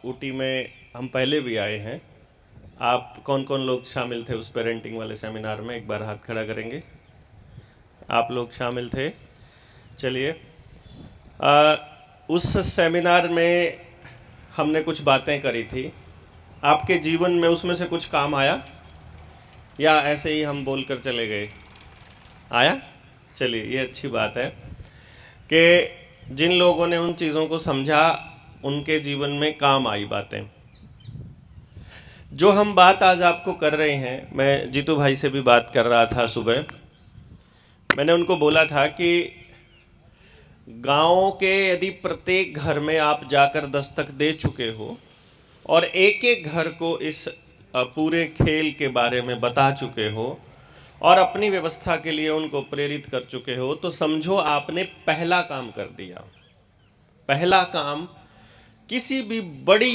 ऊटी में हम पहले भी आए हैं। आप कौन कौन लोग शामिल थे उस पेरेंटिंग वाले सेमिनार में? एक बार हाथ खड़ा करेंगे। आप लोग शामिल थे। चलिए, उस सेमिनार में हमने कुछ बातें करी थी। आपके जीवन में उसमें से कुछ काम आया या ऐसे ही हम बोल कर चले गए? आया? चलिए, ये अच्छी बात है कि जिन लोगों ने उन चीज़ों को समझा उनके जीवन में काम आई बातें। जो हम बात आज आपको कर रहे हैं, मैं जीतू भाई से भी बात कर रहा था सुबह। मैंने उनको बोला था कि गाँव के यदि प्रत्येक घर में आप जाकर दस्तक दे चुके हो और एक एक घर को इस पूरे खेल के बारे में बता चुके हो और अपनी व्यवस्था के लिए उनको प्रेरित कर चुके हो, तो समझो आपने पहला काम कर दिया। पहला काम किसी भी बड़ी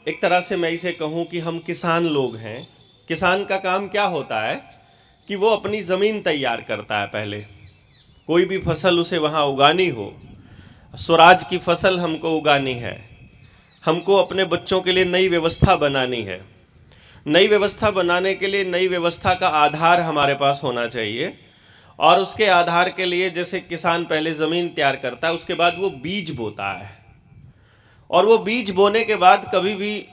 एक तरह से मैं इसे कहूँ कि हम किसान लोग हैं। किसान का काम क्या होता है कि वो अपनी ज़मीन तैयार करता है। पहले कोई भी फसल उसे वहाँ उगानी हो, स्वराज की फसल हमको उगानी है, हमको अपने बच्चों के लिए नई व्यवस्था बनानी है। नई व्यवस्था बनाने के लिए नई व्यवस्था का आधार हमारे पास होना चाहिए और उसके आधार के लिए जैसे किसान पहले ज़मीन तैयार करता है, उसके बाद वो बीज बोता है और वो बीज बोने के बाद कभी भी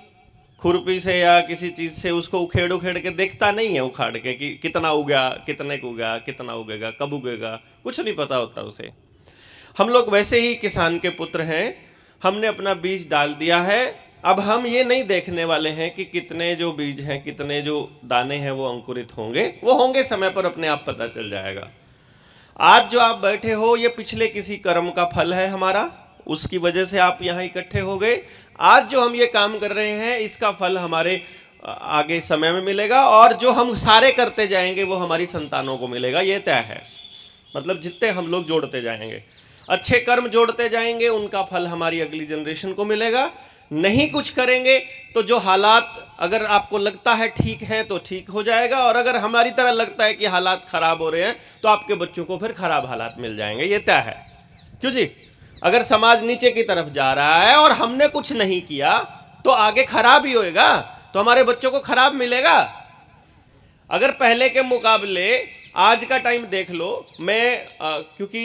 खुरपी से या किसी चीज़ से उसको उखेड़ उखेड़ के देखता नहीं है, उखाड़ के कि कितना उगा, कितने को उगा, कितना उगेगा, कब उगेगा, कुछ नहीं पता होता उसे। हम लोग वैसे ही किसान के पुत्र हैं। हमने अपना बीज डाल दिया है। अब हम ये नहीं देखने वाले हैं कि कितने जो बीज हैं, कितने जो दाने हैं वो अंकुरित होंगे। वो होंगे, समय पर अपने आप पता चल जाएगा। आज जो आप बैठे हो ये पिछले किसी कर्म का फल है हमारा, उसकी वजह से आप यहाँ इकट्ठे हो गए। आज जो हम ये काम कर रहे हैं इसका फल हमारे आगे समय में मिलेगा और जो हम सारे करते जाएंगे वो हमारी संतानों को मिलेगा, ये तय है। मतलब जितने हम लोग जोड़ते जाएंगे, अच्छे कर्म जोड़ते जाएंगे, उनका फल हमारी अगली जनरेशन को मिलेगा। नहीं कुछ करेंगे तो जो हालात अगर आपको लगता है ठीक है तो ठीक हो जाएगा, और अगर हमारी तरह लगता है कि हालात ख़राब हो रहे हैं तो आपके बच्चों को फिर ख़राब हालात मिल जाएंगे, ये तय है। क्यों जी? अगर समाज नीचे की तरफ जा रहा है और हमने कुछ नहीं किया तो आगे खराब ही होएगा, तो हमारे बच्चों को खराब मिलेगा। अगर पहले के मुकाबले आज का टाइम देख लो, मैं क्योंकि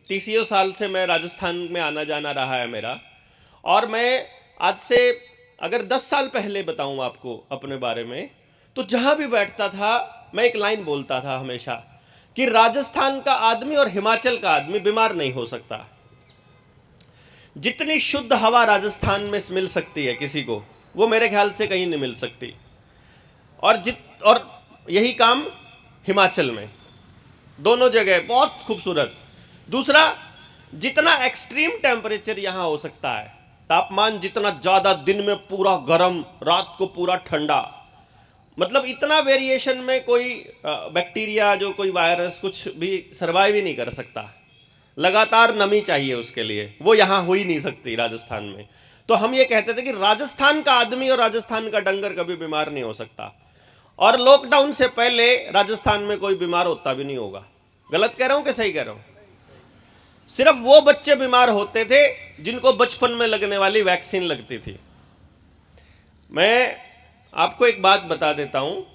30 साल से मैं राजस्थान में आना जाना रहा है मेरा, और मैं आज से अगर 10 साल पहले बताऊं आपको अपने बारे में, तो जहां भी बैठता था मैं एक लाइन बोलता था हमेशा कि राजस्थान का आदमी और हिमाचल का आदमी बीमार नहीं हो सकता। जितनी शुद्ध हवा राजस्थान में मिल सकती है किसी को, वो मेरे ख्याल से कहीं नहीं मिल सकती। और यही काम हिमाचल में, दोनों जगह बहुत खूबसूरत। दूसरा, जितना एक्सट्रीम टेम्परेचर यहाँ हो सकता है, तापमान जितना ज़्यादा, दिन में पूरा गर्म, रात को पूरा ठंडा, मतलब इतना वेरिएशन में कोई बैक्टीरिया, जो कोई वायरस कुछ भी सर्वाइव ही नहीं कर सकता। लगातार नमी चाहिए उसके लिए, वो यहाँ हो ही नहीं सकती राजस्थान में। तो हम ये कहते थे कि राजस्थान का आदमी और राजस्थान का डंगर कभी बीमार नहीं हो सकता, और लॉकडाउन से पहले राजस्थान में कोई बीमार होता भी नहीं होगा। गलत कह रहा हूँ कि सही कह रहा हूँ? सिर्फ वो बच्चे बीमार होते थे जिनको बचपन में लगने वाली वैक्सीन लगती थी। मैं आपको एक बात बता देता हूँ,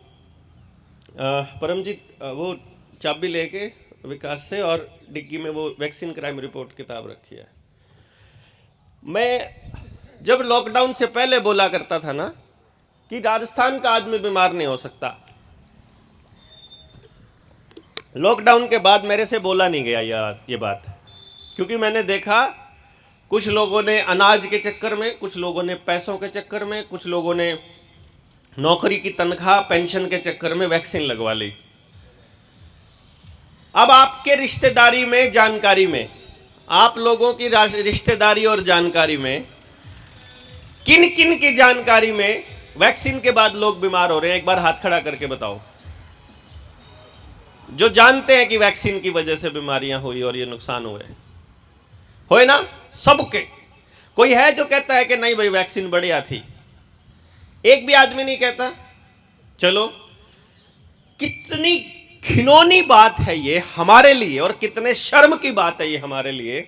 परमजीत वो चाबी लेके विकास से, और डिग्गी में वो वैक्सीन क्राइम रिपोर्ट किताब रखी है। मैं जब लॉकडाउन से पहले बोला करता था ना कि राजस्थान का आदमी बीमार नहीं हो सकता, लॉकडाउन के बाद मेरे से बोला नहीं गया ये बात, क्योंकि मैंने देखा कुछ लोगों ने अनाज के चक्कर में, कुछ लोगों ने पैसों के चक्कर में, कुछ लोगों ने नौकरी की तनख्वाह पेंशन के चक्कर में वैक्सीन लगवा ली। अब आपके रिश्तेदारी में, जानकारी में, आप लोगों की रिश्तेदारी और जानकारी में किन किन की जानकारी में वैक्सीन के बाद लोग बीमार हो रहे हैं? एक बार हाथ खड़ा करके बताओ, जो जानते हैं कि वैक्सीन की वजह से बीमारियां हुई और ये नुकसान हुए ना सबके। कोई है जो कहता है कि नहीं भाई वैक्सीन बढ़िया थी? एक भी आदमी नहीं कहता। चलो, कितनी घिनौनी बात है ये हमारे लिए, और कितने शर्म की बात है ये हमारे लिए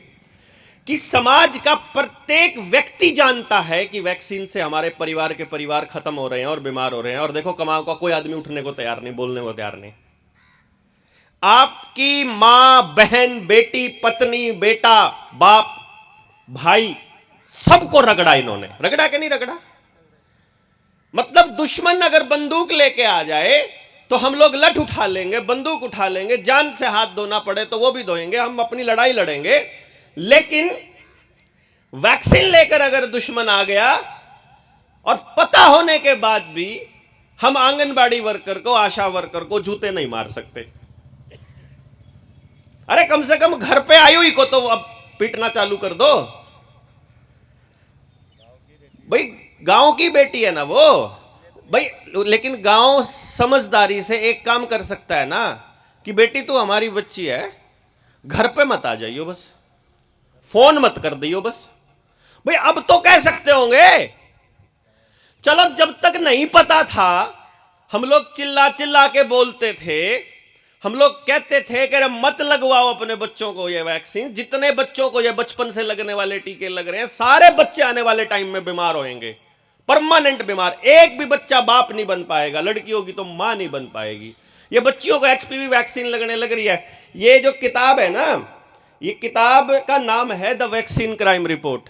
कि समाज का प्रत्येक व्यक्ति जानता है कि वैक्सीन से हमारे परिवार के परिवार खत्म हो रहे हैं और बीमार हो रहे हैं। और देखो कमाओ का कोई आदमी उठने को तैयार नहीं, बोलने को तैयार नहीं। आपकी मां, बहन, बेटी, पत्नी, बेटा, बाप, भाई, सबको रगड़ा इन्होंने। रगड़ा कि नहीं रगड़ा? मतलब दुश्मन अगर बंदूक लेके आ जाए तो हम लोग लठ उठा लेंगे, बंदूक उठा लेंगे, जान से हाथ धोना पड़े तो वो भी धोएंगे, हम अपनी लड़ाई लड़ेंगे। लेकिन वैक्सीन लेकर अगर दुश्मन आ गया और पता होने के बाद भी हम आंगनबाड़ी वर्कर को, आशा वर्कर को जूते नहीं मार सकते। अरे कम से कम घर पे आई हुई को तो अब पीटना चालू कर दो भाई, गांव की बेटी है ना वो भाई। लेकिन गांव समझदारी से एक काम कर सकता है ना कि बेटी तू हमारी बच्ची है, घर पे मत आ जाइयो, बस फोन मत कर दियो बस। भाई अब तो कह सकते होंगे। चलो जब तक नहीं पता था हम लोग चिल्ला चिल्ला के बोलते थे, हम लोग कहते थे कि मत लगवाओ अपने बच्चों को ये वैक्सीन। जितने बच्चों को ये बचपन से लगने वाले टीके लग रहे हैं, सारे बच्चे आने वाले टाइम में बीमार होंगे, परमानेंट बीमार। एक भी बच्चा बाप नहीं बन पाएगा, लड़की होगी तो मां नहीं बन पाएगी। ये बच्चियों को एचपीवी वैक्सीन लगने लग रही है। ये जो किताब है ना, ये किताब का नाम है द वैक्सीन क्राइम रिपोर्ट।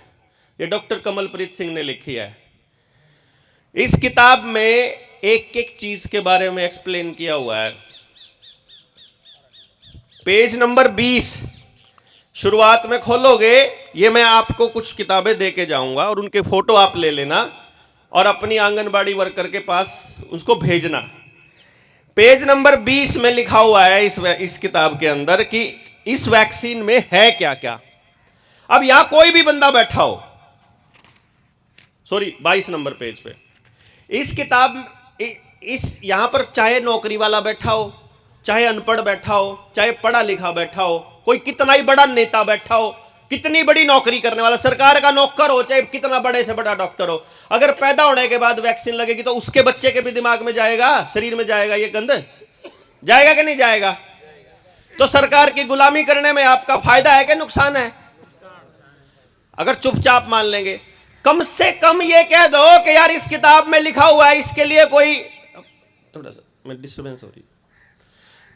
ये डॉक्टर कमलप्रीत सिंह ने लिखी है। इस किताब में एक एक चीज के बारे में एक्सप्लेन किया हुआ है। पेज नंबर 20 शुरुआत में खोलोगे, ये मैं आपको कुछ किताबें दे के जाऊंगा और उनके फोटो आप ले लेना और अपनी आंगनबाड़ी वर्कर के पास उसको भेजना। पेज नंबर 20 में लिखा हुआ है इस किताब के अंदर कि इस वैक्सीन में है क्या क्या। अब यहां कोई भी बंदा बैठा हो, सॉरी 22 नंबर पेज पे इस किताब इस यहां पर चाहे नौकरी वाला बैठा हो, चाहे अनपढ़ बैठा हो, चाहे पढ़ा लिखा बैठा हो, कोई कितना ही बड़ा नेता बैठा हो, कितनी बड़ी नौकरी करने वाला, सरकार का नौकर हो, चाहे कितना बड़े से बड़ा डॉक्टर हो, अगर पैदा होने के बाद वैक्सीन लगेगी तो उसके बच्चे के भी दिमाग में जाएगा, शरीर में जाएगा ये गंद, जाएगा कि नहीं जाएगा? तो सरकार की गुलामी करने में आपका फायदा है कि नुकसान है? अगर चुपचाप मान लेंगे, कम से कम ये कह दो कि यार इस किताब में लिखा हुआ है, इसके लिए कोई, थोड़ा सा डिस्टर्बेंस हो रही,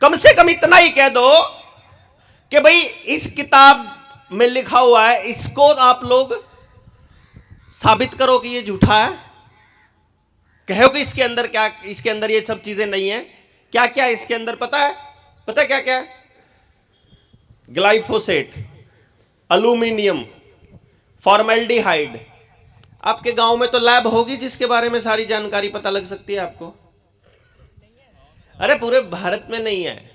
कम से कम इतना ही कह दो कि भाई इस किताब में लिखा हुआ है, इसको आप लोग साबित करो कि ये झूठा है। कहो कि इसके अंदर क्या, इसके अंदर ये सब चीजें नहीं है। क्या क्या इसके अंदर पता है? पता क्या क्या है? Glyphosate, aluminium, formaldehyde. आपके गांव में तो लैब होगी जिसके बारे में सारी जानकारी पता लग सकती है आपको। अरे पूरे भारत में नहीं है।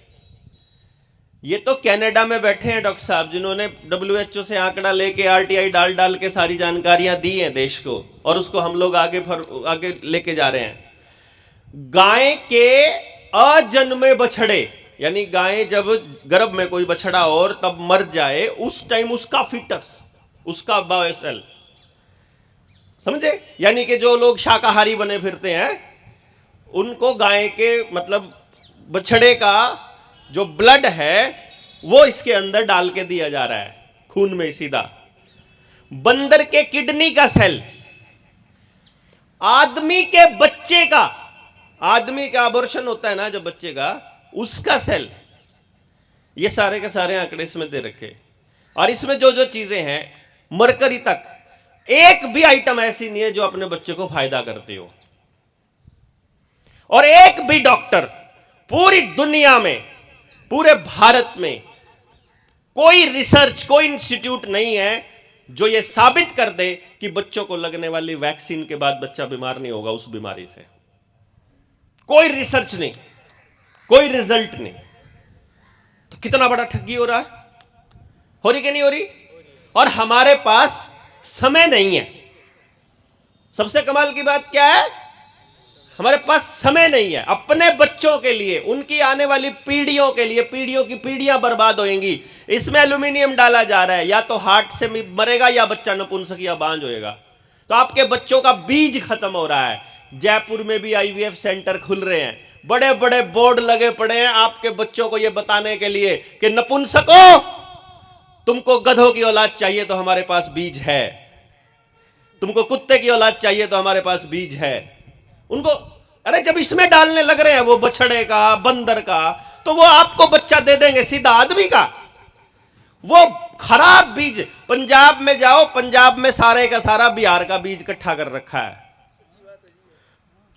ये तो कनाडा में बैठे हैं डॉक्टर साहब जिन्होंने WHO से आंकड़ा लेके RTI डाल डाल के सारी जानकारियां दी हैं देश को, और उसको हम लोग आगे लेके जा रहे हैं। गाय के अजन्मे बछड़े, यानी गाय जब गर्भ में कोई बछड़ा और तब मर जाए, उस टाइम उसका फिटस, उसका बायोसेल, समझे? यानी कि जो लोग शाकाहारी बने फिरते हैं उनको गाय के मतलब बछड़े का जो ब्लड है वो इसके अंदर डाल के दिया जा रहा है खून में सीधा। बंदर के किडनी का सेल, आदमी के बच्चे का, आदमी का अबॉर्शन होता है ना जब बच्चे का, उसका सेल, ये सारे के सारे आंकड़े इसमें दे रखे। और इसमें जो जो चीजें हैं, मरकरी तक, एक भी आइटम ऐसी नहीं है जो अपने बच्चे को फायदा करती हो। और एक भी डॉक्टर पूरी दुनिया में, पूरे भारत में कोई रिसर्च, कोई इंस्टीट्यूट नहीं है जो यह साबित कर दे कि बच्चों को लगने वाली वैक्सीन के बाद बच्चा बीमार नहीं होगा उस बीमारी से। कोई रिसर्च नहीं, कोई रिजल्ट नहीं। तो कितना बड़ा ठगी हो रहा है, हो रही कि नहीं हो रही? और हमारे पास समय नहीं है। सबसे कमाल की बात क्या है? हमारे पास समय नहीं है अपने बच्चों के लिए, उनकी आने वाली पीढ़ियों के लिए। पीढ़ियों की पीढ़ियां बर्बाद होंगी। इसमें एल्यूमिनियम डाला जा रहा है, या तो हार्ट से मरेगा या बच्चा नपुंसक या बांझ होएगा। तो आपके बच्चों का बीज खत्म हो रहा है। जयपुर में भी IVF सेंटर खुल रहे हैं, बड़े बड़े बोर्ड लगे पड़े हैं आपके बच्चों को यह बताने के लिए कि नपुंसकों तुमको गधों की औलाद चाहिए तो हमारे पास बीज है, तुमको कुत्ते की औलाद चाहिए तो हमारे पास बीज है। उनको अरे जब इसमें डालने लग रहे हैं वो बछड़े का, बंदर का, तो वो आपको बच्चा दे देंगे सीधा आदमी का। वो खराब बीज, पंजाब में जाओ, पंजाब में सारे का सारा बिहार का बीज इकट्ठा कर रखा है।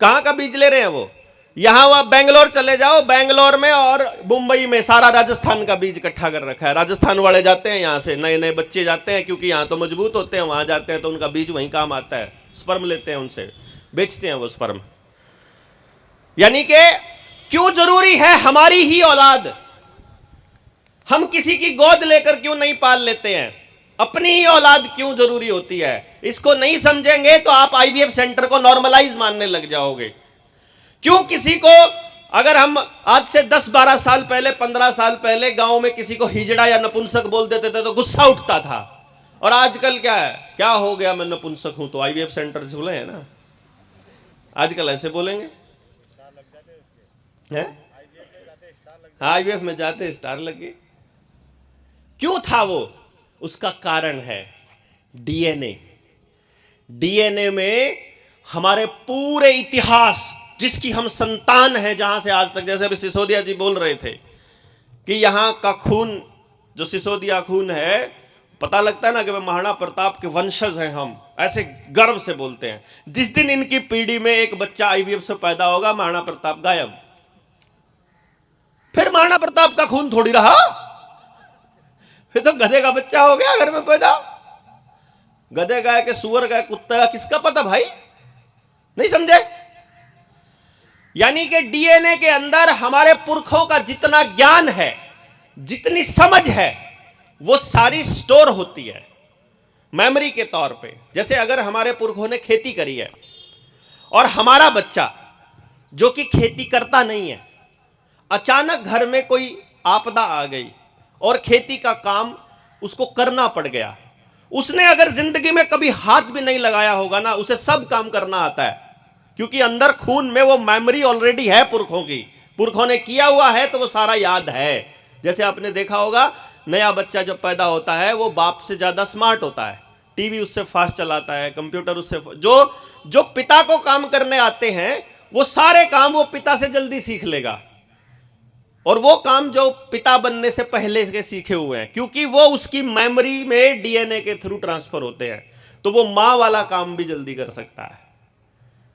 कहां का बीज ले रहे हैं वो? यहां वहां बेंगलोर चले जाओ, बेंगलोर में और मुंबई में सारा राजस्थान का बीज इकट्ठा कर रखा है। राजस्थान वाले जाते हैं यहां से, नए नए बच्चे जाते हैं, क्योंकि यहां तो मजबूत होते हैं, वहां जाते हैं तो उनका बीज वहीं काम आता है, स्पर्म लेते हैं उनसे, बेचते हैं वो स्पर्म। यानी कि क्यों जरूरी है हमारी ही औलाद? हम किसी की गोद लेकर क्यों नहीं पाल लेते हैं? अपनी ही औलाद क्यों जरूरी होती है? इसको नहीं समझेंगे तो आप आईवीएफ सेंटर को नॉर्मलाइज मानने लग जाओगे। क्यों किसी को, अगर हम आज से 10-12 साल पहले, 15 साल पहले गांव में किसी को हिजड़ा या नपुंसक बोल देते थे तो गुस्सा उठता था, और आजकल क्या है, क्या हो गया मैं नपुंसक हूं तो आईवीएफ सेंटर खुले हैं ना, आजकल ऐसे बोलेंगे हैं? आईवीएफ में जाते स्टार लगे। क्यों था वो? उसका कारण है डीएनए। डीएनए में हमारे पूरे इतिहास, जिसकी हम संतान हैं जहां से आज तक, जैसे अभी सिसोदिया जी बोल रहे थे कि यहां का खून, जो सिसोदिया खून है, पता लगता है ना कि वे महाराणा प्रताप के वंशज हैं हम, ऐसे गर्व से बोलते हैं। जिस दिन इनकी पीढ़ी में एक बच्चा आईवीएफ से पैदा होगा, महाराणा प्रताप गायब। फिर महाराणा प्रताप का खून थोड़ी रहा, फिर तो गधे का बच्चा हो गया घर में पैदा। गधे गाय के, सुअर गाय, कुत्ते का किसका पता भाई? नहीं समझे? यानी कि डीएनए के अंदर हमारे पुरखों का जितना ज्ञान है, जितनी समझ है, वो सारी स्टोर होती है मेमोरी के तौर पे। जैसे अगर हमारे पुरखों ने खेती करी है और हमारा बच्चा जो कि खेती करता नहीं है, अचानक घर में कोई आपदा आ गई और खेती का काम उसको करना पड़ गया, उसने अगर जिंदगी में कभी हाथ भी नहीं लगाया होगा ना, उसे सब काम करना आता है, क्योंकि अंदर खून में वो मेमोरी ऑलरेडी है पुरखों की, पुरखों ने किया हुआ है तो वो सारा याद है। जैसे आपने देखा होगा, नया बच्चा जब पैदा होता है वो बाप से ज्यादा स्मार्ट होता है, टीवी उससे फास्ट चलाता है, कंप्यूटर उससे, जो पिता को काम करने आते हैं वो सारे काम वो पिता से जल्दी सीख लेगा, और वो काम जो पिता बनने से पहले के सीखे हुए हैं, क्योंकि वो उसकी मेमोरी में डीएनए के थ्रू ट्रांसफर होते हैं, तो वो मां वाला काम भी जल्दी कर सकता है।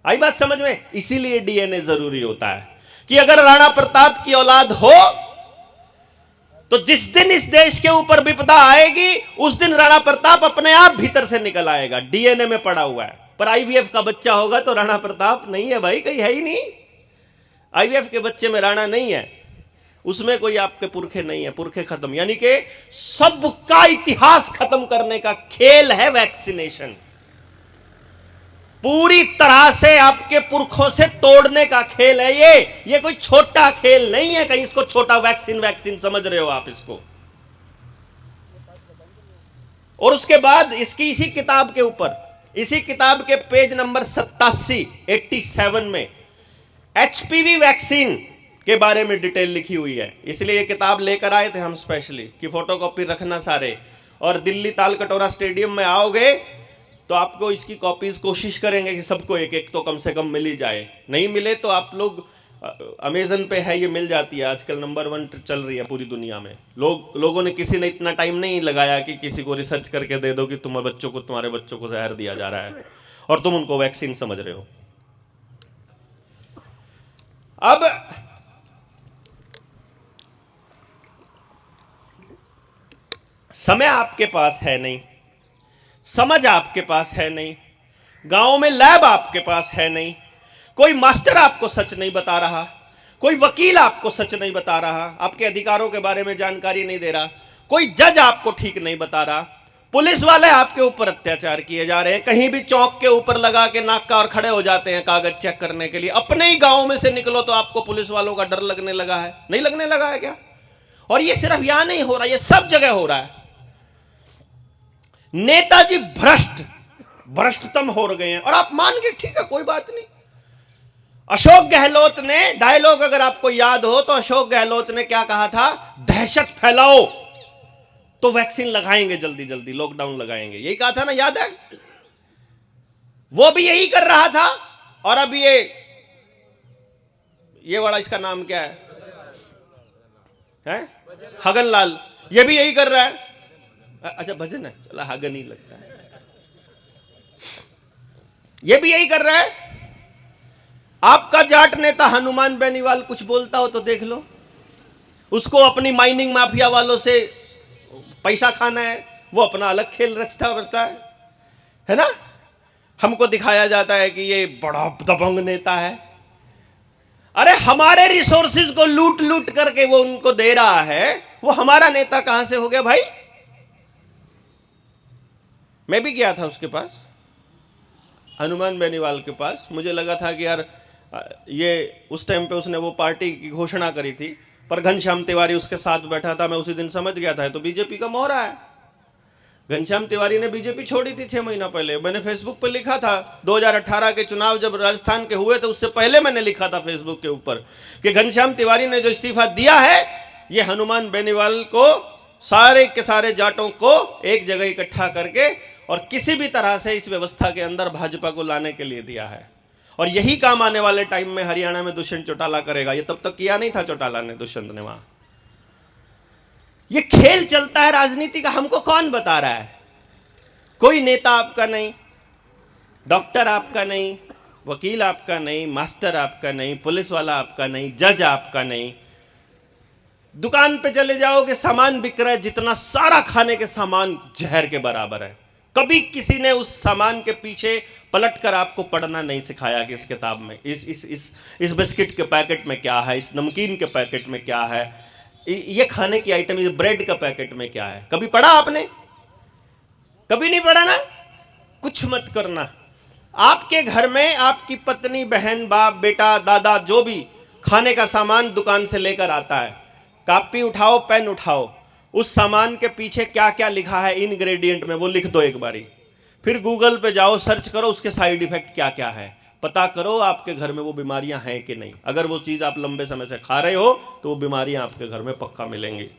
आई बात समझ में? इसीलिए डीएनए जरूरी होता है कि अगर राणा प्रताप की औलाद हो तो जिस दिन इस देश के ऊपर विपदा आएगी, उस दिन राणा प्रताप अपने आप भीतर से निकल आएगा, डीएनए में पड़ा हुआ है। पर आईवीएफ का बच्चा होगा तो राणा प्रताप नहीं है भाई, कहीं है ही नहीं। आईवीएफ के बच्चे में राणा नहीं है, उसमें कोई आपके पुरखे नहीं है, पुरखे खत्म। यानी कि सबका इतिहास खत्म करने का खेल है वैक्सीनेशन, पूरी तरह से आपके पुरखों से तोड़ने का खेल है ये कोई छोटा खेल नहीं है, कहीं इसको छोटा वैक्सीन समझ रहे हो आप इसको। और उसके बाद इसकी इसी किताब के ऊपर, इसी किताब के पेज नंबर 87 में एचपीवी वैक्सीन के बारे में डिटेल लिखी हुई है। इसलिए ये किताब लेकर आए थे हम स्पेशली कि फोटोकॉपी रखना सारे, और दिल्ली ताल कटोरा स्टेडियम में आओगे तो आपको इसकी कॉपीज कोशिश करेंगे कि सबको एक एक तो कम से कम मिल ही जाए। नहीं मिले तो आप लोग, अमेजन पे है, ये मिल जाती है आजकल, नंबर 1 चल रही है पूरी दुनिया में। लोगों ने, किसी ने इतना टाइम नहीं लगाया कि किसी को रिसर्च करके दे दो कि तुम्हारे बच्चों को जहर दिया जा रहा है और तुम उनको वैक्सीन समझ रहे हो। अब समय आपके पास है नहीं, समझ आपके पास है नहीं, गांव में लैब आपके पास है नहीं, कोई मास्टर आपको सच नहीं बता रहा, कोई वकील आपको सच नहीं बता रहा, आपके अधिकारों के बारे में जानकारी नहीं दे रहा, कोई जज आपको ठीक नहीं बता रहा, पुलिस वाले आपके ऊपर अत्याचार किए जा रहे हैं, कहीं भी चौक के ऊपर लगा के नाका और खड़े हो जाते हैं कागज चेक करने के लिए। अपने ही गांव में से निकलो तो आपको पुलिस वालों का डर लगने लगा है, नहीं लगने लगा है क्या? और ये सिर्फ यहां नहीं हो रहा, ये सब जगह हो रहा है। नेताजी भ्रष्टतम हो गए हैं, और आप मान के ठीक है, कोई बात नहीं। अशोक गहलोत ने डायलॉग, अगर आपको याद हो तो, अशोक गहलोत ने क्या कहा था? दहशत फैलाओ तो वैक्सीन लगाएंगे, जल्दी जल्दी लॉकडाउन लगाएंगे, यही कहा था ना, याद है? वो भी यही कर रहा था। और अब ये वाला, इसका नाम क्या है? हगन लाल, ये भी यही कर रहा है। अच्छा भजन है, चला हगन ही लगता है। ये भी यही कर रहा है। आपका जाट नेता हनुमान बेनीवाल कुछ बोलता हो तो देख लो, उसको अपनी माइनिंग माफिया वालों से पैसा खाना है, वो अपना अलग खेल रचता बरता है ना? हमको दिखाया जाता है कि ये बड़ा दबंग नेता है। अरे हमारे रिसोर्सेज को लूट लूट करके वो उनको दे रहा है, वो हमारा नेता कहां से हो गया भाई? मैं भी गया था उसके पास, हनुमान बेनीवाल के पास। मुझे लगा था कि यार ये उस टाइम पे उसने वो पार्टी की घोषणा करी थी, पर घनश्याम तिवारी उसके साथ बैठा था। मैं उसी दिन समझ गया था तो बीजेपी का मोहरा है। घनश्याम तिवारी ने बीजेपी छोड़ी थी 6 महीना पहले। मैंने फेसबुक पर लिखा था, 2018 के चुनाव जब राजस्थान के हुए तो उससे पहले मैंने लिखा था फेसबुक के ऊपर कि घनश्याम तिवारी ने जो इस्तीफा दिया है, ये हनुमान बेनीवाल को, सारे के सारे जाटों को एक जगह इकट्ठा करके और किसी भी तरह से इस व्यवस्था के अंदर भाजपा को लाने के लिए दिया है। और यही काम आने वाले टाइम में हरियाणा में दुष्यंत चौटाला करेगा। ये तब तक किया नहीं था चौटाला ने, दुष्यंत ने वहां। ये खेल चलता है राजनीति का, हमको कौन बता रहा है? कोई नेता आपका नहीं, डॉक्टर आपका नहीं, वकील आपका नहीं, मास्टर आपका नहीं, पुलिस वाला आपका नहीं, जज आपका नहीं। दुकान पे चले जाओगे, सामान बिक रहा है, जितना सारा खाने के सामान जहर के बराबर है। कभी किसी ने उस सामान के पीछे पलटकर आपको पढ़ना नहीं सिखाया कि इस किताब में इस बिस्किट के पैकेट में क्या है, इस नमकीन के पैकेट में क्या है, ये खाने की आइटम, ये ब्रेड का पैकेट में क्या है। कभी पढ़ा आपने? कभी नहीं पढ़ा ना? कुछ मत करना। आपके घर में आपकी पत्नी, बहन, बाप, बेटा, दादा, जो भी खाने का सामान दुकान से लेकर आता है, कॉपी उठाओ, पेन उठाओ, उस सामान के पीछे क्या क्या लिखा है इंग्रेडिएंट में वो लिख दो एक बारी। फिर गूगल पे जाओ, सर्च करो उसके साइड इफेक्ट क्या क्या है, पता करो आपके घर में वो बीमारियां हैं कि नहीं। अगर वो चीज़ आप लंबे समय से खा रहे हो तो वो बीमारियां आपके घर में पक्का मिलेंगी।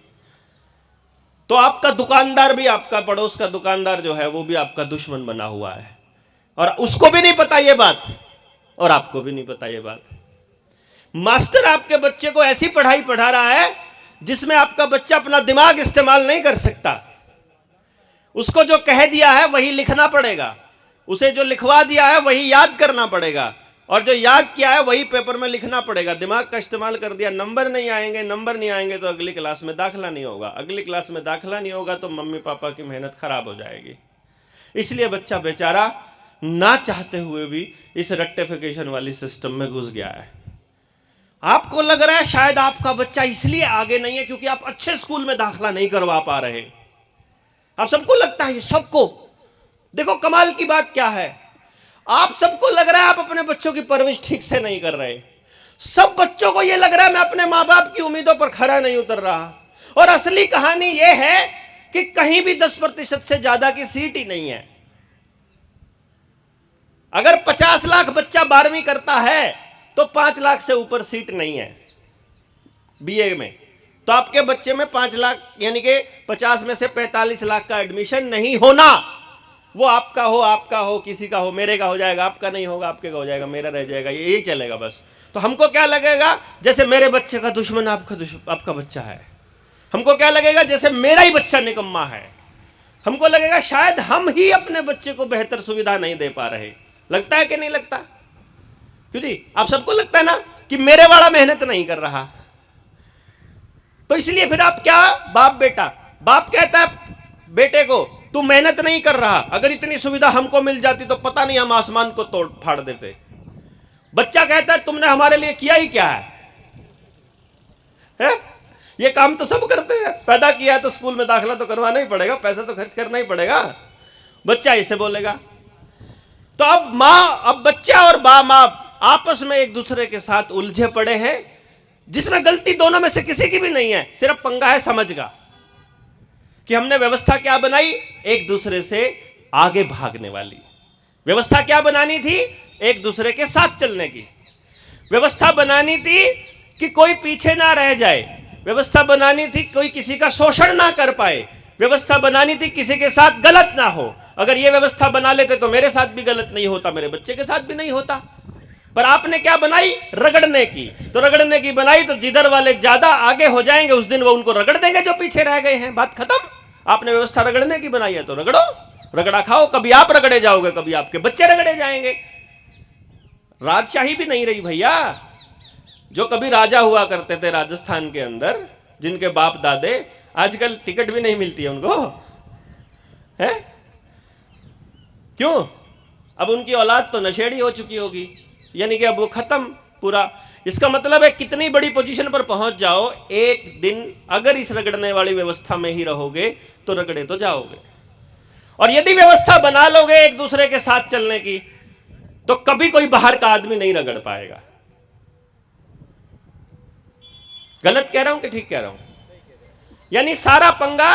तो आपका दुकानदार भी, आपका पड़ोस का दुकानदार जो है, वो भी आपका दुश्मन बना हुआ है, और उसको भी नहीं पता ये बात, और आपको भी नहीं पता ये बात। मास्टर आपके बच्चे को ऐसी पढ़ाई पढ़ा रहा है जिसमें आपका बच्चा अपना दिमाग इस्तेमाल नहीं कर सकता। उसको जो कह दिया है वही लिखना पड़ेगा, उसे जो लिखवा दिया है वही याद करना पड़ेगा, और जो याद किया है वही पेपर में लिखना पड़ेगा। दिमाग का इस्तेमाल कर दिया, नंबर नहीं आएंगे, नंबर नहीं आएंगे तो अगली क्लास में दाखिला नहीं होगा, अगली क्लास में दाखिला नहीं होगा तो मम्मी पापा की मेहनत खराब हो जाएगी। इसलिए बच्चा बेचारा ना चाहते हुए भी इस रेक्टिफिकेशन वाली सिस्टम में घुस गया है। आपको लग रहा है शायद आपका बच्चा इसलिए आगे नहीं है क्योंकि आप अच्छे स्कूल में दाखिला नहीं करवा पा रहे। आप सबको लगता है, सबको। देखो कमाल की बात क्या है, आप सबको लग रहा है आप अपने बच्चों की परवरिश ठीक से नहीं कर रहे। सब बच्चों को यह लग रहा है मैं अपने माँ बाप की उम्मीदों पर खरा नहीं उतर रहा। और असली कहानी यह है कि कहीं भी 10% से ज्यादा की सीट ही नहीं है। अगर 50 लाख बच्चा 12वीं करता है तो 5 लाख से ऊपर सीट नहीं है बीए में। तो आपके बच्चे में 5 लाख यानी कि 50 में से 45 लाख का एडमिशन नहीं होना। वो आपका हो, किसी का हो, मेरे का हो जाएगा, आपका नहीं होगा, आपके का हो जाएगा, मेरा रह जाएगा, यही चलेगा बस। तो हमको क्या लगेगा, जैसे मेरे बच्चे का दुश्मन आपका बच्चा है। हमको क्या लगेगा, जैसे मेरा ही बच्चा निकम्मा है। हमको लगेगा शायद हम ही अपने बच्चे को बेहतर सुविधा नहीं दे पा रहे। लगता है कि नहीं लगता? क्यों जी, आप सबको लगता है ना कि मेरे वाला मेहनत नहीं कर रहा। तो इसलिए फिर आप क्या, बाप कहता है बेटे को तू मेहनत नहीं कर रहा, अगर इतनी सुविधा हमको मिल जाती तो पता नहीं हम आसमान को तोड़ फाड़ देते। बच्चा कहता है तुमने हमारे लिए किया ही क्या है? ये काम तो सब करते हैं, पैदा किया है तो स्कूल में दाखिला तो करवाना ही पड़ेगा, पैसा तो खर्च करना ही पड़ेगा। बच्चा इसे बोलेगा। तो अब बच्चा और माँ आपस में एक दूसरे के साथ उलझे पड़े हैं, जिसमें गलती दोनों में से किसी की भी नहीं है, सिर्फ पंगा है समझ का कि हमने व्यवस्था क्या बनाई, एक दूसरे से आगे भागने वाली। व्यवस्था क्या बनानी थी, एक दूसरे के साथ चलने की। व्यवस्था बनानी थी कि कोई पीछे ना रह जाए। व्यवस्था बनानी थी कोई किसी का शोषण ना कर पाए। व्यवस्था बनानी थी किसी के साथ गलत ना हो। अगर ये व्यवस्था बना लेते तो मेरे साथ भी गलत नहीं होता, मेरे बच्चे के साथ भी नहीं होता। पर आपने क्या बनाई? रगड़ने की। तो रगड़ने की बनाई तो जिधर वाले ज्यादा आगे हो जाएंगे उस दिन वो उनको रगड़ देंगे जो पीछे रह गए हैं। बात खत्म। आपने व्यवस्था रगड़ने की बनाई है तो रगड़ो, रगड़ा खाओ। कभी आप रगड़े जाओगे, कभी आपके बच्चे रगड़े जाएंगे। राजशाही भी नहीं रही भैया। जो कभी राजा हुआ करते थे राजस्थान के अंदर, जिनके बाप दादे, आजकल टिकट भी नहीं मिलती है उनको, है? क्यों? अब उनकी औलाद तो नशेड़ी हो चुकी होगी, यानी कि अब वो खत्म पूरा। इसका मतलब है कितनी बड़ी पोजीशन पर पहुंच जाओ, एक दिन अगर इस रगड़ने वाली व्यवस्था में ही रहोगे तो रगड़े तो जाओगे। और यदि व्यवस्था बना लोगे एक दूसरे के साथ चलने की, तो कभी कोई बाहर का आदमी नहीं रगड़ पाएगा। गलत कह रहा हूं कि ठीक कह रहा हूं? यानी सारा पंगा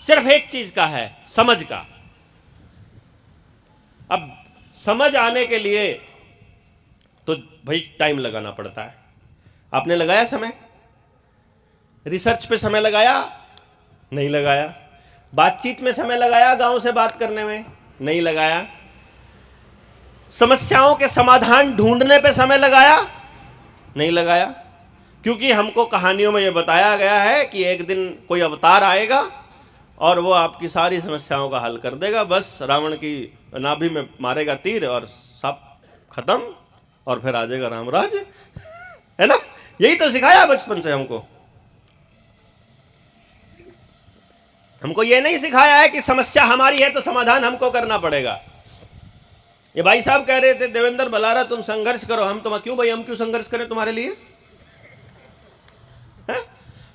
सिर्फ एक चीज का है, समझ का। अब समझ आने के लिए तो भाई टाइम लगाना पड़ता है। आपने लगाया समय? रिसर्च पे समय लगाया? नहीं लगाया। बातचीत में समय लगाया? गांव से बात करने में? नहीं लगाया। समस्याओं के समाधान ढूंढने पे समय लगाया? नहीं लगाया। क्योंकि हमको कहानियों में यह बताया गया है कि एक दिन कोई अवतार आएगा और वो आपकी सारी समस्याओं का हल कर देगा। बस रावण की नाभि में मारेगा तीर और सब खत्म, और फिर आ जाएगा रामराज, है ना? यही तो सिखाया बचपन से हमको। हमको ये नहीं सिखाया है कि समस्या हमारी है तो समाधान हमको करना पड़ेगा। ये भाई साहब कह रहे थे, देवेंद्र बलारा तुम संघर्ष करो। हम तो क्यों भाई, हम क्यों संघर्ष करें तुम्हारे लिए? है?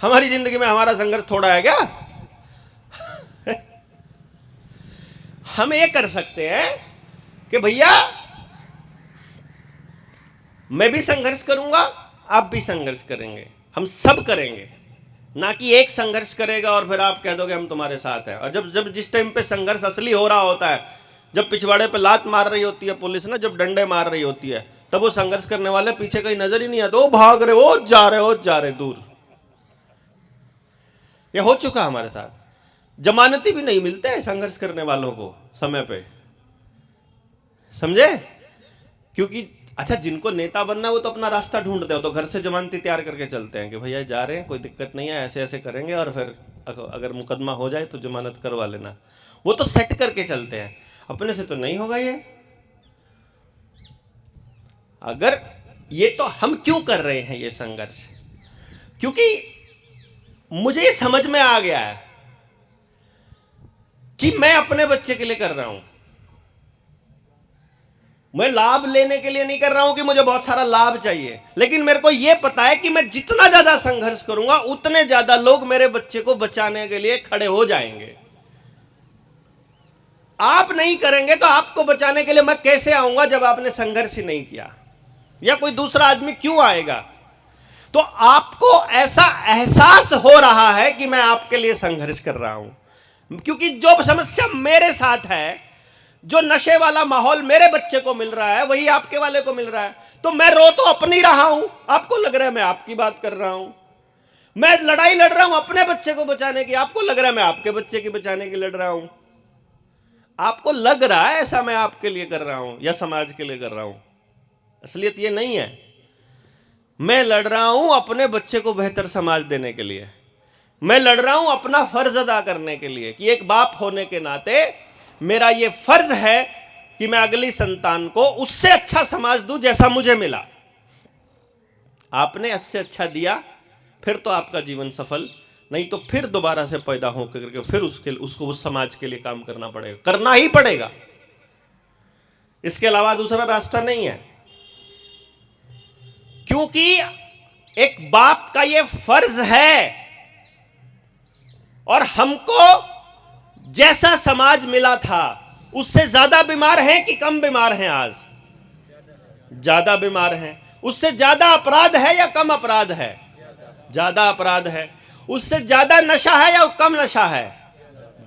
हमारी जिंदगी में हमारा संघर्ष थोड़ा है क्या? हम ये कर सकते हैं कि भैया मैं भी संघर्ष करूंगा, आप भी संघर्ष करेंगे, हम सब करेंगे। ना कि एक संघर्ष करेगा और फिर आप कह दोगे हम तुम्हारे साथ हैं। और जब जिस टाइम पे संघर्ष असली हो रहा होता है, जब पिछवाड़े पे लात मार रही होती है पुलिस ना, जब डंडे मार रही होती है, तब वो संघर्ष करने वाले पीछे कहीं नजर ही नहीं आता। वो भाग रहे, वो जा रहे दूर। ये हो चुका हमारे साथ। जमानती भी नहीं मिलते हैं संघर्ष करने वालों को समय पे, समझे? क्योंकि अच्छा, जिनको नेता बनना है वो तो अपना रास्ता ढूंढते हो, तो घर से जमानती तैयार करके चलते हैं कि भैया जा रहे हैं, कोई दिक्कत नहीं है, ऐसे ऐसे करेंगे, और फिर अगर मुकदमा हो जाए तो जमानत करवा लेना। वो तो सेट करके चलते हैं, अपने से तो नहीं होगा ये। अगर ये तो हम क्यों कर रहे हैं ये संघर्ष? क्योंकि मुझे ये समझ में आ गया है कि मैं अपने बच्चे के लिए कर रहा हूं। मैं लाभ लेने के लिए नहीं कर रहा हूं कि मुझे बहुत सारा लाभ चाहिए, लेकिन मेरे को यह पता है कि मैं जितना ज्यादा संघर्ष करूंगा उतने ज्यादा लोग मेरे बच्चे को बचाने के लिए खड़े हो जाएंगे। आप नहीं करेंगे तो आपको बचाने के लिए मैं कैसे आऊंगा जब आपने संघर्ष ही नहीं किया? या कोई दूसरा आदमी क्यों आएगा? तो आपको ऐसा एहसास हो रहा है कि मैं आपके लिए संघर्ष कर रहा हूं, क्योंकि जो समस्या मेरे साथ है, जो नशे वाला माहौल मेरे बच्चे को मिल रहा है, वही आपके वाले को मिल रहा है। तो मैं रो तो अपनी रहा हूं, आपको लग रहा है मैं आपकी बात कर रहा हूं। मैं लड़ाई लड़ रहा हूं अपने बच्चे को बचाने की, आपको लग रहा है मैं आपके बच्चे की बचाने की लड़ रहा हूं। आपको लग रहा है ऐसा मैं आपके लिए कर रहा हूं या समाज के लिए कर रहा हूं। असलियत ये नहीं है। मैं लड़ रहा हूं अपने बच्चे को बेहतर समाज देने के लिए। मैं लड़ रहा हूं अपना फर्ज अदा करने के लिए कि एक बाप होने के नाते मेरा ये फर्ज है कि मैं अगली संतान को उससे अच्छा समाज दूं जैसा मुझे मिला। आपने इससे अच्छा दिया, फिर तो आपका जीवन सफल, नहीं तो फिर दोबारा से पैदा होकर के फिर उसको उस समाज के लिए काम करना पड़ेगा, करना ही पड़ेगा। इसके अलावा दूसरा रास्ता नहीं है, क्योंकि एक बाप का यह फर्ज है। और हमको जैसा समाज मिला था उससे ज्यादा बीमार हैं कि कम बीमार हैं? आज ज्यादा बीमार हैं। उससे ज्यादा अपराध है या कम अपराध है? ज्यादा अपराध है। उससे ज्यादा नशा है या कम नशा है?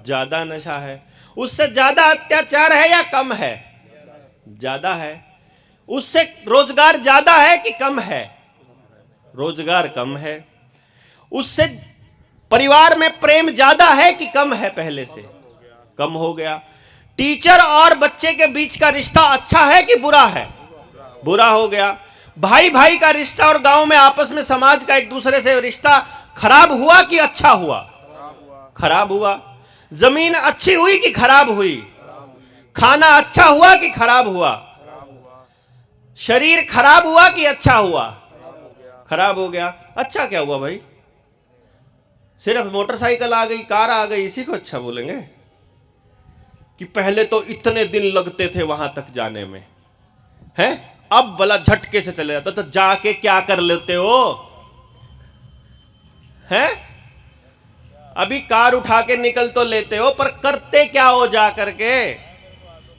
ज्यादा नशा है। उससे ज्यादा अत्याचार है या कम है? ज्यादा है। उससे रोजगार ज्यादा है कि कम है? रोजगार कम है। उससे परिवार में प्रेम ज्यादा है कि कम है? पहले से कम हो गया। टीचर और बच्चे के बीच का रिश्ता अच्छा है कि बुरा है? बुरा हो गया। भाई भाई का रिश्ता और गांव में आपस में समाज का एक दूसरे से रिश्ता खराब हुआ कि अच्छा हुआ? खराब हुआ। जमीन अच्छी हुई कि खराब हुई? खाना अच्छा हुआ कि खराब हुआ? शरीर खराब हुआ कि अच्छा हुआ? खराब हो गया। अच्छा क्या हुआ भाई? सिर्फ मोटरसाइकिल आ गई, कार आ गई, इसी को अच्छा बोलेंगे? कि पहले तो इतने दिन लगते थे वहां तक जाने में, हैं? अब बला झटके से चले जाते। तो जाके क्या कर लेते हो? हैं? अभी कार उठा के निकल तो लेते हो, पर करते क्या हो? जा करके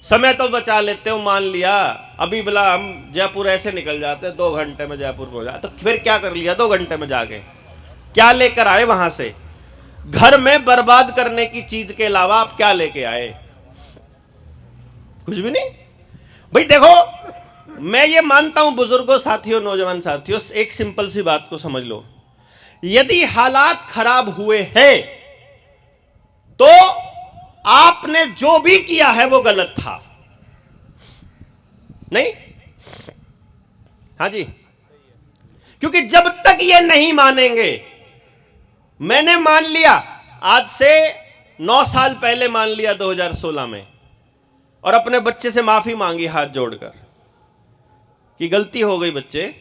समय तो बचा लेते हो। मान लिया अभी बला हम जयपुर ऐसे निकल जाते, 2 घंटे में जयपुर पहुंच जाते, तो फिर क्या कर लिया 2 घंटे में जाके? क्या लेकर आए वहां से? घर में बर्बाद करने की चीज के अलावा आप क्या लेके आए? कुछ भी नहीं भाई। देखो, मैं ये मानता हूं बुजुर्गों, साथियों, नौजवान साथियों, एक सिंपल सी बात को समझ लो। यदि हालात खराब हुए हैं तो आपने जो भी किया है वो गलत था। नहीं? हाँ जी। क्योंकि जब तक ये नहीं मानेंगे, मैंने मान लिया आज से 9 साल पहले, मान लिया 2016 में, और अपने बच्चे से माफी मांगी हाथ जोड़कर कि गलती हो गई बच्चे,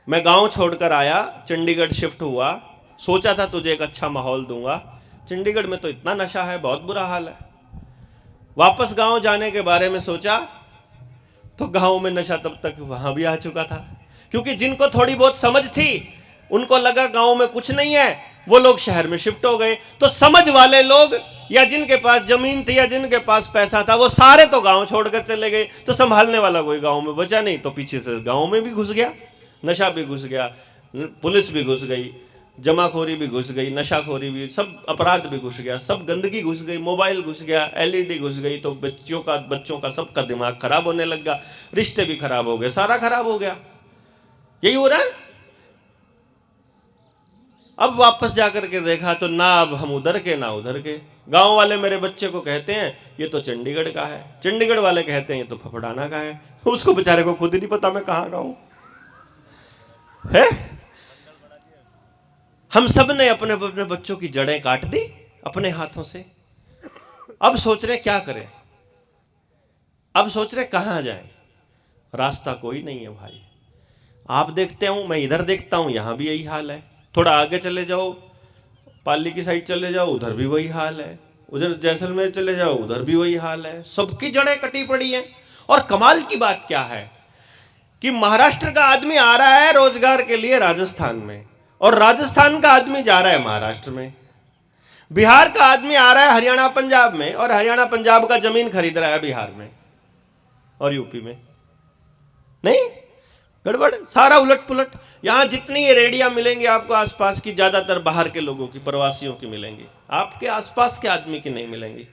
मैं गांव छोड़कर आया, चंडीगढ़ शिफ्ट हुआ, सोचा था तुझे एक अच्छा माहौल दूंगा, चंडीगढ़ में तो इतना नशा है, बहुत बुरा हाल है। वापस गांव जाने के बारे में सोचा तो गांव में नशा तब तक वहां भी आ चुका था। क्योंकि जिनको थोड़ी बहुत समझ थी, उनको लगा गांव में कुछ नहीं है, वो लोग शहर में शिफ्ट हो गए। तो समझ वाले लोग, या जिनके पास जमीन थी, या जिनके पास पैसा था, वो सारे तो गांव छोड़कर चले गए। तो संभालने वाला कोई गांव में बचा नहीं, तो पीछे से गांव में भी घुस गया, नशा भी घुस गया, पुलिस भी घुस गई, जमाखोरी भी घुस गई, नशाखोरी भी, सब अपराध भी घुस गया, सब गंदगी घुस गई, मोबाइल घुस गया, एलईडी घुस गई। तो बच्चों का सबका दिमाग खराब होने लग गया, रिश्ते भी खराब हो गए, सारा खराब हो गया। यही हो रहा है। अब वापस जाकर के देखा तो ना अब हम उधर के ना उधर के। गांव वाले मेरे बच्चे को कहते हैं ये तो चंडीगढ़ का है, चंडीगढ़ वाले कहते हैं ये तो फफड़ाना का है। उसको बेचारे को खुद ही नहीं पता मैं कहां का हूं। है? हम सब ने अपने अपने बच्चों की जड़ें काट दी अपने हाथों से। अब सोच रहे क्या करें, अब सोच रहे कहां जाएं, रास्ता कोई नहीं है भाई। आप देखते हो, मैं इधर देखता हूं, यहां भी यही हाल है। थोड़ा आगे चले जाओ, पाली की साइड चले जाओ, उधर भी वही हाल है। उधर जैसलमेर चले जाओ, उधर भी वही हाल है। सबकी जड़ें कटी पड़ी हैं। और कमाल की बात क्या है कि महाराष्ट्र का आदमी आ रहा है रोजगार के लिए राजस्थान में, और राजस्थान का आदमी जा रहा है महाराष्ट्र में। बिहार का आदमी आ रहा है हरियाणा पंजाब में, और हरियाणा पंजाब का जमीन खरीद रहा है बिहार में और यूपी में। नहीं, गड़बड़, सारा उलट पुलट। यहां जितनी ये रेडियां मिलेंगी आपको आसपास की, ज्यादातर बाहर के लोगों की, प्रवासियों की मिलेंगी, आपके आसपास के आदमी की नहीं मिलेंगी।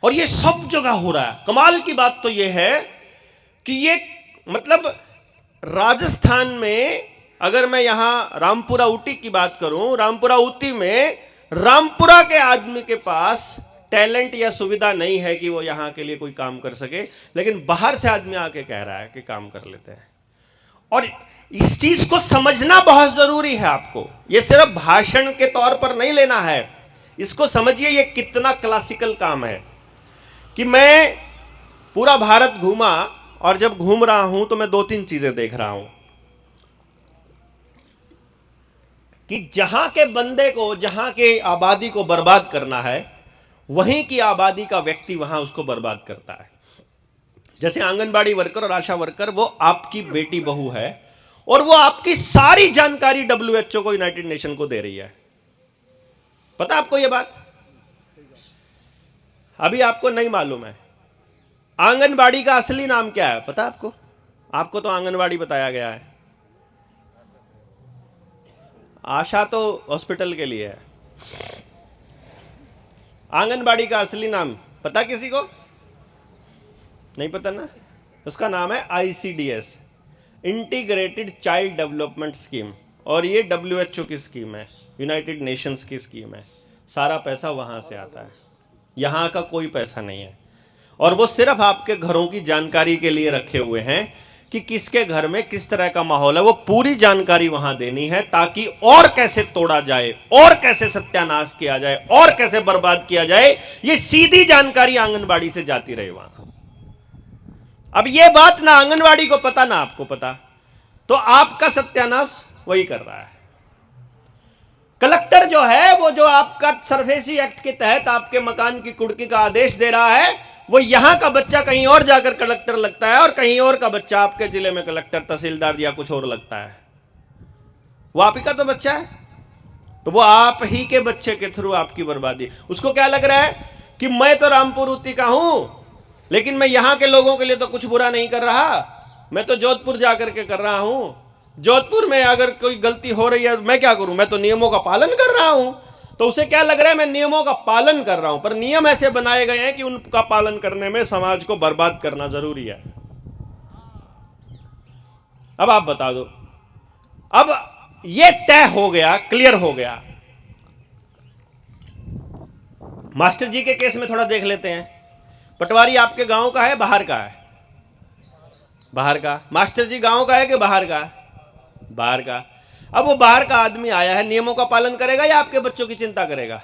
और ये सब जगह हो रहा है। कमाल की बात तो ये है कि ये मतलब राजस्थान में, अगर मैं यहां रामपुरा ऊटी की बात करूं, रामपुरा ऊटी में रामपुरा के आदमी के पास टैलेंट या सुविधा नहीं है कि वो यहां के लिए कोई काम कर सके, लेकिन बाहर से आदमी आके कह रहा है कि काम कर लेते हैं। और इस चीज को समझना बहुत जरूरी है आपको। ये सिर्फ भाषण के तौर पर नहीं लेना है, इसको समझिए ये कितना क्लासिकल काम है। कि मैं पूरा भारत घूमा, और जब घूम रहा हूं तो मैं 2-3 चीजें देख रहा हूं कि जहां के बंदे को, जहां के आबादी को बर्बाद करना है, वहीं की आबादी का व्यक्ति वहां उसको बर्बाद करता है। जैसे आंगनबाड़ी वर्कर और आशा वर्कर, वो आपकी बेटी बहू है, और वो आपकी सारी जानकारी WHO को, यूनाइटेड नेशन को दे रही है। पता आपको ये बात? अभी आपको नहीं मालूम है आंगनबाड़ी का असली नाम क्या है? पता आपको? आपको तो आंगनबाड़ी बताया गया है, आशा तो हॉस्पिटल के लिए है। आंगनबाड़ी का असली नाम पता किसी को? नहीं पता ना? उसका नाम है ICDS, integrated child development scheme, और ये WHO की स्कीम है। यूनाइटेड नेशंस की स्कीम है, सारा पैसा वहाँ से आता है, यहाँ का कोई पैसा नहीं है। और वो सिर्फ आपके घरों की जानकारी के लिए रखे हुए हैं कि किसके घर में किस तरह का माहौल है, वो पूरी जानकारी वहां देनी है, ताकि और कैसे तोड़ा जाए, और कैसे सत्यानाश किया जाए, और कैसे बर्बाद किया जाए, ये सीधी जानकारी आंगनबाड़ी से जाती रहे वहां। अब ये बात ना आंगनबाड़ी को पता ना आपको पता, तो आपका सत्यानाश वही कर रहा है। कलेक्टर जो है वो जो आपका सरफेसी एक्ट के तहत आपके मकान की कुर्की का आदेश दे रहा है, वो यहां का बच्चा कहीं और जाकर कलेक्टर लगता है, और कहीं और का बच्चा आपके जिले में कलेक्टर, तहसीलदार या कुछ और लगता है। वो आप ही का तो बच्चा है, तो वो आप ही के बच्चे के थ्रू आपकी बर्बादी। उसको क्या लग रहा है कि मैं तो रामपुर उती का हूं, लेकिन मैं यहां के लोगों के लिए तो कुछ बुरा नहीं कर रहा, मैं तो जोधपुर जाकर के कर रहा हूं, जोधपुर में अगर कोई गलती हो रही है मैं क्या करूं, मैं तो नियमों का पालन कर रहा हूं। तो उसे क्या लग रहा है, मैं नियमों का पालन कर रहा हूं, पर नियम ऐसे बनाए गए हैं कि उनका पालन करने में समाज को बर्बाद करना जरूरी है। अब आप बता दो, अब ये तय हो गया, क्लियर हो गया। मास्टर जी के केस में थोड़ा देख लेते हैं। पटवारी आपके गांव का है, बाहर का है? बाहर का। मास्टर जी गांव का है कि बाहर का? बाहर का। अब वो बाहर का आदमी आया है, नियमों का पालन करेगा या आपके बच्चों की चिंता करेगा?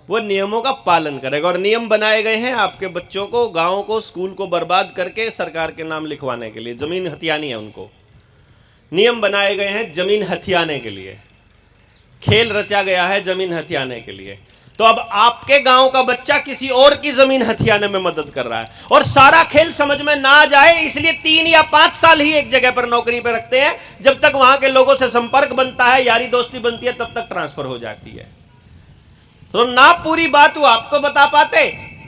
वो नियमों का पालन करेगा। और नियम बनाए गए हैं आपके बच्चों को, गांव को, स्कूल को बर्बाद करके सरकार के नाम लिखवाने के लिए, जमीन हथियानी है उनको। नियम बनाए गए हैं जमीन हथियाने के लिए, खेल रचा गया है जमीन हथियाने के लिए। तो अब आपके गांव का बच्चा किसी और की जमीन हथियाने में मदद कर रहा है, और सारा खेल समझ में ना जाए इसलिए 3 या 5 साल ही एक जगह पर नौकरी पे रखते हैं। जब तक वहां के लोगों से संपर्क बनता है, यारी दोस्ती बनती है, तब तक ट्रांसफर हो जाती है। तो ना पूरी बात वो आपको बता पाते,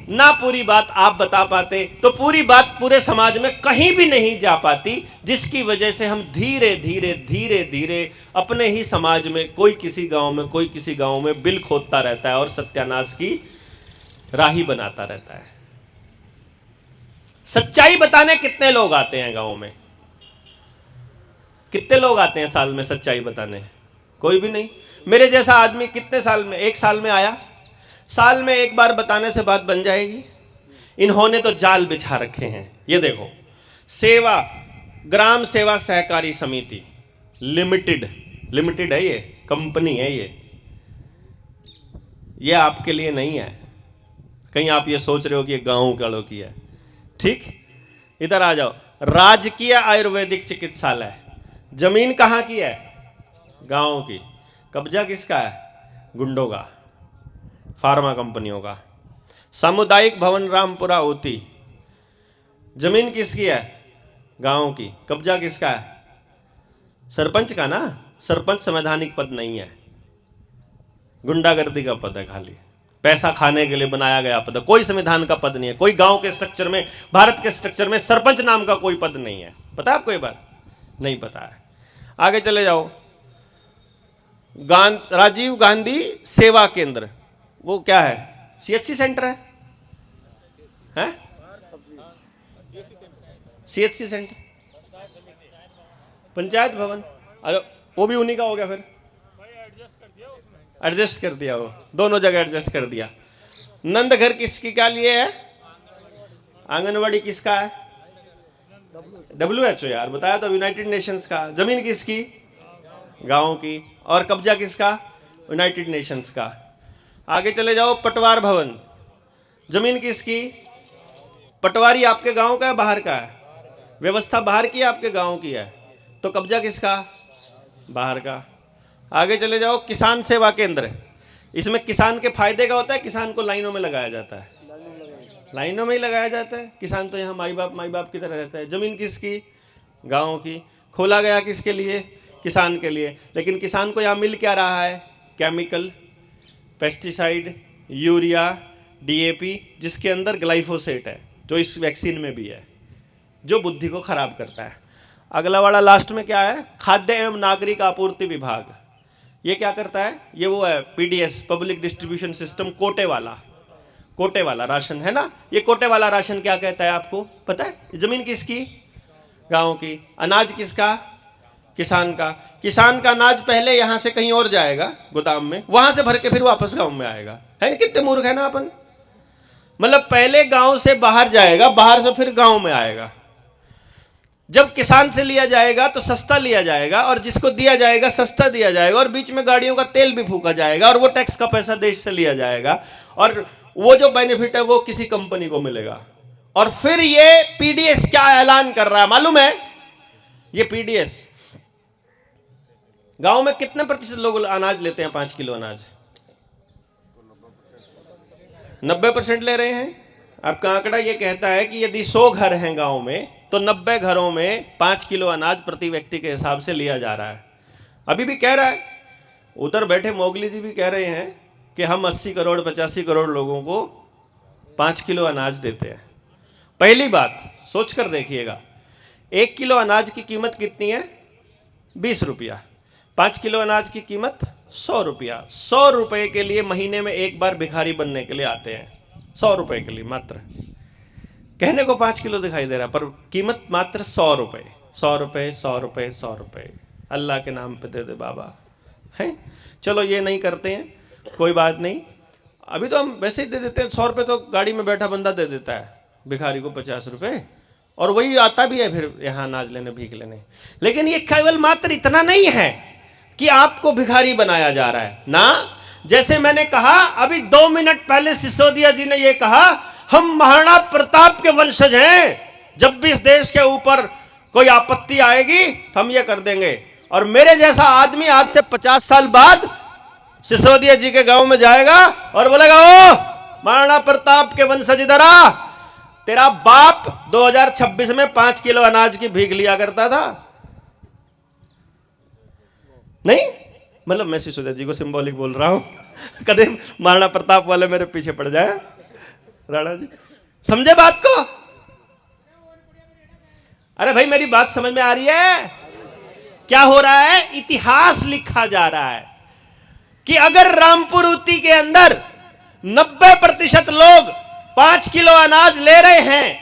ना पूरी बात आप बता पाते, तो पूरी बात पूरे समाज में कहीं भी नहीं जा पाती, जिसकी वजह से हम धीरे धीरे धीरे धीरे अपने ही समाज में कोई किसी गांव में, कोई किसी गांव में बिल खोदता रहता है और सत्यानाश की राही बनाता रहता है। सच्चाई बताने कितने लोग आते हैं गांव में? कितने लोग आते हैं साल में सच्चाई बताने? कोई भी नहीं। मेरे जैसा आदमी कितने साल में, 1 साल में आया? साल में एक बार बताने से बात बन जाएगी? इन्होंने तो जाल बिछा रखे हैं। ये देखो, सेवा, ग्राम सेवा सहकारी समिति लिमिटेड है, ये कंपनी है, ये आपके लिए नहीं है। कहीं आप ये सोच रहे हो कि ये गांव वालों की है। ठीक, इधर आ जाओ। राजकीय आयुर्वेदिक चिकित्सालय, जमीन कहाँ की है? गांव की। कब्जा किसका है? गुंडों का, फार्मा कंपनियों का। सामुदायिक भवन रामपुरा होती, जमीन किसकी है? गांव की। कब्जा किसका है? सरपंच का ना। सरपंच संवैधानिक पद नहीं है, गुंडागर्दी का पद है, खाली पैसा खाने के लिए बनाया गया पद है। कोई संविधान का पद नहीं है। कोई गांव के स्ट्रक्चर में, भारत के स्ट्रक्चर में सरपंच नाम का कोई पद नहीं है। पता है आपको ये बात? नहीं पता है। आगे चले जाओ। राजीव गांधी सेवा केंद्र, वो क्या है? सीएचसी सेंटर है? सीएचसी सेंटर, पंचायत भवन। अरे वो भी उन्हीं का हो गया फिर। एडजस्ट कर दिया, वो दोनों जगह एडजस्ट कर दिया। नंद घर किसकी क्या लिए है? आंगनवाड़ी किसका है? WHO यार, बताया तो, यूनाइटेड नेशंस का। जमीन किसकी? गांव की। और कब्जा किसका? यूनाइटेड नेशंस का। आगे चले जाओ। पटवार भवन, जमीन किसकी? पटवारी आपके गांव का है, बाहर का है? व्यवस्था बाहर की है, आपके गांव की है, तो कब्जा किसका? बाहर का। आगे चले जाओ। किसान सेवा केंद्र, इसमें किसान के फायदे का होता है, किसान को लाइनों में लगाया जाता है। लाइनों में ही लगाया जाता है। किसान तो यहाँ माई बाप की तरह रहता है। जमीन किसकी? गांव की। खोला गया किसके लिए? किसान के लिए। लेकिन किसान को यहाँ मिल क्या रहा है? केमिकल, पेस्टिसाइड, यूरिया, DAP, जिसके अंदर ग्लाइफोसेट है, जो इस वैक्सीन में भी है, जो बुद्धि को खराब करता है। अगला वाला लास्ट में क्या है? खाद्य एवं नागरिक आपूर्ति विभाग। ये क्या करता है? ये वो है PDS, पब्लिक डिस्ट्रीब्यूशन सिस्टम, कोटे वाला राशन है ना। ये कोटे वाला राशन क्या कहता है आपको पता है? जमीन किसकी? गांव की। अनाज किसका? किसान का अनाज पहले यहां से कहीं और जाएगा गोदाम में, वहां से भर के फिर वापस गांव में आएगा। है ना, कितने मूर्ख है ना अपन। मतलब पहले गांव से बाहर जाएगा, बाहर से फिर गांव में आएगा। जब किसान से लिया जाएगा तो सस्ता लिया जाएगा, और जिसको दिया जाएगा सस्ता दिया जाएगा, और बीच में गाड़ियों का तेल भी फूका जाएगा, और वो टैक्स का पैसा देश से लिया जाएगा, और वो जो बेनिफिट है वो किसी कंपनी को मिलेगा। और फिर ये पीडीएस क्या ऐलान कर रहा है मालूम है? ये पीडीएस गांव में कितने प्रतिशत लोग अनाज लेते हैं? 5 किलो अनाज 90% ले रहे हैं। आपका आंकड़ा ये कहता है कि यदि 100 घर हैं गांव में तो 90 घरों में 5 किलो अनाज प्रति व्यक्ति के हिसाब से लिया जा रहा है। अभी भी कह रहा है, उधर बैठे मोगली जी भी कह रहे हैं कि हम 80 करोड़ 85 करोड़ लोगों को 5 किलो अनाज देते हैं। पहली बात सोच कर देखिएगा, 1 किलो अनाज की कीमत कितनी है? 20 रुपया। 5 किलो अनाज की कीमत 100 रुपया। 100 रुपये के लिए महीने में एक बार भिखारी बनने के लिए आते हैं। 100 रुपये के लिए मात्र। कहने को 5 किलो दिखाई दे रहा है, पर कीमत मात्र 100 रुपये। 100 रुपये 100 रुपये 100 रुपये अल्लाह के नाम पे दे दे बाबा। हैं, चलो ये नहीं करते हैं, कोई बात नहीं। अभी तो हम वैसे ही दे देते हैं। 100 रुपये तो गाड़ी में बैठा बंदा दे देता है भिखारी को 50 रुपये, और वही आता भी है फिर यहाँ अनाज लेने, भीख लेने। लेकिन ये केवल मात्र इतना नहीं है कि आपको भिखारी बनाया जा रहा है ना। जैसे मैंने कहा अभी 2 मिनट पहले सिसोदिया जी ने ये कहा, हम महाराणा प्रताप के वंशज हैं, जब भी इस देश के ऊपर कोई आपत्ति आएगी तो हम ये कर देंगे। और मेरे जैसा आदमी आज से 50 साल बाद सिसोदिया जी के गांव में जाएगा और बोलेगा, ओ महाराणा प्रताप के वंशज इधर आ, तेरा बाप 2026 में 5 किलो अनाज की भीख लिया करता था। नहीं, मतलब मैं सिसोदिया जी को सिंबॉलिक बोल रहा हूं, कदे महाराणा प्रताप वाले मेरे पीछे पड़ जाए। राणा जी समझे बात को? अरे भाई मेरी बात समझ में आ रही है? क्या हो रहा है? इतिहास लिखा जा रहा है कि अगर रामपुरुती के अंदर 90% लोग 5 किलो अनाज ले रहे हैं,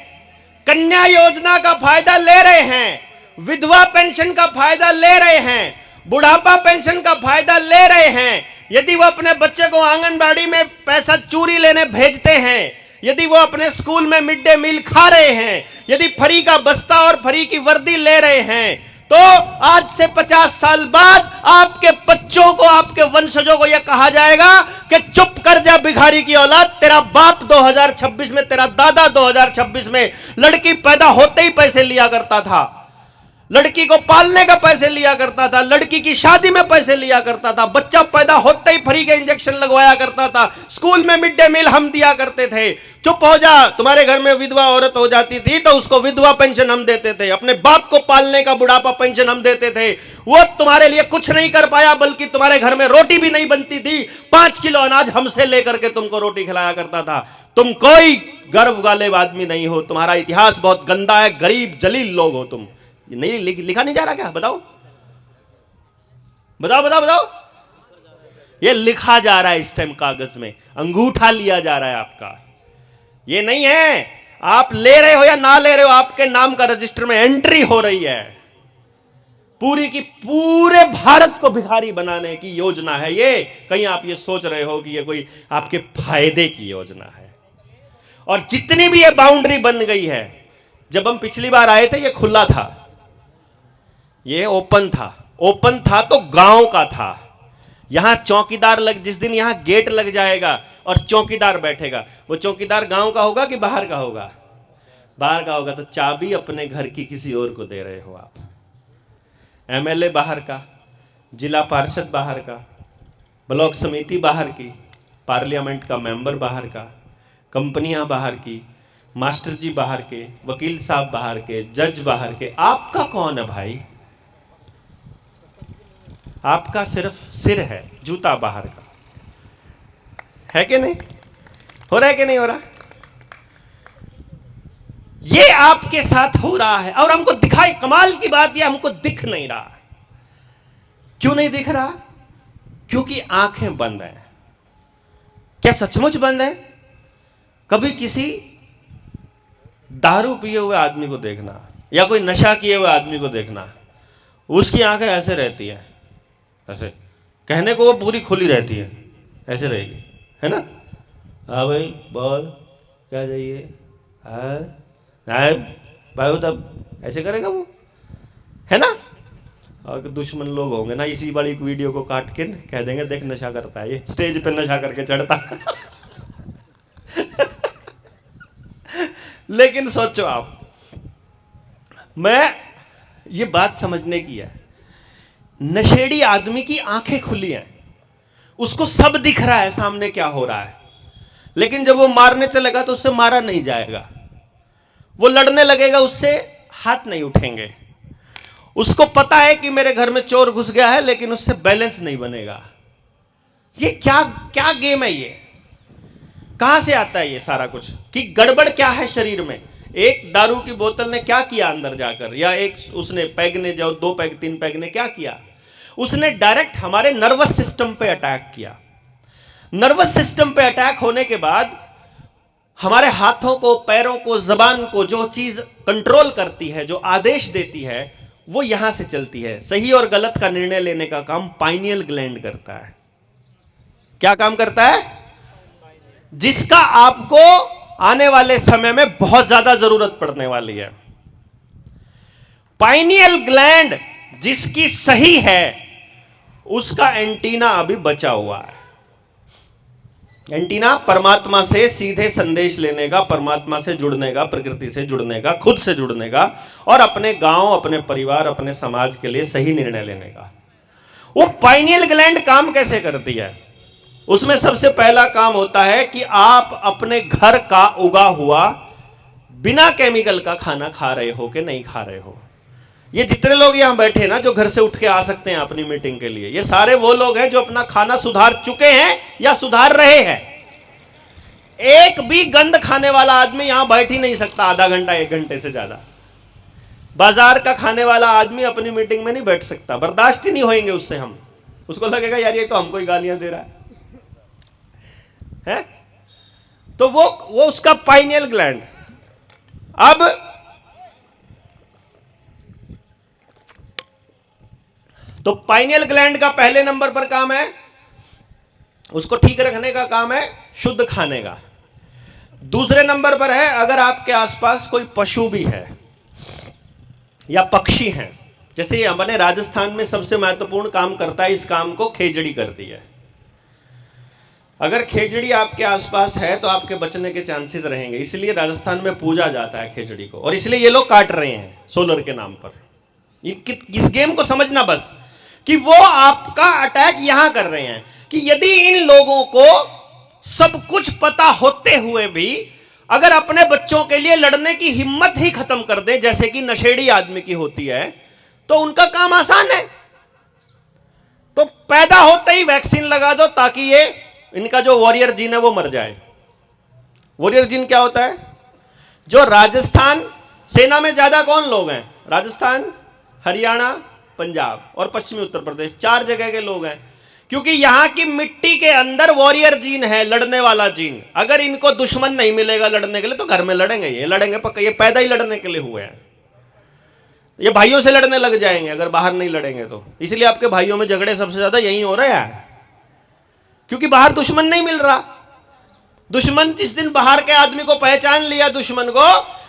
कन्या योजना का फायदा ले रहे हैं, विधवा पेंशन का फायदा ले रहे हैं, बुढ़ापा पेंशन का फायदा ले रहे हैं, यदि वो अपने बच्चे को आंगनबाड़ी में पैसा चूरी लेने भेजते हैं, यदि वो अपने स्कूल में मिड डे मील खा रहे हैं, यदि फ्री का बस्ता और फ्री की वर्दी ले रहे हैं, तो आज से 50 साल बाद आपके बच्चों को, आपके वंशजों को यह कहा जाएगा कि चुप कर जा भिखारी की औलाद, तेरा बाप 2026 में, तेरा दादा 2026 में लड़की पैदा होते ही पैसे लिया करता था, लड़की को पालने का पैसे लिया करता था, लड़की की शादी में पैसे लिया करता था, बच्चा पैदा होते ही फ्री के इंजेक्शन लगवाया करता था, स्कूल में मिड डे मील हम दिया करते थे। चुप हो जा, तुम्हारे घर में विधवा औरत हो जाती थी तो उसको विधवा पेंशन हम देते थे, अपने बाप को पालने का बुढ़ापा पेंशन हम देते थे। वो तुम्हारे लिए कुछ नहीं कर पाया, बल्कि तुम्हारे घर में रोटी भी नहीं बनती थी, 5 किलो अनाज हमसे लेकर के तुमको रोटी खिलाया करता था। तुम कोई गर्व वाले आदमी नहीं हो, तुम्हारा इतिहास बहुत गंदा है, गरीब जलील लोग हो तुम। नहीं लिखा नहीं जा रहा क्या? बताओ बताओ बताओ बताओ। ये लिखा जा रहा है इस टाइम कागज में, अंगूठा लिया जा रहा है आपका। ये नहीं है आप ले रहे हो या ना ले रहे हो, आपके नाम का रजिस्टर में एंट्री हो रही है। पूरी की पूरे भारत को भिखारी बनाने की योजना है ये। कहीं आप ये सोच रहे हो कि ये कोई आपके फायदे की योजना है? और जितनी भी ये बाउंड्री बन गई है, जब हम पिछली बार आए थे ये खुला था, ये ओपन था। ओपन था तो गांव का था। यहां चौकीदार जिस दिन यहां गेट लग जाएगा और चौकीदार बैठेगा, वो चौकीदार गांव का होगा कि बाहर का होगा? बाहर का होगा। तो चाबी अपने घर की किसी और को दे रहे हो आप। एमएलए बाहर का, जिला पार्षद बाहर का, ब्लॉक समिति बाहर की, पार्लियामेंट का मेंबर बाहर का, कंपनियां बाहर की, मास्टर जी बाहर के, वकील साहब बाहर के, जज बाहर के। आपका कौन है भाई? आपका सिर्फ सिर है, जूता बाहर का है कि नहीं? हो रहा है कि नहीं हो रहा? ये आपके साथ हो रहा है और हमको दिखाई, कमाल की बात यह हमको दिख नहीं रहा। क्यों नहीं दिख रहा? क्योंकि आंखें बंद हैं। क्या सचमुच बंद है? कभी किसी दारू पिए हुए आदमी को देखना या कोई नशा किए हुए आदमी को देखना, उसकी आंखें ऐसे रहती हैं, ऐसे, कहने को वो पूरी खुली रहती है, ऐसे रहेगी, है ना। हाँ भाई बोल, क्या चाहिए, हाँ भाई, तब ऐसे करेगा वो, है ना। और दुश्मन लोग होंगे ना, इसी वाली वीडियो को काट के कह देंगे देख नशा करता है ये, स्टेज पे नशा करके चढ़ता है। लेकिन सोचो आप, मैं ये बात समझने की है, नशेड़ी आदमी की आंखें खुली हैं, उसको सब दिख रहा है सामने क्या हो रहा है, लेकिन जब वो मारने चलेगा तो उससे मारा नहीं जाएगा, वो लड़ने लगेगा उससे हाथ नहीं उठेंगे। उसको पता है कि मेरे घर में चोर घुस गया है, लेकिन उससे बैलेंस नहीं बनेगा। ये क्या क्या गेम है ये, कहां से आता है ये सारा कुछ, कि गड़बड़ क्या है शरीर में। एक दारू की बोतल ने क्या किया अंदर जाकर, या एक उसने पैग ने, जो 2 पैग 3 पैग ने क्या किया, उसने डायरेक्ट हमारे नर्वस सिस्टम पे अटैक किया। नर्वस सिस्टम पे अटैक होने के बाद हमारे हाथों को, पैरों को, जबान को जो चीज कंट्रोल करती है, जो आदेश देती है, वो यहां से चलती है। सही और गलत का निर्णय लेने का काम पाइनियल ग्लैंड करता है। क्या काम करता है? जिसका आपको आने वाले समय में बहुत ज्यादा जरूरत पड़ने वाली है। पाइनियल ग्लैंड जिसकी सही है, उसका एंटीना अभी बचा हुआ है। एंटीना परमात्मा से सीधे संदेश लेने का, परमात्मा से जुड़ने का, प्रकृति से जुड़ने का, खुद से जुड़ने का, और अपने गांव, अपने परिवार, अपने समाज के लिए सही निर्णय लेने का। वो पाइनियल ग्लैंड काम कैसे करती है? उसमें सबसे पहला काम होता है कि आप अपने घर का उगा हुआ बिना केमिकल का खाना खा रहे हो कि नहीं खा रहे हो। ये जितने लोग यहां बैठे ना, जो घर से उठ के आ सकते हैं अपनी मीटिंग के लिए, ये सारे वो लोग हैं जो अपना खाना सुधार चुके हैं या सुधार रहे हैं। एक भी गंद खाने वाला आदमी यहां बैठ ही नहीं सकता आधा घंटा, 1 घंटे से ज्यादा। बाजार का खाने वाला आदमी अपनी मीटिंग में नहीं बैठ सकता, बर्दाश्त ही नहीं होंगे उससे हम। उसको लगेगा यार ये तो हमको ही गालियां दे रहा है? तो वो उसका पाइनियल ग्लैंड। अब तो पाइनियल ग्लैंड का पहले नंबर पर काम है, उसको ठीक रखने का काम है शुद्ध खाने का। दूसरे नंबर पर है, अगर आपके आसपास कोई पशु भी है या पक्षी हैं, जैसे ये हमारे राजस्थान में सबसे महत्वपूर्ण काम करता है, इस काम को खेजड़ी करती है। अगर खेजड़ी आपके आसपास है तो आपके बचने के चांसेस रहेंगे, इसलिए राजस्थान में पूजा जाता है खेजड़ी को, और इसलिए ये लोग काट रहे हैं सोलर के नाम पर। इस गेम को समझना बस, कि वो आपका अटैक यहां कर रहे हैं कि यदि इन लोगों को सब कुछ पता होते हुए भी अगर अपने बच्चों के लिए लड़ने की हिम्मत ही खत्म कर दे, जैसे कि नशेड़ी आदमी की होती है, तो उनका काम आसान है। तो पैदा होते ही वैक्सीन लगा दो ताकि ये इनका जो वॉरियर जीन है वो मर जाए। वॉरियर जीन क्या होता है? जो राजस्थान सेना में ज्यादा कौन लोग हैं? राजस्थान, हरियाणा, पंजाब और पश्चिमी उत्तर प्रदेश, 4 जगह के लोग हैं, क्योंकि यहां की मिट्टी के अंदर वॉरियर जीन है, लड़ने वाला जीन। अगर इनको दुश्मन नहीं मिलेगा लड़ने के लिए तो घर में लड़ेंगे, ये लड़ेंगे पक्का, ये पैदा ही लड़ने के लिए हुए हैं। ये भाइयों से लड़ने लग जाएंगे अगर बाहर नहीं लड़ेंगे तो। इसलिए आपके भाइयों में झगड़े सबसे ज्यादा यही हो रहे हैं, क्योंकि बाहर दुश्मन नहीं मिल रहा। दुश्मन जिस दिन बाहर के आदमी को पहचान लिया, दुश्मन को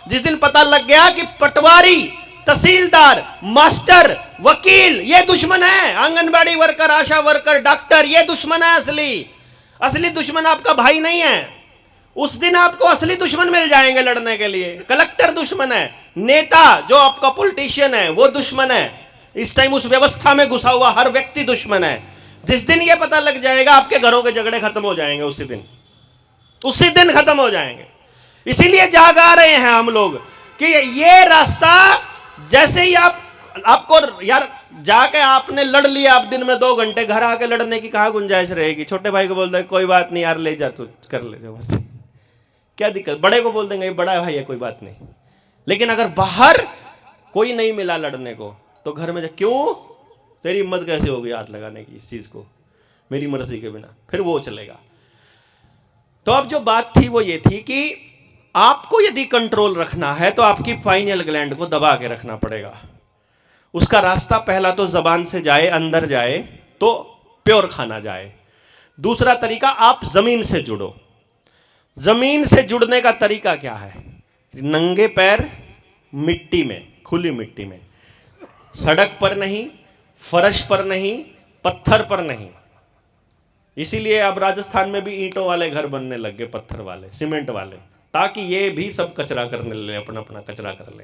जिस दिन पता लग गया कि पटवारी, तहसीलदार, मास्टर, वकील ये दुश्मन है, आंगनबाड़ी वर्कर, आशा वर्कर, डॉक्टर ये दुश्मन है, असली दुश्मन आपका भाई नहीं है। उस दिन आपको असली दुश्मन मिल जाएंगे लड़ने के लिए। कलेक्टर दुश्मन है, नेता जो आपका पॉलिटिशियन है वो दुश्मन है, इस टाइम उस व्यवस्था में घुसा हुआ हर व्यक्ति दुश्मन है। जिस दिन ये पता लग जाएगा आपके घरों के झगड़े खत्म हो जाएंगे, उसी दिन खत्म हो जाएंगे। इसीलिए जागा रहे हैं हम लोग कि ये रास्ता, जैसे ही आपको यार जाके आपने लड़ लिया, आप दिन में 2 घंटे, घर आके लड़ने की कहां गुंजाइश रहेगी? छोटे भाई को बोल देंगे कोई बात नहीं यार, ले जा तू, कर ले जा, क्या दिक्कत? बड़े को बोल देंगे बड़ा भाई है कोई बात नहीं। लेकिन अगर बाहर कोई नहीं मिला लड़ने को तो घर में क्यों, तेरी हिम्मत कैसे होगी हाथ लगाने की इस चीज को मेरी मर्जी के बिना? फिर वो चलेगा। तो अब जो बात थी वो ये थी कि आपको यदि कंट्रोल रखना है तो आपकी पाइनियल ग्लैंड को दबा के रखना पड़ेगा। उसका रास्ता पहला तो जबान से जाए, अंदर जाए तो प्योर खाना जाए। दूसरा तरीका, आप जमीन से जुड़ो। जमीन से जुड़ने का तरीका क्या है? नंगे पैर मिट्टी में, खुली मिट्टी में, सड़क पर नहीं, फर्श पर नहीं, पत्थर पर नहीं। इसीलिए अब राजस्थान में भी ईंटों वाले घर बनने लग गए, पत्थर वाले, सीमेंट वाले, ताकि ये भी सब कचरा करने ले, अपना अपना कचरा कर ले।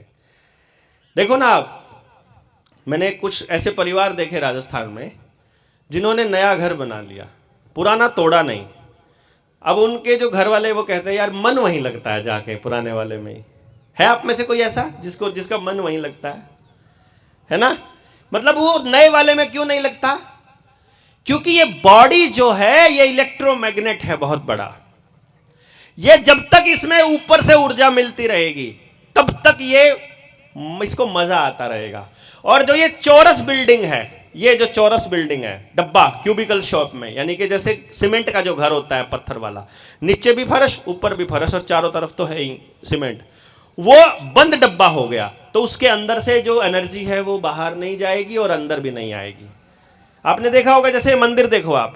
देखो ना आप, मैंने कुछ ऐसे परिवार देखे राजस्थान में जिन्होंने नया घर बना लिया, पुराना तोड़ा नहीं। अब उनके जो घर वाले वो कहते हैं यार मन वहीं लगता है जाके, पुराने वाले में ही। है आप में से कोई ऐसा जिसका मन वहीं लगता है ना? मतलब वो नए वाले में क्यों नहीं लगता? क्योंकि ये बॉडी जो है ये इलेक्ट्रोमैग्नेट है बहुत बड़ा। ये जब तक इसमें ऊपर से ऊर्जा मिलती रहेगी तब तक ये इसको मजा आता रहेगा। और जो ये चौरस बिल्डिंग है, ये जो चौरस बिल्डिंग है, डब्बा, क्यूबिकल शॉप में, यानी कि जैसे सीमेंट का जो घर होता है पत्थर वाला, नीचे भी फर्श, ऊपर भी फर्श और चारों तरफ तो है ही सीमेंट, वो बंद डब्बा हो गया तो उसके अंदर से जो एनर्जी है वो बाहर नहीं जाएगी और अंदर भी नहीं आएगी। आपने देखा होगा, जैसे मंदिर देखो आप,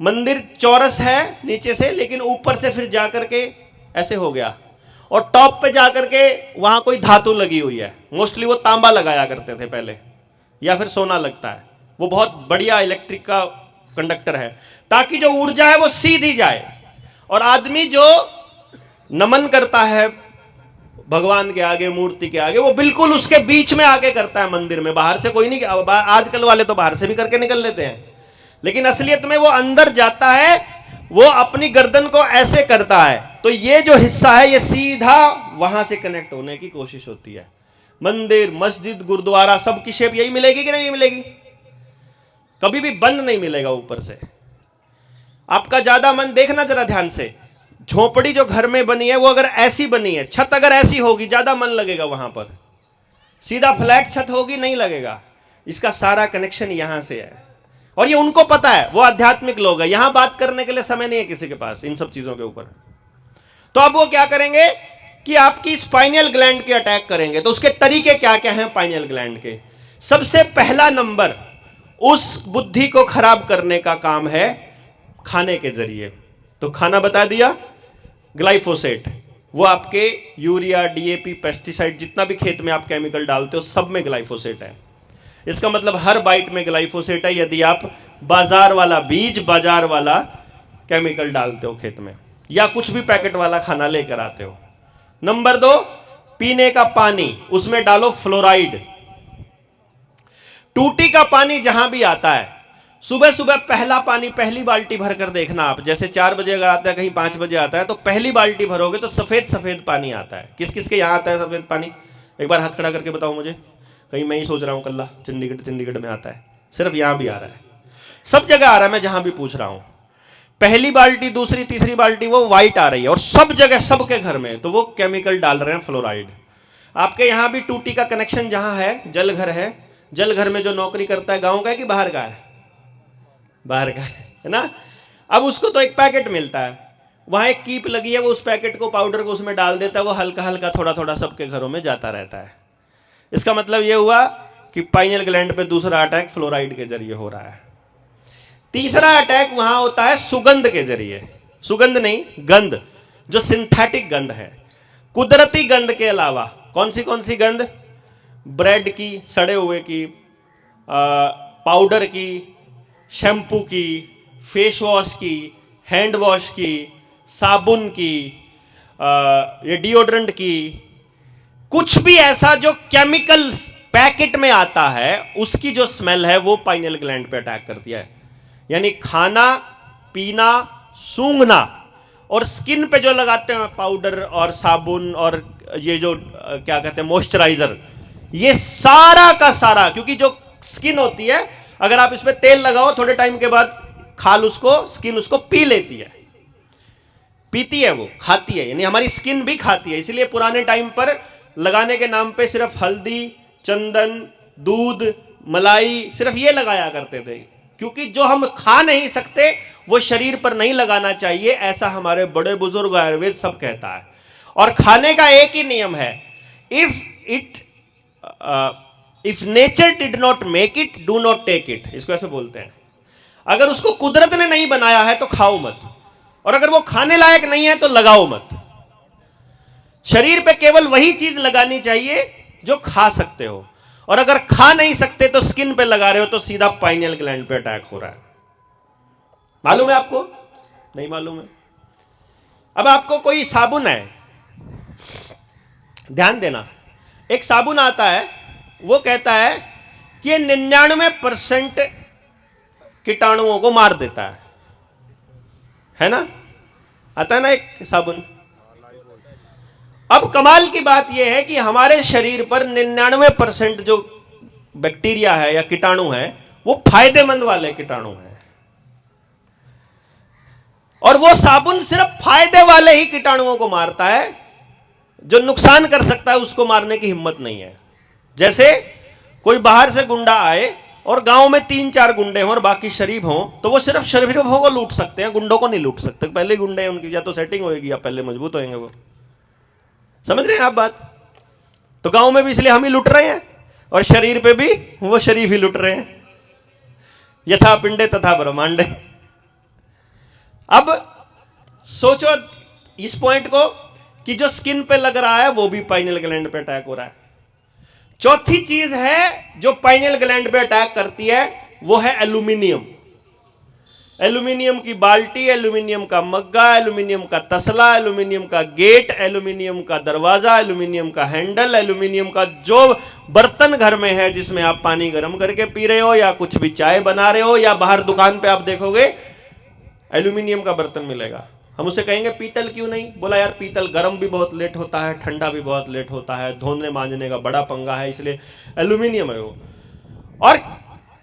मंदिर चौरस है नीचे से, लेकिन ऊपर से फिर जाकर के ऐसे हो गया और टॉप पे जाकर के वहां कोई धातु लगी हुई है। मोस्टली वो तांबा लगाया करते थे पहले, या फिर सोना लगता है। वो बहुत बढ़िया इलेक्ट्रिक का कंडक्टर है, ताकि जो ऊर्जा है वो सीधी जाए। और आदमी जो नमन करता है भगवान के आगे, मूर्ति के आगे, वो बिल्कुल उसके बीच में आके करता है मंदिर में, बाहर से कोई नहीं। आजकल वाले तो बाहर से भी करके निकल लेते हैं, लेकिन असलियत में वो अंदर जाता है, वो अपनी गर्दन को ऐसे करता है, तो ये जो हिस्सा है ये सीधा वहां से कनेक्ट होने की कोशिश होती है। मंदिर, मस्जिद, गुरुद्वारा, सब की शेप यही मिलेगी कि नहीं मिलेगी? कभी भी बंद नहीं मिलेगा ऊपर से। आपका ज्यादा मन, देखना जरा ध्यान से, झोपड़ी जो घर में बनी है वो अगर ऐसी बनी है, छत अगर ऐसी होगी ज्यादा मन लगेगा वहां पर। सीधा फ्लैट छत होगी नहीं लगेगा। इसका सारा कनेक्शन यहां से है और ये उनको पता है, वो आध्यात्मिक लोग हैं। यहां बात करने के लिए समय नहीं है किसी के पास इन सब चीजों के ऊपर। तो अब वो क्या करेंगे कि आपकी स्पाइनल ग्लैंड के अटैक करेंगे। तो उसके तरीके क्या क्या हैं पाइनियल ग्लैंड के? सबसे पहला नंबर, उस बुद्धि को खराब करने का काम है खाने के जरिए। तो खाना बता दिया, ग्लाइफोसेट, वो आपके यूरिया, डीएपी, पेस्टिसाइड, जितना भी खेत में आप केमिकल डालते हो सब में ग्लाइफोसेट है। इसका मतलब हर बाइट में ग्लाइफोसेट है, यदि आप बाजार वाला बीज, बाजार वाला केमिकल डालते हो खेत में, या कुछ भी पैकेट वाला खाना लेकर आते हो। नंबर 2, पीने का पानी, उसमें डालो फ्लोराइड। टूटी का पानी जहां भी आता है, सुबह सुबह पहला पानी, पहली बाल्टी भरकर देखना आप। जैसे 4 बजे अगर आता है, कहीं 5 बजे आता है, तो पहली बाल्टी भरोगे तो सफेद सफेद पानी आता है। किस किस के यहाँ आता है सफेद पानी? एक बार हाथ खड़ा करके बताओ मुझे। कहीं मैं ही सोच रहा हूँ कल्ला चंडीगढ़ में आता है, सिर्फ यहाँ भी आ रहा है, सब जगह आ रहा है, मैं जहां भी पूछ रहा हूं। पहली बाल्टी, दूसरी, तीसरी बाल्टी वो व्हाइट आ रही है और सब जगह, सबके घर में, तो वो केमिकल डाल रहे हैं, फ्लोराइड। आपके यहाँ भी टूटी का कनेक्शन जहां है, जल घर है, जल घर में जो नौकरी करता है गांव का है कि बाहर का है? बाहर का है ना। अब उसको तो एक पैकेट मिलता है, वहां एक कीप लगी है, वो उस पैकेट को, पाउडर को उसमें डाल देता है, वो हल्का हल्का थोड़ा थोड़ा सबके घरों में जाता रहता है। इसका मतलब ये हुआ कि पाइनियल ग्लैंड पे दूसरा अटैक फ्लोराइड के जरिए हो रहा है। तीसरा अटैक वहां होता है सुगंध के जरिए। सुगंध नहीं, गंध, जो सिंथेटिक गंध है। कुदरती गंध के अलावा कौन सी गंध? ब्रेड की, सड़े हुए की, पाउडर की, शैम्पू की, फेस वॉश की, हैंड वॉश की, साबुन की, ये डिओड्रेंट की, कुछ भी ऐसा जो केमिकल पैकेट में आता है, उसकी जो स्मेल है वो पाइनियल ग्लैंड पे अटैक करती है। यानी खाना, पीना, सूंघना और स्किन पे जो लगाते हैं पाउडर और साबुन और ये जो क्या कहते हैं मॉइस्चराइजर, ये सारा का सारा, क्योंकि जो स्किन होती है, अगर आप इस पे तेल लगाओ थोड़े टाइम के बाद खाल उसको, स्किन उसको पी लेती है, पीती है, वो खाती है, यानी हमारी स्किन भी खाती है। इसलिए पुराने टाइम पर लगाने के नाम पे सिर्फ हल्दी, चंदन, दूध, मलाई, सिर्फ ये लगाया करते थे, क्योंकि जो हम खा नहीं सकते वो शरीर पर नहीं लगाना चाहिए, ऐसा हमारे बड़े बुजुर्ग आयुर्वेद सब कहता है। और खाने का एक ही नियम है, if it if nature did not make it, do not take it, इसको ऐसे बोलते हैं। अगर उसको कुदरत ने नहीं बनाया है तो खाओ मत, और अगर वो खाने लायक नहीं है तो लगाओ मत। शरीर पे केवल वही चीज लगानी चाहिए जो खा सकते हो, और अगर खा नहीं सकते तो स्किन पे लगा रहे हो तो सीधा पाइनियल ग्लैंड पे अटैक हो रहा है। मालूम है आपको? नहीं मालूम है? अब आपको कोई साबुन है, ध्यान देना, एक साबुन आता है, वो कहता है कि ये 99% कीटाणुओं को मार देता है ना? आता है ना एक साबुन। अब कमाल की बात यह है कि हमारे शरीर पर 99% जो बैक्टीरिया है या कीटाणु है वो फायदेमंद वाले कीटाणु हैं, और वो साबुन सिर्फ फायदे वाले ही कीटाणुओं को मारता है, जो नुकसान कर सकता है उसको मारने की हिम्मत नहीं है। जैसे कोई बाहर से गुंडा आए और गांव में 3-4 गुंडे हों और बाकी शरीफ हों, तो वो सिर्फ शरीफों को लूट सकते हैं, गुंडों को नहीं लूट सकते। पहले गुंडे हैं उनकी, या तो सेटिंग होगी या पहले मजबूत होंगे वो। समझ रहे हैं आप बात? तो गांव में भी इसलिए हम ही लुट रहे हैं, और शरीर पे भी वो शरीफ ही लुट रहे हैं। यथा पिंडे तथा ब्रह्मांडे। अब सोचो इस पॉइंट को कि जो स्किन पे लग रहा है वो भी पाइनियल ग्लैंड पे अटैक हो रहा है। चौथी चीज है जो पाइनियल ग्लैंड पे अटैक करती है, वो है एल्यूमिनियम। एल्यूमिनियम की बाल्टी, एल्यूमिनियम का मग्गा, एल्यूमिनियम का तसला, एल्यूमिनियम का गेट, एल्यूमिनियम का दरवाजा, एल्यूमिनियम का हैंडल, एल्यूमिनियम का जो बर्तन घर में है जिसमें आप पानी गर्म करके पी रहे हो या कुछ भी चाय बना रहे हो, या बाहर दुकान पे आप देखोगे एल्यूमिनियम का बर्तन मिलेगा। हम उसे कहेंगे पीतल क्यों नहीं? बोला यार पीतल गर्म भी बहुत लेट होता है, ठंडा भी बहुत लेट होता है, धोने मांजने का बड़ा पंगा है, इसलिए एल्यूमिनियम है वो। और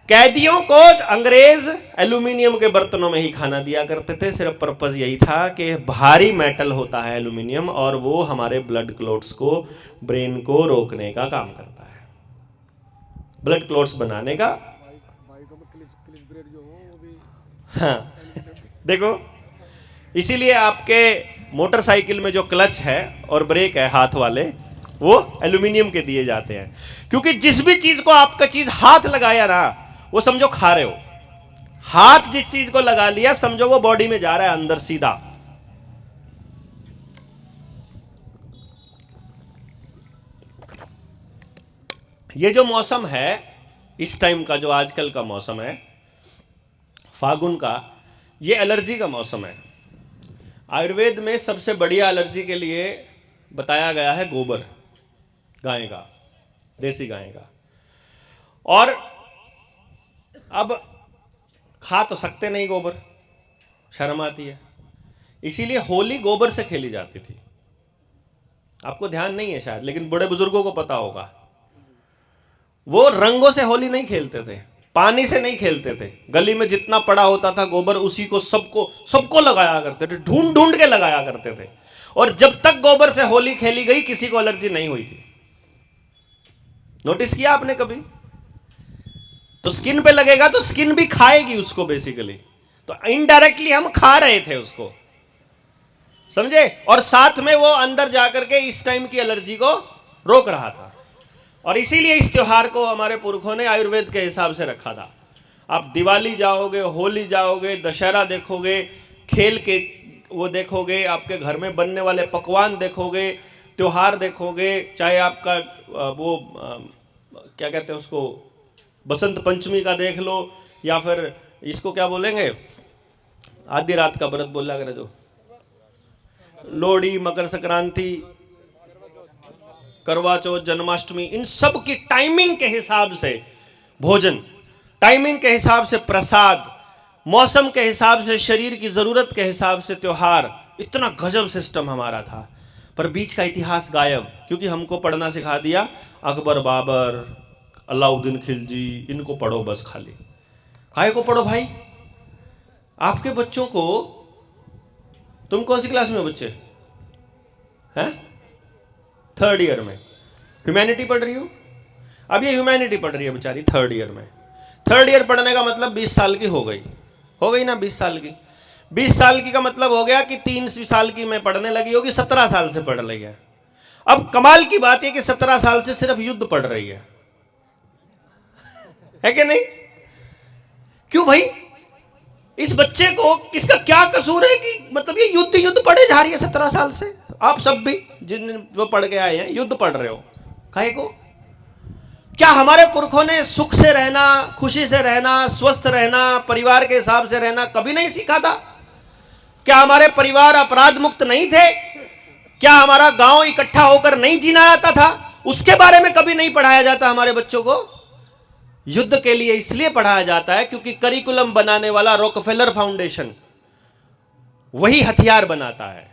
कैदियों को अंग्रेज एल्यूमिनियम के बर्तनों में ही खाना दिया करते थे। सिर्फ पर्पस यही था कि भारी मेटल होता है एल्यूमिनियम, और वो हमारे ब्लड क्लॉट्स को, ब्रेन को रोकने का काम करता है, ब्लड क्लॉट्स बनाने का। हाँ देखो, इसीलिए आपके मोटरसाइकिल में जो क्लच है और ब्रेक है हाथ वाले, वो एल्यूमिनियम के दिए जाते हैं, क्योंकि जिस भी चीज को आपका चीज हाथ लगाया ना, वो समझो खा रहे हो। हाथ जिस चीज को लगा लिया समझो वो बॉडी में जा रहा है अंदर सीधा। ये जो मौसम है इस टाइम का, जो आजकल का मौसम है फागुन का, ये एलर्जी का मौसम है। आयुर्वेद में सबसे बढ़िया एलर्जी के लिए बताया गया है गोबर, गाय का, देसी गाय का। और अब खा तो सकते नहीं गोबर, शर्म आती है, इसीलिए होली गोबर से खेली जाती थी। आपको ध्यान नहीं है शायद, लेकिन बड़े बुजुर्गों को पता होगा। वो रंगों से होली नहीं खेलते थे, पानी से नहीं खेलते थे, गली में जितना पड़ा होता था गोबर उसी को सबको लगाया करते थे, ढूंढ ढूंढ के लगाया करते थे। और जब तक गोबर से होली खेली गई किसी को एलर्जी नहीं हुई थी। नोटिस किया आपने कभी? तो स्किन पे लगेगा तो स्किन भी खाएगी उसको बेसिकली, तो इनडायरेक्टली हम खा रहे थे उसको, समझे? और साथ में वो अंदर जाकर के इस टाइम की एलर्जी को रोक रहा था। और इसीलिए इस त्योहार को हमारे पुरखों ने आयुर्वेद के हिसाब से रखा था। आप दिवाली जाओगे, होली जाओगे, दशहरा देखोगे, खेल के वो देखोगे, आपके घर में बनने वाले पकवान देखोगे, त्योहार देखोगे, चाहे आपका वो क्या कहते हैं उसको, बसंत पंचमी का देख लो, या फिर इसको क्या बोलेंगे, आधी रात का व्रत बोला करे जो, लोहड़ी, मकर संक्रांति, करवा चौथ, जन्माष्टमी, इन सब की टाइमिंग के हिसाब से भोजन, टाइमिंग के हिसाब से प्रसाद, मौसम के हिसाब से, शरीर की ज़रूरत के हिसाब से त्योहार, इतना गजब सिस्टम हमारा था। पर बीच का इतिहास गायब, क्योंकि हमको पढ़ना सिखा दिया अकबर, बाबर, अलाउद्दीन खिलजी, इनको पढ़ो बस खाली। काहे को पढ़ो भाई? आपके बच्चों को, तुम कौन सी क्लास में हो बच्चे? हैं? 3rd ईयर में। ह्यूमैनिटी पढ़ रही हो? अब ये ह्यूमैनिटी पढ़ रही है बेचारी 3rd ईयर में। 3rd ईयर पढ़ने का मतलब 20 साल की हो गई ना, 20 साल की। 20 साल की का मतलब हो गया कि 3 साल की में पढ़ने लगी होगी, 17 साल से पढ़ रही है। अब कमाल की बात है कि 17 साल से सिर्फ युद्ध पढ़ रही है, है कि नहीं? क्यों भाई? इस बच्चे को किसका क्या कसूर है कि मतलब ये युद्ध युद्ध पढ़े जा रही है 17 साल से। आप सब भी जिन वो पढ़ के आए हैं युद्ध पढ़ रहे हो, काहे को? क्या हमारे पुरखों ने सुख से रहना, खुशी से रहना, स्वस्थ रहना, परिवार के हिसाब से रहना कभी नहीं सीखा था? क्या हमारे परिवार अपराध मुक्त नहीं थे? क्या हमारा गांव इकट्ठा होकर नहीं जीना आता था? उसके बारे में कभी नहीं पढ़ाया जाता हमारे बच्चों को। युद्ध के लिए इसलिए पढ़ाया जाता है क्योंकि करिकुलम बनाने वाला रॉकफेलर फाउंडेशन वही हथियार बनाता है,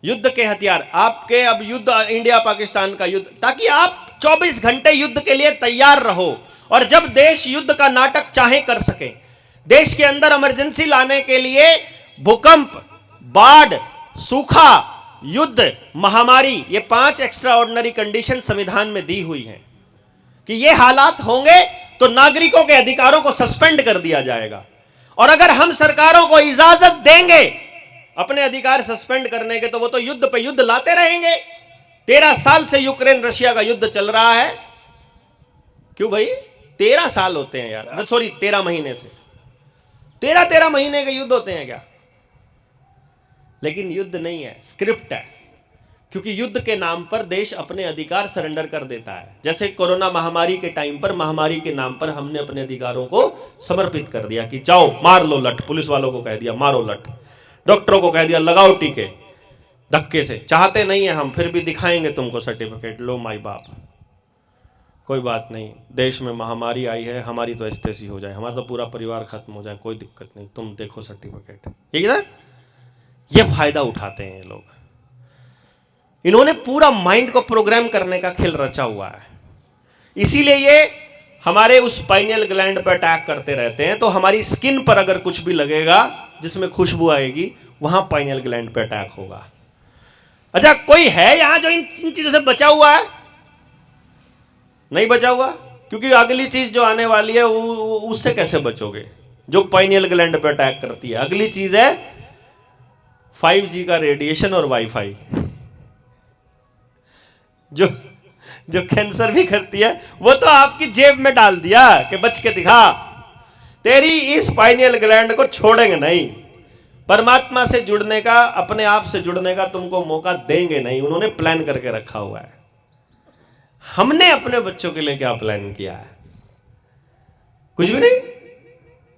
युद्ध के हथियार। आपके अब युद्ध इंडिया पाकिस्तान का युद्ध, ताकि आप 24 घंटे युद्ध के लिए तैयार रहो और जब देश युद्ध का नाटक चाहे कर सके। देश के अंदर इमरजेंसी लाने के लिए भूकंप, बाढ़, सूखा, युद्ध, महामारी, ये 5 एक्स्ट्राऑर्डिनरी कंडीशन संविधान में दी हुई हैं कि ये हालात होंगे तो नागरिकों के अधिकारों को सस्पेंड कर दिया जाएगा। और अगर हम सरकारों को इजाजत देंगे अपने अधिकार सस्पेंड करने के, तो वो तो युद्ध पे युद्ध लाते रहेंगे। 13 साल से यूक्रेन रशिया का युद्ध चल रहा है। क्यों भाई? 13 साल होते हैं यार, सॉरी 13 महीने से 13 महीने के युद्ध होते हैं क्या? लेकिन युद्ध नहीं है, स्क्रिप्ट है। क्योंकि युद्ध के नाम पर देश अपने अधिकार सरेंडर कर देता है। जैसे कोरोना महामारी के टाइम पर महामारी के नाम पर हमने अपने अधिकारों को समर्पित कर दिया कि जाओ मार लो लठ, पुलिस वालों को कह दिया मारो लठ, डॉक्टरों को कह दिया लगाओ टीके, धक्के से। चाहते नहीं है हम, फिर भी दिखाएंगे तुमको सर्टिफिकेट, लो माई बाप, कोई बात नहीं, देश में महामारी आई है, हमारी तो एस्तेसी हो जाए, हमारा तो पूरा परिवार खत्म हो जाए, कोई दिक्कत नहीं, तुम देखो सर्टिफिकेट। ठीक है ना? ये फायदा उठाते हैं ये लोग। इन्होंने पूरा माइंड को प्रोग्राम करने का खेल रचा हुआ है। इसीलिए ये हमारे उस पाइनियल ग्लैंड पर अटैक करते रहते हैं। तो हमारी स्किन पर अगर कुछ भी लगेगा जिसमें खुशबू आएगी, वहां पाइनियल ग्लैंड पर अटैक होगा। अच्छा, कोई है यहां जो इन चीजों से बचा हुआ है? नहीं बचा हुआ, क्योंकि अगली चीज जो आने वाली है उससे कैसे बचोगे, जो पाइनियल ग्लैंड पर अटैक करती है। अगली चीज है 5G का रेडिएशन और वाईफाई, जो कैंसर भी करती है। वो तो आपकी जेब में डाल दिया कि बच के दिखा, तेरी इस पाइनियल ग्लैंड को छोड़ेंगे नहीं। परमात्मा से जुड़ने का, अपने आप से जुड़ने का तुमको मौका देंगे नहीं। उन्होंने प्लान करके रखा हुआ है। हमने अपने बच्चों के लिए क्या प्लान किया है? कुछ भी नहीं।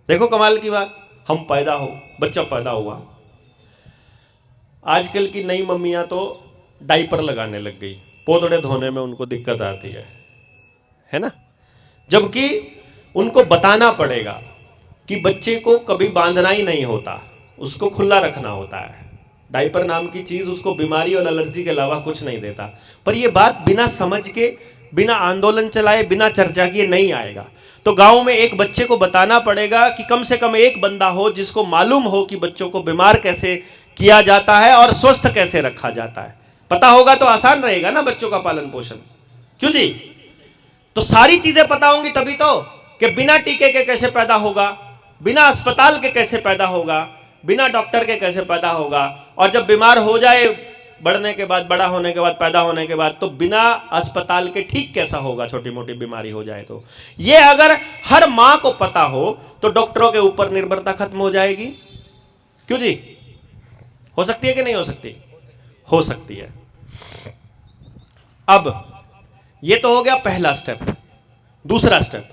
देखो कमाल की बात, हम बच्चा पैदा हुआ, आजकल की नई मम्मियां तो डायपर लगाने लग गई, पोतड़े धोने में उनको दिक्कत आती है ना? जबकि उनको बताना पड़ेगा कि बच्चे को कभी बांधना ही नहीं होता, उसको खुला रखना होता है। डायपर नाम की चीज उसको बीमारी और एलर्जी के अलावा कुछ नहीं देता। पर यह बात बिना समझ के, बिना आंदोलन चलाए, बिना चर्चा किए नहीं आएगा। तो गांव में एक बच्चे को बताना पड़ेगा कि कम से कम एक बंदा हो जिसको मालूम हो कि बच्चों को बीमार कैसे किया जाता है और स्वस्थ कैसे रखा जाता है। पता होगा तो आसान रहेगा ना बच्चों का पालन पोषण। क्यों जी? तो सारी चीजें पता होंगी तभी तो, कि बिना टीके के कैसे पैदा होगा, बिना अस्पताल के कैसे पैदा होगा, बिना डॉक्टर के कैसे पैदा होगा, और जब बीमार हो जाए बढ़ने के बाद, बड़ा होने के बाद, पैदा होने के बाद, तो बिना अस्पताल के ठीक कैसा होगा, छोटी मोटी बीमारी हो जाए तो। ये अगर हर मां को पता हो तो डॉक्टरों के ऊपर निर्भरता खत्म हो जाएगी। क्यों जी? हो सकती है कि नहीं हो सकती? हो सकती है। अब ये तो हो गया पहला स्टेप। दूसरा स्टेप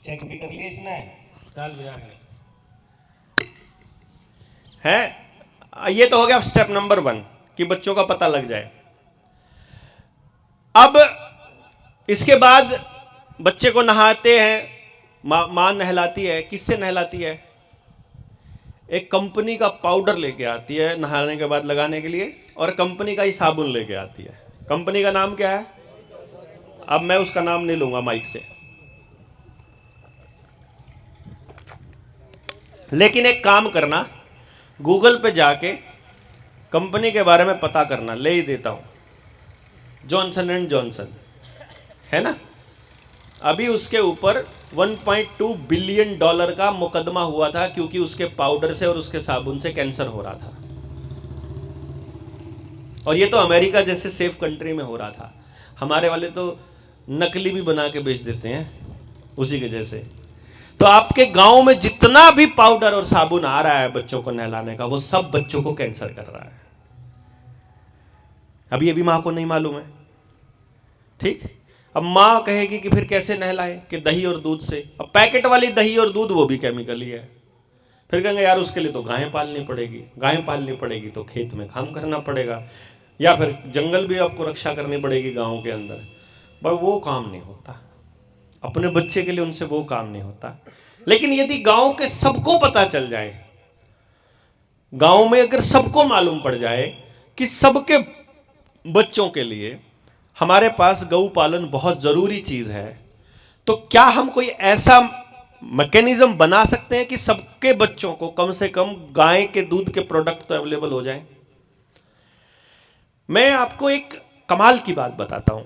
चेक भी कर लिया इसने, चाल भी है। ये तो हो गया स्टेप नंबर 1 कि बच्चों का पता लग जाए। अब इसके बाद बच्चे को नहाते हैं, मां नहलाती है। किससे नहलाती है? एक कंपनी का पाउडर लेके आती है नहाने के बाद लगाने के लिए, और कंपनी का ही साबुन लेके आती है। कंपनी का नाम क्या है? अब मैं उसका नाम नहीं लूंगा माइक से, लेकिन एक काम करना, गूगल पे जाके कंपनी के बारे में पता करना, ले ही देता हूं, जॉनसन एंड जॉनसन है ना। अभी उसके ऊपर $1.2 बिलियन का मुकदमा हुआ था क्योंकि उसके पाउडर से और उसके साबुन से कैंसर हो रहा था। और ये तो अमेरिका जैसे सेफ कंट्री में हो रहा था। हमारे वाले तो नकली भी बना के बेच देते हैं उसी के जैसे। तो आपके गांव में जितना भी पाउडर और साबुन आ रहा है बच्चों को नहलाने का, वो सब बच्चों को कैंसर कर रहा है। अब ये भी मां को नहीं मालूम है, ठीक। अब मां कहेगी कि फिर कैसे नहलाए, कि दही और दूध से। अब पैकेट वाली दही और दूध वो भी केमिकल ही है। फिर कहेंगे यार उसके लिए तो गायें पालनी पड़ेगी, गायें पालनी पड़ेगी तो खेत में काम करना पड़ेगा, या फिर जंगल भी आपको रक्षा करनी पड़ेगी गाँव के अंदर। पर वो काम नहीं होता, अपने बच्चे के लिए उनसे वो काम नहीं होता। लेकिन यदि गांव के सबको पता चल जाए, गांव में अगर सबको मालूम पड़ जाए कि सबके बच्चों के लिए हमारे पास गौ पालन बहुत जरूरी चीज है, तो क्या हम कोई ऐसा मैकेनिज्म बना सकते हैं कि सबके बच्चों को कम से कम गाय के दूध के प्रोडक्ट तो अवेलेबल हो जाएं। मैं आपको एक कमाल की बात बताता हूं,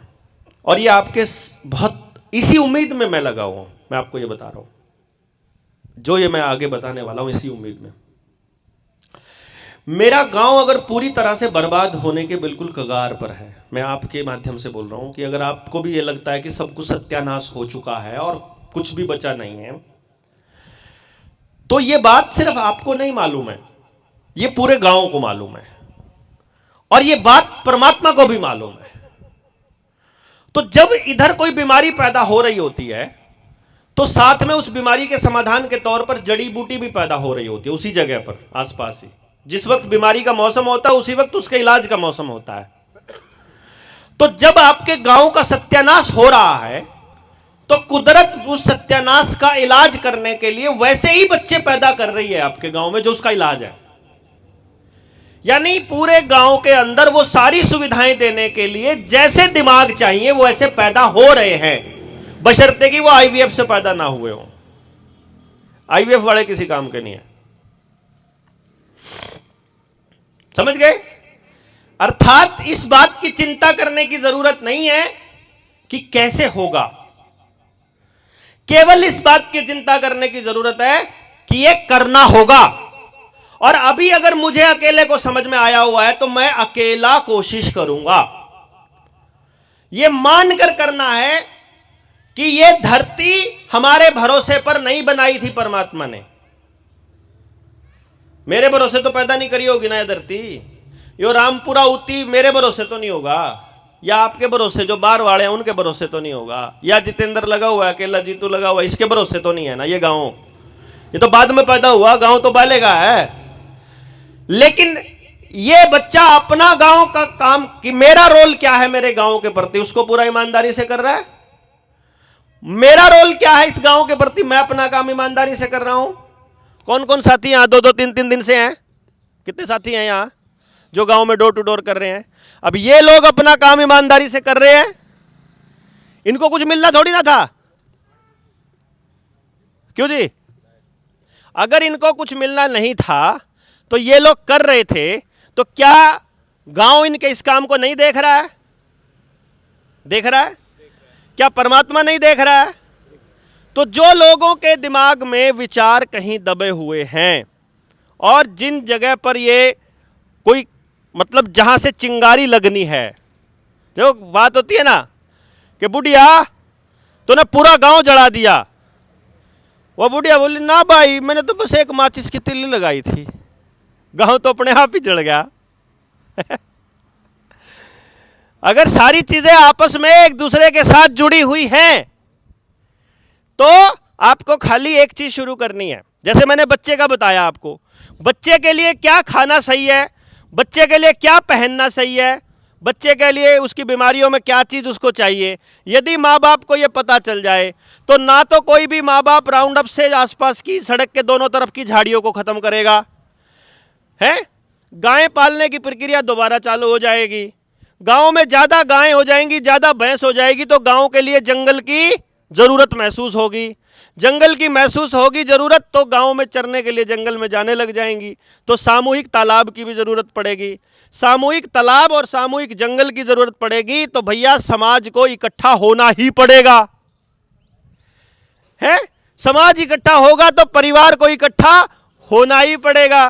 और ये आपके बहुत इसी उम्मीद में मैं लगा हुआ हूं, मैं आपको ये बता रहा हूं, जो ये मैं आगे बताने वाला हूं इसी उम्मीद में। मेरा गांव अगर पूरी तरह से बर्बाद होने के बिल्कुल कगार पर है, मैं आपके माध्यम से बोल रहा हूं कि अगर आपको भी ये लगता है कि सब कुछ सत्यानाश हो चुका है और कुछ भी बचा नहीं है, तो ये बात सिर्फ आपको नहीं मालूम है, ये पूरे गांव को मालूम है, और ये बात परमात्मा को भी मालूम है। तो जब इधर कोई बीमारी पैदा हो रही होती है, तो साथ में उस बीमारी के समाधान के तौर पर जड़ी बूटी भी पैदा हो रही होती है उसी जगह पर आसपास ही। जिस वक्त बीमारी का मौसम होता है उसी वक्त उसके इलाज का मौसम होता है। तो जब आपके गांव का सत्यानाश हो रहा है, तो कुदरत उस सत्यानाश का इलाज करने के लिए वैसे ही बच्चे पैदा कर रही है आपके गांव में जो उसका इलाज है। यानी पूरे गांव के अंदर वो सारी सुविधाएं देने के लिए जैसे दिमाग चाहिए वो ऐसे पैदा हो रहे हैं, बशर्ते कि वो आईवीएफ से पैदा ना हुए हों। आईवीएफ वाले किसी काम के नहीं है, समझ गए? अर्थात इस बात की चिंता करने की जरूरत नहीं है कि कैसे होगा, केवल इस बात की चिंता करने की जरूरत है कि यह करना होगा। और अभी अगर मुझे अकेले को समझ में आया हुआ है तो मैं अकेला कोशिश करूंगा। यह मानकर करना है कि यह धरती हमारे भरोसे पर नहीं बनाई थी परमात्मा ने। मेरे भरोसे तो पैदा नहीं करी होगी ना ये धरती, यो रामपुरा उती मेरे भरोसे तो नहीं होगा, या आपके भरोसे जो बाहर वाले हैं उनके भरोसे तो नहीं होगा, या जितेंद्र लगा हुआ है, अकेला जीतू लगा हुआ है, इसके भरोसे तो नहीं है ना ये गांव। ये तो बाद में पैदा हुआ, गांव तो बालेगा है। लेकिन ये बच्चा अपना गांव का काम कि मेरा रोल क्या है मेरे गांव के प्रति, उसको पूरा ईमानदारी से कर रहा है। मेरा रोल क्या है इस गांव के प्रति, मैं अपना काम ईमानदारी से कर रहा हूं। कौन कौन साथी यहां 2-2 3-3 दिन से हैं? कितने साथी हैं यहां जो गांव में डोर टू डोर कर रहे हैं? अब ये लोग अपना काम ईमानदारी से कर रहे हैं, इनको कुछ मिलना थोड़ी ना था, क्यों जी? अगर इनको कुछ मिलना नहीं था तो ये लोग कर रहे थे, तो क्या गांव इनके इस काम को नहीं देख रहा है? देख रहा है। क्या परमात्मा नहीं देख रहा है? तो जो लोगों के दिमाग में विचार कहीं दबे हुए हैं और जिन जगह पर ये कोई मतलब जहां से चिंगारी लगनी है, जो बात होती है ना कि बुढ़िया तूने पूरा गांव जला दिया, वो बुढ़िया बोली ना भाई मैंने तो बस एक माचिस की तिल्ली लगाई थी, गांव तो अपने आप ही जल गया। अगर सारी चीजें आपस में एक दूसरे के साथ जुड़ी हुई हैं तो आपको खाली एक चीज शुरू करनी है। जैसे मैंने बच्चे का बताया आपको, बच्चे के लिए क्या खाना सही है, बच्चे के लिए क्या पहनना सही है, बच्चे के लिए उसकी बीमारियों में क्या चीज उसको चाहिए, यदि माँ बाप को यह पता चल जाए तो ना तो कोई भी माँ बाप राउंड अप से आसपास की सड़क के दोनों तरफ की झाड़ियों को खत्म करेगा, है गायें पालने की प्रक्रिया दोबारा चालू हो जाएगी। गांव में ज्यादा गायें हो जाएंगी, ज्यादा भैंस हो जाएगी तो गांव के लिए जंगल की जरूरत महसूस होगी, जंगल की महसूस होगी जरूरत तो गांव में चरने के लिए जंगल में जाने लग जाएंगी, तो सामूहिक तालाब की भी जरूरत पड़ेगी। सामूहिक तालाब और सामूहिक जंगल की जरूरत पड़ेगी तो भैया समाज को इकट्ठा होना ही पड़ेगा, है? समाज इकट्ठा होगा तो परिवार को इकट्ठा होना ही पड़ेगा।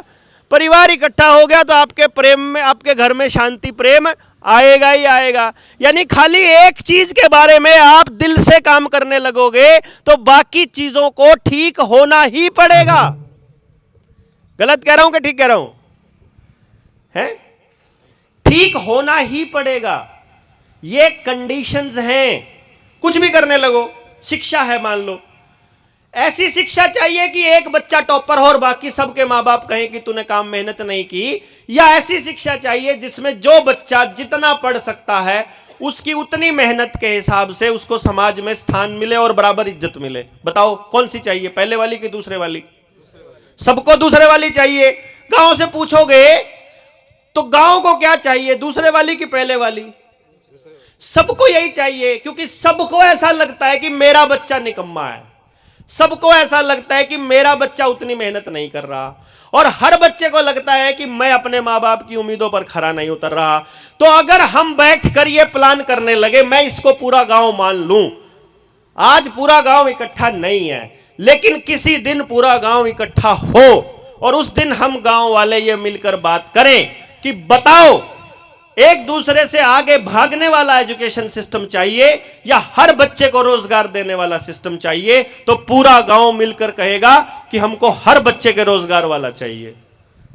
परिवार इकट्ठा हो गया तो आपके प्रेम में, आपके घर में शांति प्रेम आएगा ही आएगा। यानी खाली एक चीज के बारे में आप दिल से काम करने लगोगे तो बाकी चीजों को ठीक होना ही पड़ेगा। गलत कह रहा हूं कि ठीक कह रहा हूं? है, ठीक होना ही पड़ेगा। ये कंडीशंस हैं। कुछ भी करने लगो, शिक्षा है मान लो, ऐसी शिक्षा चाहिए कि एक बच्चा टॉपर हो और बाकी सबके मां बाप कहें कि तूने काम मेहनत नहीं की, या ऐसी शिक्षा चाहिए जिसमें जो बच्चा जितना पढ़ सकता है उसकी उतनी मेहनत के हिसाब से उसको समाज में स्थान मिले और बराबर इज्जत मिले? बताओ कौन सी चाहिए, पहले वाली कि दूसरे वाली? सबको दूसरे वाली चाहिए। गांव से पूछोगे तो गांव को क्या चाहिए, दूसरे वाली कि पहले वाली? सबको यही चाहिए, क्योंकि सबको ऐसा लगता है कि मेरा बच्चा निकम्मा है, सबको ऐसा लगता है कि मेरा बच्चा उतनी मेहनत नहीं कर रहा, और हर बच्चे को लगता है कि मैं अपने मां बाप की उम्मीदों पर खरा नहीं उतर रहा। तो अगर हम बैठकर ये प्लान करने लगे, मैं इसको पूरा गांव मान लूं, आज पूरा गांव इकट्ठा नहीं है लेकिन किसी दिन पूरा गांव इकट्ठा हो और उस दिन हम गांव वाले ये मिलकर बात करें कि बताओ एक दूसरे से आगे भागने वाला एजुकेशन सिस्टम चाहिए या हर बच्चे को रोजगार देने वाला सिस्टम चाहिए, तो पूरा गांव मिलकर कहेगा कि हमको हर बच्चे के रोजगार वाला चाहिए।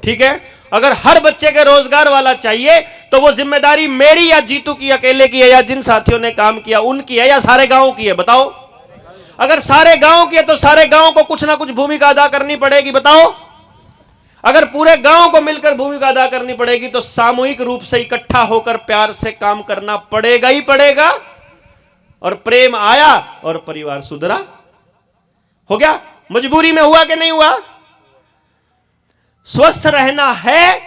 ठीक है, अगर हर बच्चे के रोजगार वाला चाहिए तो वो जिम्मेदारी मेरी या जीतू की अकेले की है, या जिन साथियों ने काम किया उनकी है, या सारे गांव की है? बताओ। अगर सारे गांव की है तो सारे गांव को कुछ ना कुछ भूमिका अदा करनी पड़ेगी। बताओ। अगर पूरे गांव को मिलकर भूमिका अदा करनी पड़ेगी तो सामूहिक रूप से इकट्ठा होकर प्यार से काम करना पड़ेगा ही पड़ेगा। और प्रेम आया और परिवार सुधरा। हो गया। मजबूरी में हुआ कि नहीं हुआ? स्वस्थ रहना है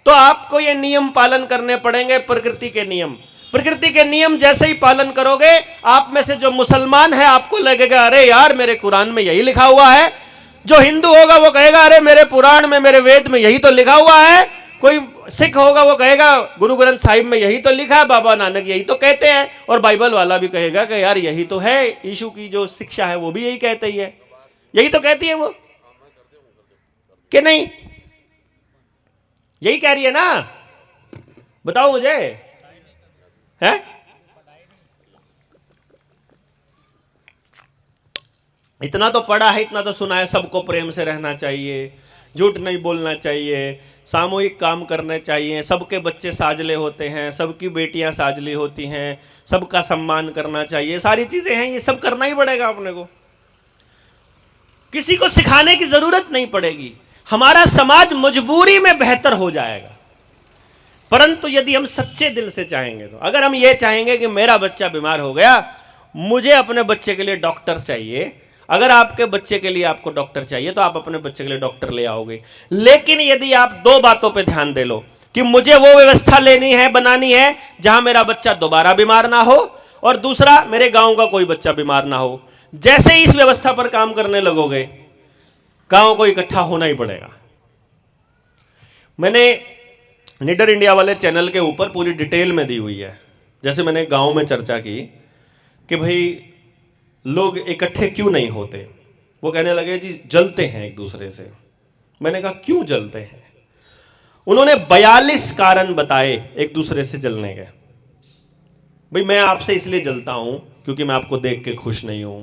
तो आपको ये नियम पालन करने पड़ेंगे, प्रकृति के नियम। प्रकृति के नियम जैसे ही पालन करोगे, आप में से जो मुसलमान है आपको लगेगा अरे यार मेरे कुरान में यही लिखा हुआ है। जो हिंदू होगा वो कहेगा अरे मेरे पुराण में, मेरे वेद में यही तो लिखा हुआ है। कोई सिख होगा वो कहेगा गुरु ग्रंथ साहिब में यही तो लिखा है, बाबा नानक यही तो कहते हैं। और बाइबल वाला भी कहेगा कि यार यही तो है, यीशु की जो शिक्षा है वो भी यही कहते ही है, यही तो कहती है वो, कि नहीं? यही कह रही है ना? बताओ मुझे, है? इतना तो पढ़ा है, इतना तो सुना है, सबको प्रेम से रहना चाहिए, झूठ नहीं बोलना चाहिए, सामूहिक काम करने चाहिए, सबके बच्चे साजले होते हैं, सबकी बेटियां साजली होती हैं, सबका सम्मान करना चाहिए, सारी चीजें हैं, ये सब करना ही पड़ेगा अपने को। किसी को सिखाने की जरूरत नहीं पड़ेगी। हमारा समाज मजबूरी में बेहतर हो जाएगा। परंतु यदि हम सच्चे दिल से चाहेंगे, तो अगर हम ये चाहेंगे कि मेरा बच्चा बीमार हो गया, मुझे अपने बच्चे के लिए डॉक्टर चाहिए, अगर आपके बच्चे के लिए आपको डॉक्टर चाहिए तो आप अपने बच्चे के लिए डॉक्टर ले आओगे। लेकिन यदि आप दो बातों पे ध्यान दे लो कि मुझे वो व्यवस्था लेनी है, बनानी है जहां मेरा बच्चा दोबारा बीमार ना हो, और दूसरा मेरे गांव का कोई बच्चा बीमार ना हो, जैसे ही इस व्यवस्था पर काम करने लगोगे गांव को इकट्ठा होना ही पड़ेगा। मैंने निडर इंडिया वाले चैनल के ऊपर पूरी डिटेल में दी हुई है। जैसे मैंने गांव में चर्चा की कि भाई लोग इकट्ठे क्यों नहीं होते, वो कहने लगे जी जलते हैं एक दूसरे से। मैंने कहा क्यों जलते हैं? उन्होंने 42 कारण बताए एक दूसरे से जलने के। भाई मैं आपसे इसलिए जलता हूं क्योंकि मैं आपको देख के खुश नहीं हूं,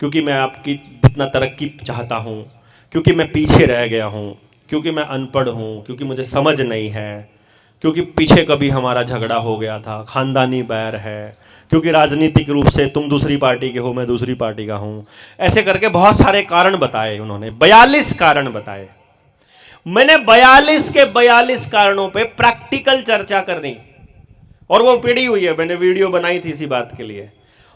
क्योंकि मैं आपकी जितना तरक्की चाहता हूं, क्योंकि मैं पीछे रह गया हूं, क्योंकि मैं अनपढ़ हूं, क्योंकि मुझे समझ नहीं है, क्योंकि पीछे कभी हमारा झगड़ा हो गया था, खानदानी बैर है, क्योंकि राजनीतिक रूप से तुम दूसरी पार्टी के हो, मैं दूसरी पार्टी का हूं। ऐसे करके बहुत सारे कारण बताए उन्होंने, 42 कारण बताए। मैंने 42 के 42 कारणों पे प्रैक्टिकल चर्चा करनी, और वो पड़ी हुई है, मैंने वीडियो बनाई थी इसी बात के लिए।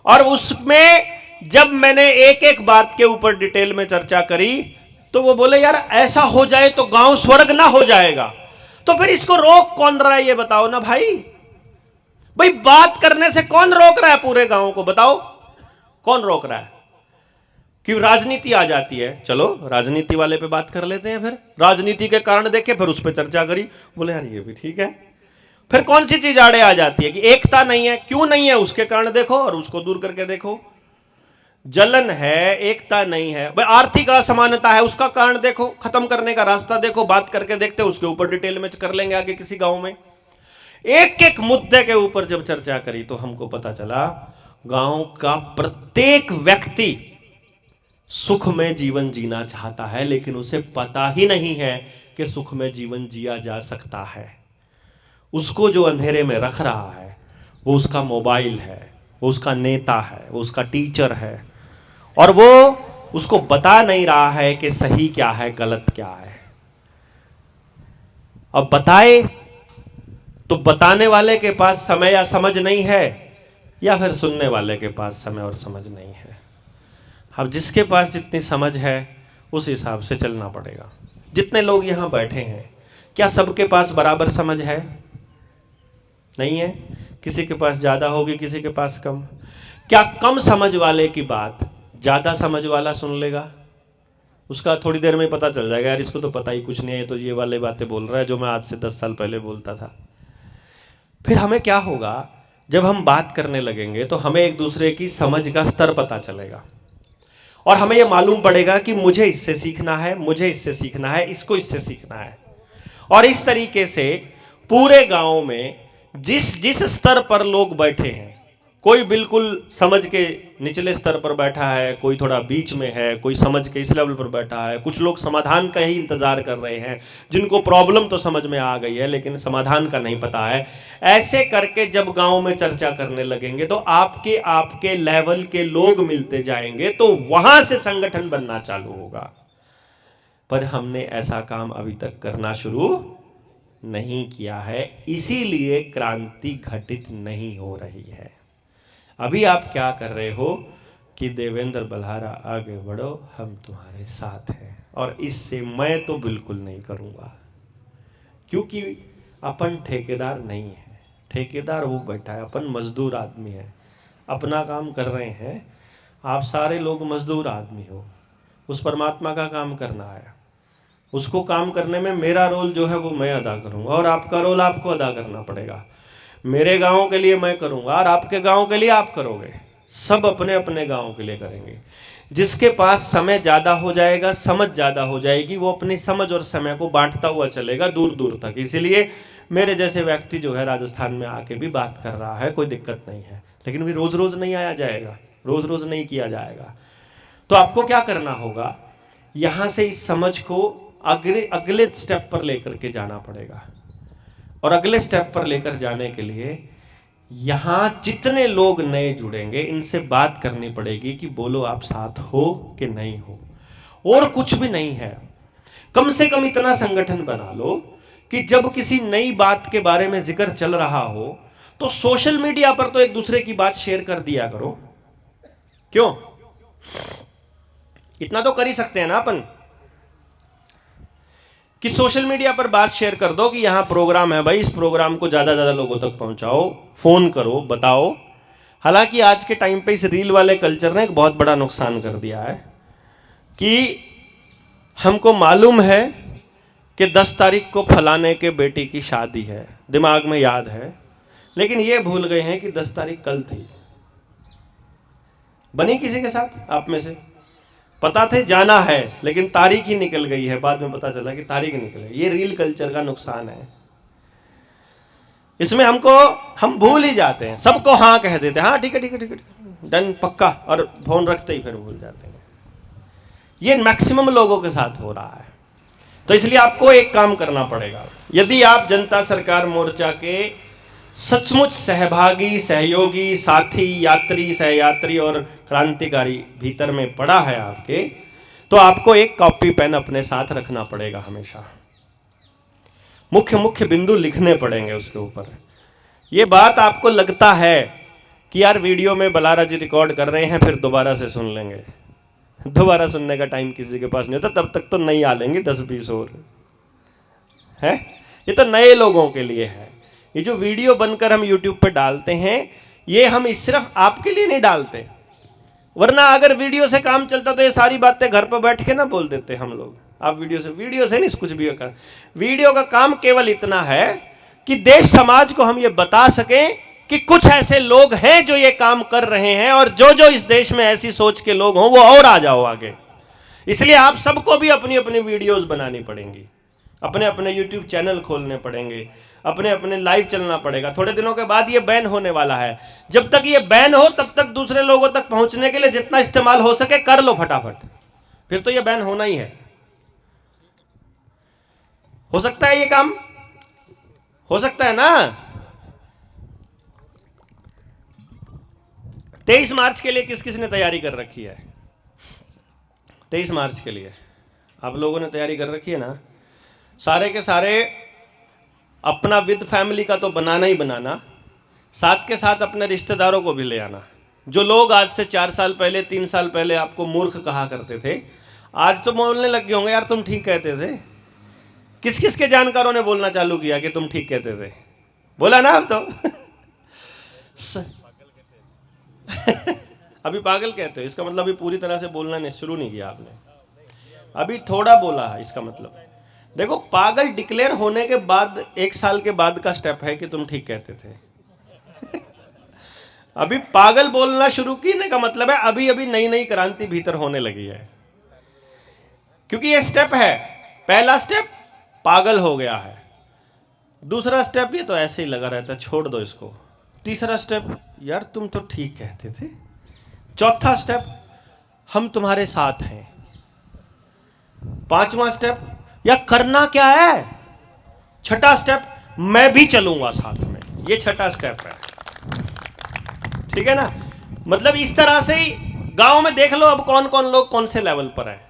और उसमें जब मैंने एक एक बात के ऊपर डिटेल में चर्चा करी तो वो बोले यार ऐसा हो जाए तो गांव स्वर्ग ना हो जाएगा, तो फिर इसको रोक कौन रहा है ये बताओ ना भाई। भाई बात करने से कौन रोक रहा है पूरे गांव को? बताओ कौन रोक रहा है? कि राजनीति आ जाती है, चलो राजनीति वाले पे बात कर लेते हैं, फिर राजनीति के कारण देखे, फिर उस पर चर्चा करी, बोले यार ये भी ठीक है। फिर कौन सी चीज आड़े आ जाती है कि एकता नहीं है, क्यों नहीं है उसके कारण देखो और उसको दूर करके देखो। जलन है, एकता नहीं है, भाई आर्थिक असमानता है, उसका कारण देखो, खत्म करने का रास्ता देखो, बात करके देखते हैं, उसके ऊपर डिटेल में कर लेंगे आगे किसी गांव में। एक एक मुद्दे के ऊपर जब चर्चा करी तो हमको पता चला गांव का प्रत्येक व्यक्ति सुख में जीवन जीना चाहता है, लेकिन उसे पता ही नहीं है कि सुख में जीवन जिया जा सकता है। उसको जो अंधेरे में रख रहा है वो उसका मोबाइल है, वो उसका नेता है, वो उसका टीचर है, और वो उसको बता नहीं रहा है कि सही क्या है गलत क्या है। अब बताए तो बताने वाले के पास समय या समझ नहीं है, या फिर सुनने वाले के पास समय और समझ नहीं है। अब जिसके पास जितनी समझ है उस हिसाब से चलना पड़ेगा। जितने लोग यहाँ बैठे हैं, क्या सबके पास बराबर समझ है? नहीं है। किसी के पास ज़्यादा होगी, किसी के पास कम। क्या कम समझ वाले की बात ज़्यादा समझ वाला सुन लेगा? उसका थोड़ी देर में पता चल जाएगा, यार इसको तो पता ही कुछ नहीं है, तो ये वाले बातें बोल रहा है जो मैं आज से 10 साल पहले बोलता था। फिर हमें क्या होगा, जब हम बात करने लगेंगे तो हमें एक दूसरे की समझ का स्तर पता चलेगा, और हमें यह मालूम पड़ेगा कि मुझे इससे सीखना है, मुझे इससे सीखना है, इसको इससे सीखना है। और इस तरीके से पूरे गांव में जिस स्तर पर लोग बैठे हैं, कोई बिल्कुल समझ के निचले स्तर पर बैठा है, कोई थोड़ा बीच में है, कोई समझ के इस लेवल पर बैठा है, कुछ लोग समाधान का ही इंतजार कर रहे हैं, जिनको प्रॉब्लम तो समझ में आ गई है लेकिन समाधान का नहीं पता है। ऐसे करके जब गांव में चर्चा करने लगेंगे तो आपके लेवल के लोग मिलते जाएंगे, तो वहां से संगठन बनना चालू होगा। पर हमने ऐसा काम अभी तक करना शुरू नहीं किया है, इसीलिए क्रांति घटित नहीं हो रही है। अभी आप क्या कर रहे हो कि देवेंद्र बल्हारा आगे बढ़ो, हम तुम्हारे साथ हैं, और इससे मैं तो बिल्कुल नहीं करूँगा, क्योंकि अपन ठेकेदार नहीं है। ठेकेदार वो बैठा है, अपन मजदूर आदमी है, अपना काम कर रहे हैं। आप सारे लोग मजदूर आदमी हो, उस परमात्मा का काम करना है। उसको काम करने में मेरा रोल जो है वो मैं अदा करूँगा, और आपका रोल आपको अदा करना पड़ेगा। मेरे गांव के लिए मैं करूँगा और आपके गांव के लिए आप करोगे, सब अपने अपने गांव के लिए करेंगे। जिसके पास समय ज़्यादा हो जाएगा, समझ ज़्यादा हो जाएगी, वो अपनी समझ और समय को बांटता हुआ चलेगा दूर दूर तक। इसीलिए मेरे जैसे व्यक्ति जो है राजस्थान में आके भी बात कर रहा है, कोई दिक्कत नहीं है, लेकिन भी रोज़ रोज़ नहीं आया जाएगा, रोज़ रोज़ नहीं किया जाएगा। तो आपको क्या करना होगा, यहाँ से इस समझ को अगले स्टेप पर लेकर के जाना पड़ेगा, और अगले स्टेप पर लेकर जाने के लिए यहाँ जितने लोग नए जुड़ेंगे इनसे बात करनी पड़ेगी कि बोलो आप साथ हो कि नहीं हो। और कुछ भी नहीं है, कम से कम इतना संगठन बना लो कि जब किसी नई बात के बारे में जिक्र चल रहा हो तो सोशल मीडिया पर तो एक दूसरे की बात शेयर कर दिया करो। क्यों? इतना तो कर ही सकते हैं ना अपन, कि सोशल मीडिया पर बात शेयर कर दो कि यहाँ प्रोग्राम है भाई, इस प्रोग्राम को ज़्यादा लोगों तक पहुँचाओ, फ़ोन करो, बताओ। हालांकि आज के टाइम पे इस रील वाले कल्चर ने एक बहुत बड़ा नुकसान कर दिया है कि हमको मालूम है कि 10 तारीख को फलाने के बेटी की शादी है, दिमाग में याद है, लेकिन ये भूल गए हैं कि 10 तारीख कल थी। बनी किसी के साथ आप में से? पता थे जाना है, लेकिन तारीख ही निकल गई है, बाद में पता चला कि तारीख निकल गई। ये रील कल्चर का नुकसान है। इसमें हम भूल ही जाते हैं, सबको हाँ कह देते हैं, हाँ ठीक है ठीक है ठीक है डन पक्का, और फोन रखते ही फिर भूल जाते हैं। ये मैक्सिमम लोगों के साथ हो रहा है। तो इसलिए आपको एक काम करना पड़ेगा, यदि आप जनता सरकार मोर्चा के सचमुच सहभागी, सहयोगी, साथी, यात्री, सहयात्री और क्रांतिकारी भीतर में पड़ा है आपके, तो आपको एक कॉपी पेन अपने साथ रखना पड़ेगा हमेशा। मुख्य मुख्य बिंदु लिखने पड़ेंगे उसके ऊपर। ये बात आपको लगता है कि यार वीडियो में बल्हारा जी रिकॉर्ड कर रहे हैं, फिर दोबारा से सुन लेंगे। दोबारा सुनने का टाइम किसी के पास नहीं होता, तब तक तो नहीं आ लेंगे 10-20 और है। ये तो नए लोगों के लिए है। ये जो वीडियो बनकर हम YouTube पे डालते हैं, ये हम सिर्फ आपके लिए नहीं डालते, वरना अगर वीडियो से काम चलता तो ये सारी बातें घर पर बैठ के ना बोल देते हम लोग। आप वीडियो से नहीं कुछ भी कर। वीडियो का काम केवल इतना है कि देश समाज को हम ये बता सकें कि कुछ ऐसे लोग हैं जो ये काम कर रहे हैं, और जो इस देश में ऐसी सोच के लोग हों वो और आ जाओ आगे। इसलिए आप सबको भी अपनी अपनी वीडियोस बनानी पड़ेंगी, अपने अपने YouTube चैनल खोलने पड़ेंगे, अपने अपने लाइव चलना पड़ेगा। थोड़े दिनों के बाद ये बैन होने वाला है। जब तक ये बैन हो तब तक दूसरे लोगों तक पहुंचने के लिए जितना इस्तेमाल हो सके कर लो फटाफट, फिर तो ये बैन होना ही है। हो सकता है ये काम, हो सकता है ना। 23 मार्च के लिए किस किस ने तैयारी कर रखी है? 23 मार्च के लिए आप लोगों ने तैयारी कर रखी है ना? सारे के सारे अपना विद फैमिली का तो बनाना ही बनाना, साथ के साथ अपने रिश्तेदारों को भी ले आना। जो लोग आज से 4 साल पहले 3 साल पहले आपको मूर्ख कहा करते थे, आज तो बोलने लग गए होंगे यार तुम ठीक कहते थे। किस किस के जानकारों ने बोलना चालू किया कि तुम ठीक कहते थे? बोला ना अब तो अभी पागल कहते हो, इसका मतलब अभी पूरी तरह से बोलना नहीं शुरू नहीं किया आपने, अभी थोड़ा बोला है। इसका मतलब देखो, पागल डिक्लेयर होने के बाद 1 साल के बाद का स्टेप है कि तुम ठीक कहते थे। अभी पागल बोलना शुरू करने का मतलब है अभी अभी नई नई क्रांति भीतर होने लगी है, क्योंकि ये स्टेप है। पहला स्टेप पागल हो गया है, दूसरा स्टेप ये तो ऐसे ही लगा रहता है छोड़ दो इसको, तीसरा स्टेप यार तुम तो ठीक कहते थे, चौथा स्टेप हम तुम्हारे साथ हैं, पांचवा स्टेप या करना क्या है, छठा स्टेप मैं भी चलूंगा साथ में, ये छठा स्टेप है। ठीक है ना? मतलब इस तरह से ही गांव में देख लो अब कौन कौन लोग कौन से लेवल पर हैं,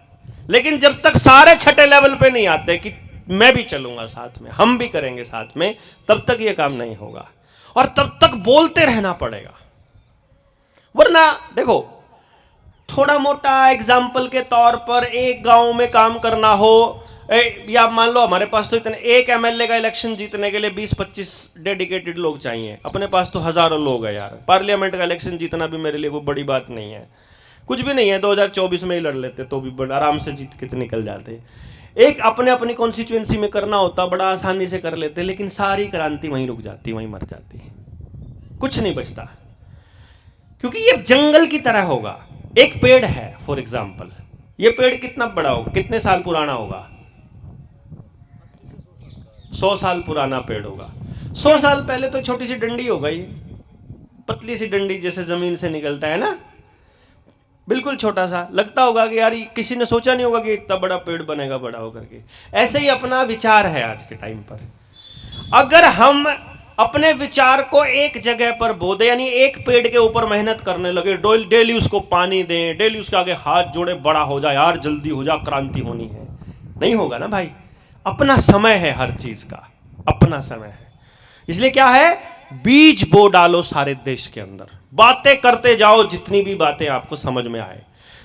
लेकिन जब तक सारे छठे लेवल पे नहीं आते कि मैं भी चलूंगा साथ में, हम भी करेंगे साथ में, तब तक ये काम नहीं होगा। और तब तक बोलते रहना पड़ेगा। वरना देखो, थोड़ा मोटा एग्जाम्पल के तौर पर एक गांव में काम करना हो, या मान लो हमारे पास तो इतने, एक एमएलए का इलेक्शन जीतने के लिए 20-25 डेडिकेटेड लोग चाहिए, अपने पास तो हजारों लोग हैं यार। पार्लियामेंट का इलेक्शन जीतना भी मेरे लिए वो बड़ी बात नहीं है, कुछ भी नहीं है। 2024 में ही लड़ लेते तो भी बड़ा आराम से जीत के निकल जाते। एक अपने अपनी कॉन्स्टिट्यूएंसी में करना होता, बड़ा आसानी से कर लेते, लेकिन सारी क्रांति वहीं रुक जाती, वहीं मर जाती, कुछ नहीं बचता। क्योंकि ये जंगल की तरह होगा। एक पेड़ है फॉर एग्जाम्पल, ये पेड़ कितना बड़ा होगा, कितने साल पुराना होगा? 100 साल पुराना पेड़ होगा। 100 साल पहले तो छोटी सी डंडी होगा, ये पतली सी डंडी जैसे जमीन से निकलता है ना, बिल्कुल छोटा सा लगता होगा कि यार किसी ने सोचा नहीं होगा कि इतना बड़ा पेड़ बनेगा बड़ा होकर के। ऐसे ही अपना विचार है आज के टाइम पर। अगर हम अपने विचार को एक जगह पर बो दें, यानी एक पेड़ के ऊपर मेहनत करने लगे, डेली उसको पानी दें, डेली उसके आगे हाथ जोड़े, बड़ा हो जाए यार, जल्दी हो जा, क्रांति होनी है, नहीं होगा ना भाई। अपना समय है, हर चीज का अपना समय है। इसलिए क्या है, बीज बो डालो सारे देश के अंदर, बातें करते जाओ, जितनी भी बातें आपको समझ में आए।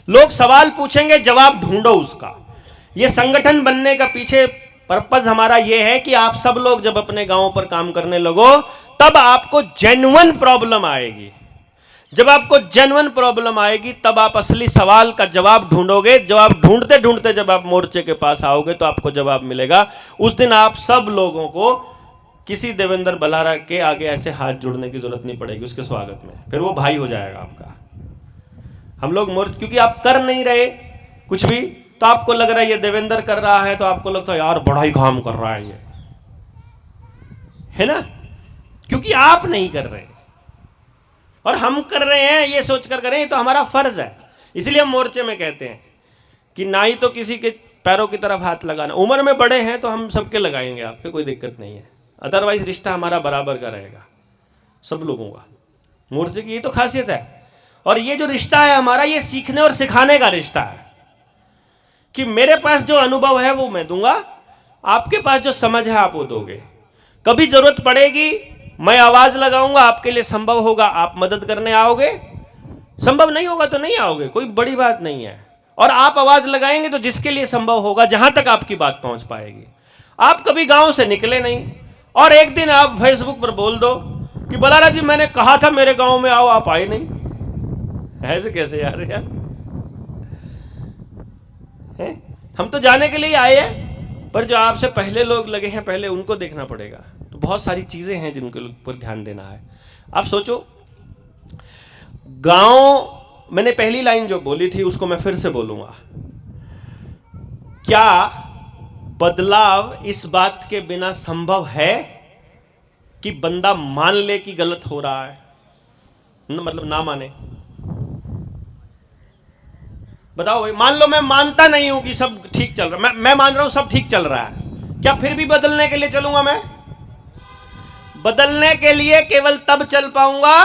लोग सवाल पूछेंगे, जवाब ढूंढो उसका। ये संगठन बनने का पीछे पर्पस हमारा ये है कि आप सब लोग जब अपने गांव पर काम करने लगो, तब आपको जेन्युइन प्रॉब्लम आएगी। जब आपको जेन्युइन प्रॉब्लम आएगी, तब आप असली सवाल का जवाब ढूंढोगे। जवाब ढूंढते ढूंढते जब आप मोर्चे के पास आओगे तो आपको जवाब मिलेगा। उस दिन आप सब लोगों को किसी देवेंद्र बल्हारा के आगे ऐसे हाथ जोड़ने की जरूरत नहीं पड़ेगी उसके स्वागत में, फिर वो भाई हो जाएगा आपका। हम लोग मोर्च, क्योंकि आप कर नहीं रहे कुछ भी, तो आपको लग रहा है ये देवेंद्र कर रहा है, तो आपको लगता है यार बड़ा ही काम कर रहा है ये, है ना? क्योंकि आप नहीं कर रहे और हम कर रहे हैं, ये सोचकर करें, ये तो हमारा फर्ज है। इसलिए हम मोर्चे में कहते हैं कि ना ही तो किसी के पैरों की तरफ हाथ लगाना। उम्र में बड़े हैं तो हम सबके लगाएंगे, आपके कोई दिक्कत नहीं है, अदरवाइज रिश्ता हमारा बराबर का रहेगा सब लोगों का। मोर्चे की ये तो खासियत है। और ये जो रिश्ता है हमारा, ये सीखने और सिखाने का रिश्ता है कि मेरे पास जो अनुभव है वो मैं दूंगा, आपके पास जो समझ है आप वो दोगे। कभी जरूरत पड़ेगी मैं आवाज लगाऊंगा, आपके लिए संभव होगा आप मदद करने आओगे, संभव नहीं होगा तो नहीं आओगे, कोई बड़ी बात नहीं है। और आप आवाज लगाएंगे तो जिसके लिए संभव होगा, जहां तक आपकी बात पहुंच पाएगी। आप कभी गांव से निकले नहीं और एक दिन आप फेसबुक पर बोल दो कि बल्हारा जी मैंने कहा था मेरे गांव में आओ, आप आए नहीं। ऐसे कैसे यार है? हम तो जाने के लिए आए हैं, पर जो आपसे पहले लोग लगे हैं पहले उनको देखना पड़ेगा। तो बहुत सारी चीजें हैं जिनके ऊपर ध्यान देना है। आप सोचो, गांव, मैंने पहली लाइन जो बोली थी उसको मैं फिर से बोलूंगा, क्या बदलाव इस बात के बिना संभव है कि बंदा मान ले कि गलत हो रहा है, मतलब ना माने। बताओ भाई, मान लो मैं मानता नहीं हूं कि सब ठीक चल रहा है, मैं मान रहा हूं सब ठीक चल रहा है, क्या फिर भी बदलने के लिए चलूंगा? मैं बदलने के लिए केवल तब चल पाऊंगा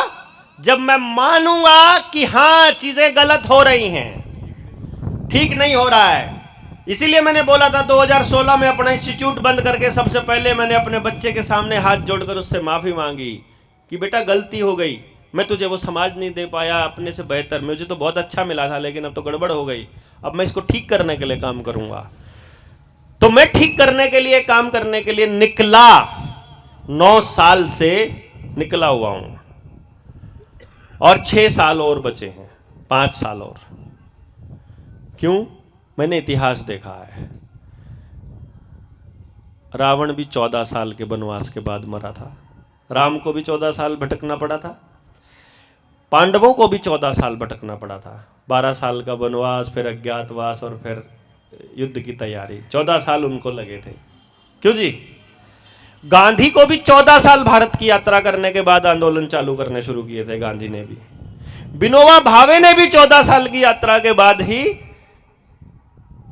जब मैं मानूंगा कि हां चीजें गलत हो रही हैं, ठीक नहीं हो रहा है। इसीलिए मैंने बोला था 2016 में अपना इंस्टीट्यूट बंद करके सबसे पहले मैंने अपने बच्चे के सामने हाथ जोड़कर उससे माफी मांगी कि बेटा गलती हो गई, मैं तुझे वो समाज नहीं दे पाया अपने से बेहतर, मुझे तो बहुत अच्छा मिला था लेकिन अब तो गड़बड़ हो गई, अब मैं इसको ठीक करने के लिए काम करूंगा। तो मैं ठीक करने के लिए काम करने के लिए निकला, 9 साल से निकला हुआ हूं और 6 साल और बचे हैं, 5 साल और। क्यों? मैंने इतिहास देखा है, रावण भी 14 साल के वनवास के बाद मरा था, राम को भी 14 साल भटकना पड़ा था, पांडवों को भी 14 साल भटकना पड़ा था, 12 साल का वनवास, फिर अज्ञातवास और फिर युद्ध की तैयारी, 14 साल उनको लगे थे। क्यों जी? गांधी को भी 14 साल भारत की यात्रा करने के बाद आंदोलन चालू करने शुरू किए थे, गांधी ने भी। विनोबा भावे ने भी 14 साल की यात्रा के बाद ही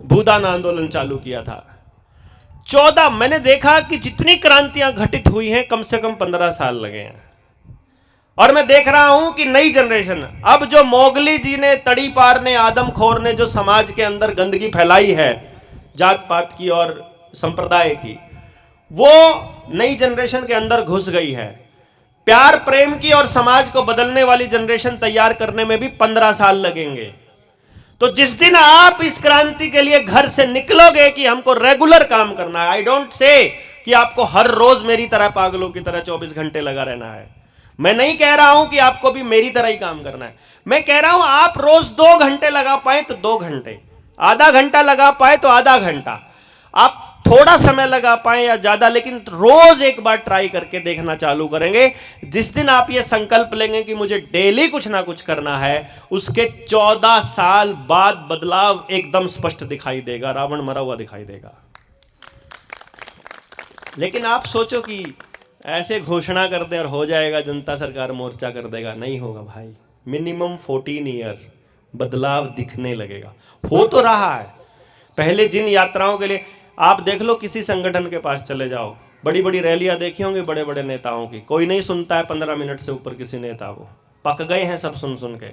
भूदान आंदोलन चालू किया था। 14, मैंने देखा कि जितनी क्रांतियां घटित हुई हैं कम से कम 15 साल लगे हैं। और मैं देख रहा हूं कि नई जनरेशन, अब जो मोगली जी ने, तड़ी पार ने, आदमखोर ने जो समाज के अंदर गंदगी फैलाई है जात पात की और संप्रदाय की, वो नई जनरेशन के अंदर घुस गई है। प्यार प्रेम की और समाज को बदलने वाली जनरेशन तैयार करने में भी 15 साल लगेंगे। तो जिस दिन आप इस क्रांति के लिए घर से निकलोगे कि हमको रेगुलर काम करना है, आई डोंट से कि आपको हर रोज मेरी तरह पागलों की तरह 24 घंटे लगा रहना है, मैं नहीं कह रहा हूं कि आपको भी मेरी तरह ही काम करना है, मैं कह रहा हूं आप रोज 2 घंटे लगा पाए तो 2 घंटे, आधा घंटा लगा पाए तो आधा घंटा, आप थोड़ा समय लगा पाए या ज्यादा, लेकिन रोज एक बार ट्राई करके देखना चालू करेंगे। जिस दिन आप ये संकल्प लेंगे कि मुझे डेली कुछ ना कुछ करना है, उसके 14 साल बाद बदलाव एकदम स्पष्ट दिखाई देगा, रावण मरा हुआ दिखाई देगा। लेकिन आप सोचो कि ऐसे घोषणा कर दें और हो जाएगा, जनता सरकार मोर्चा कर देगा, नहीं होगा भाई। मिनिमम 14 ईयर बदलाव दिखने लगेगा, हो तो रहा है। पहले जिन यात्राओं के लिए आप देख लो, किसी संगठन के पास चले जाओ, बड़ी बड़ी रैलियां देखी होंगी बड़े बड़े नेताओं की, कोई नहीं सुनता है 15 मिनट से ऊपर किसी नेता को, पक गए हैं सब सुन सुन के।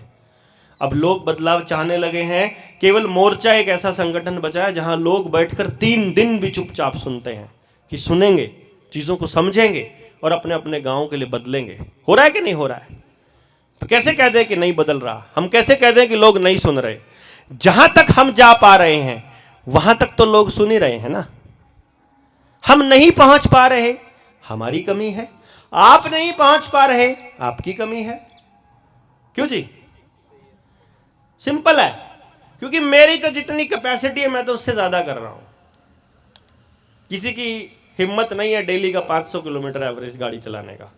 अब लोग बदलाव चाहने लगे हैं। केवल मोर्चा एक ऐसा संगठन बचा है जहां लोग बैठकर 3 दिन भी चुपचाप सुनते हैं कि सुनेंगे, चीजों को समझेंगे और अपने अपने गांव के लिए बदलेंगे। हो रहा है कि नहीं हो रहा है? तो कैसे कह दें कि नहीं बदल रहा? हम कैसे कह दें कि लोग नहीं सुन रहे? जहां तक हम जा पा रहे हैं वहां तक तो लोग सुन ही रहे हैं ना। हम नहीं पहुंच पा रहे, हमारी कमी है। आप नहीं पहुंच पा रहे, आपकी कमी है। क्यों जी? सिंपल है, क्योंकि मेरी तो जितनी कैपेसिटी है मैं तो उससे ज्यादा कर रहा हूं। किसी की हिम्मत नहीं है डेली का 500 किलोमीटर एवरेज गाड़ी चलाने का,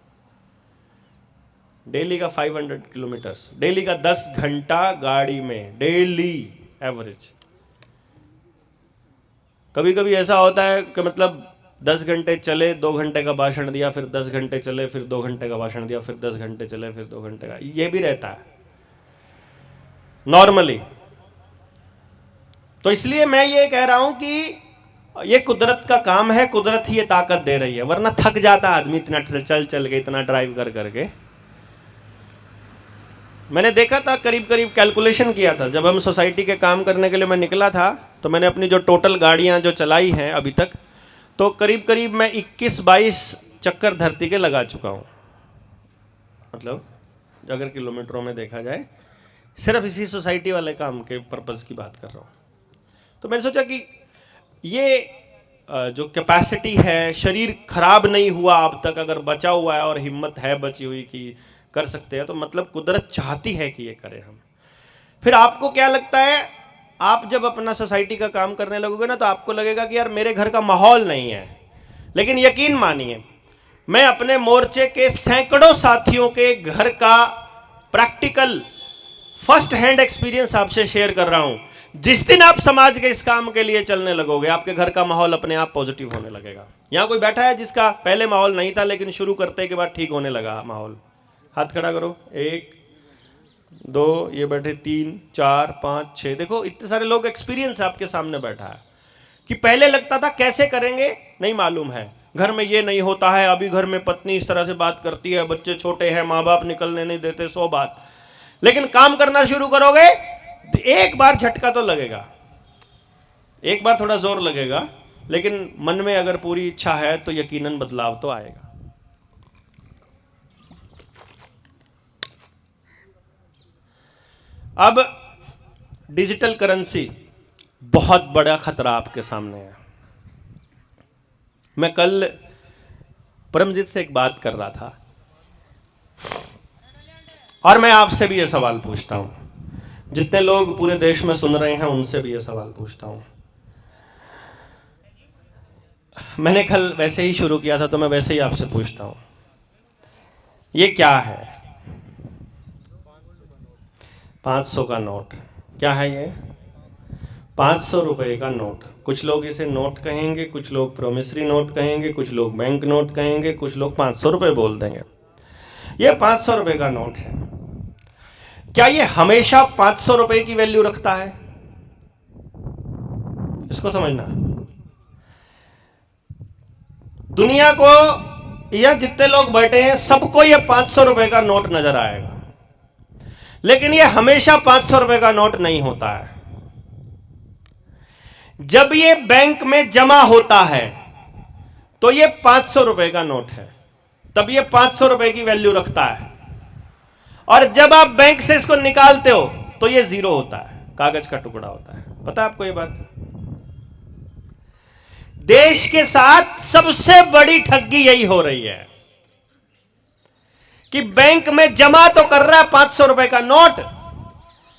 डेली का 500 किलोमीटर्स, डेली का 10 घंटा गाड़ी में, डेली एवरेज। कभी कभी ऐसा होता है कि मतलब 10 घंटे चले, 2 घंटे का भाषण दिया, फिर 10 घंटे चले, फिर 2 घंटे का भाषण दिया, फिर 10 घंटे चले, फिर 2 घंटे का, ये भी रहता है नॉर्मली। तो इसलिए मैं ये कह रहा हूं कि ये कुदरत का काम है, कुदरत ही ये ताकत दे रही है, वरना थक जाता आदमी इतना चल चल के, इतना ड्राइव कर करके। मैंने देखा था, करीब करीब कैलकुलेशन किया था, जब हम सोसाइटी के काम करने के लिए मैं निकला था तो मैंने अपनी जो टोटल गाड़ियां जो चलाई हैं अभी तक, तो करीब करीब मैं 21-22 चक्कर धरती के लगा चुका हूं। मतलब अगर किलोमीटरों में देखा जाए, सिर्फ इसी सोसाइटी वाले काम के पर्पज़ की बात कर रहा हूं। तो मैंने सोचा कि ये जो कैपेसिटी है, शरीर खराब नहीं हुआ अब तक, अगर बचा हुआ है और हिम्मत है बची हुई कि कर सकते हैं, तो मतलब कुदरत चाहती है कि ये करें हम। फिर आपको क्या लगता है, आप जब अपना सोसाइटी का काम करने लगोगे ना, तो आपको लगेगा कि यार मेरे घर का माहौल नहीं है। लेकिन यकीन मानिए, मैं अपने मोर्चे के सैकड़ों साथियों के घर का प्रैक्टिकल फर्स्ट हैंड एक्सपीरियंस आपसे शेयर कर रहा हूं। जिस दिन आप समाज के इस काम के लिए चलने लगोगे, आपके घर का माहौल अपने आप पॉजिटिव होने लगेगा। यहां कोई बैठा है जिसका पहले माहौल नहीं था लेकिन शुरू करते के बाद ठीक होने लगा माहौल? हाथ खड़ा करो। 1 2, ये बैठे 3 4 5 6, देखो इतने सारे लोग, एक्सपीरियंस आपके सामने बैठा है कि पहले लगता था कैसे करेंगे नहीं मालूम है, घर में ये नहीं होता है, अभी घर में पत्नी इस तरह से बात करती है, बच्चे छोटे हैं, माँ बाप निकलने नहीं देते, 100 बात। लेकिन काम करना शुरू करोगे, एक बार झटका तो लगेगा, एक बार थोड़ा जोर लगेगा, लेकिन मन में अगर पूरी इच्छा है तो यकीनन बदलाव तो आएगा। अब डिजिटल करेंसी बहुत बड़ा खतरा आपके सामने है। मैं कल परमजीत से एक बात कर रहा था और मैं आपसे भी ये सवाल पूछता हूं, जितने लोग पूरे देश में सुन रहे हैं उनसे भी ये सवाल पूछता हूं। मैंने कल वैसे ही शुरू किया था तो मैं वैसे ही आपसे पूछता हूं, ये क्या है? 500 का नोट। क्या है ये? 500 रुपए का नोट। कुछ लोग इसे नोट कहेंगे, कुछ लोग प्रोमिसरी नोट कहेंगे, कुछ लोग बैंक नोट कहेंगे, कुछ लोग 500 रुपए बोल देंगे। ये 500 रुपए का नोट है। क्या ये हमेशा 500 रुपए की वैल्यू रखता है? इसको समझना। दुनिया को, या जितने लोग बैठे हैं सबको ये 500 रुपए का नोट नजर आएगा, लेकिन ये हमेशा 500 रुपए का नोट नहीं होता है। जब ये बैंक में जमा होता है तो ये 500 रुपए का नोट है, तब ये 500 रुपए की वैल्यू रखता है। और जब आप बैंक से इसको निकालते हो तो ये 0 होता है, कागज का टुकड़ा होता है। पता है आपको ये बात? देश के साथ सबसे बड़ी ठगी यही हो रही है कि बैंक में जमा तो कर रहा है 500 रुपए का नोट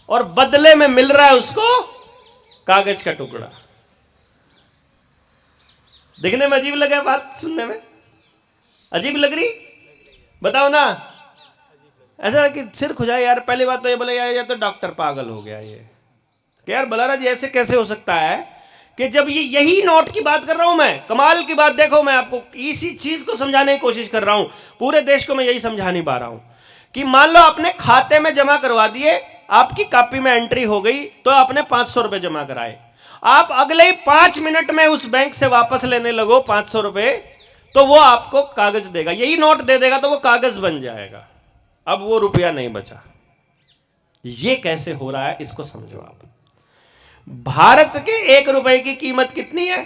और बदले में मिल रहा है उसको कागज का टुकड़ा। देखने में अजीब लगे? बात सुनने में अजीब लग रही? बताओ ना। ऐसा कि सिर खुजाए यार। पहली बात तो ये बोले यार ये तो डॉक्टर पागल हो गया ये, कि यार बलारा जी ऐसे कैसे हो सकता है कि जब ये यही नोट की बात कर रहा हूं मैं। कमाल की बात देखो, मैं आपको इसी चीज को समझाने की कोशिश कर रहा हूं। पूरे देश को मैं यही समझा नहीं पा रहा हूं कि मान लो आपने खाते में जमा करवा दिए, आपकी कॉपी में एंट्री हो गई तो आपने 500 रुपए जमा कराए। आप अगले ही 5 मिनट में उस बैंक से वापस लेने लगो 500 रुपए, तो वो आपको कागज देगा, यही नोट दे देगा, तो वो कागज बन जाएगा। अब वो रुपया नहीं बचा। ये कैसे हो रहा है इसको समझो आप। भारत के 1 रुपए की कीमत कितनी है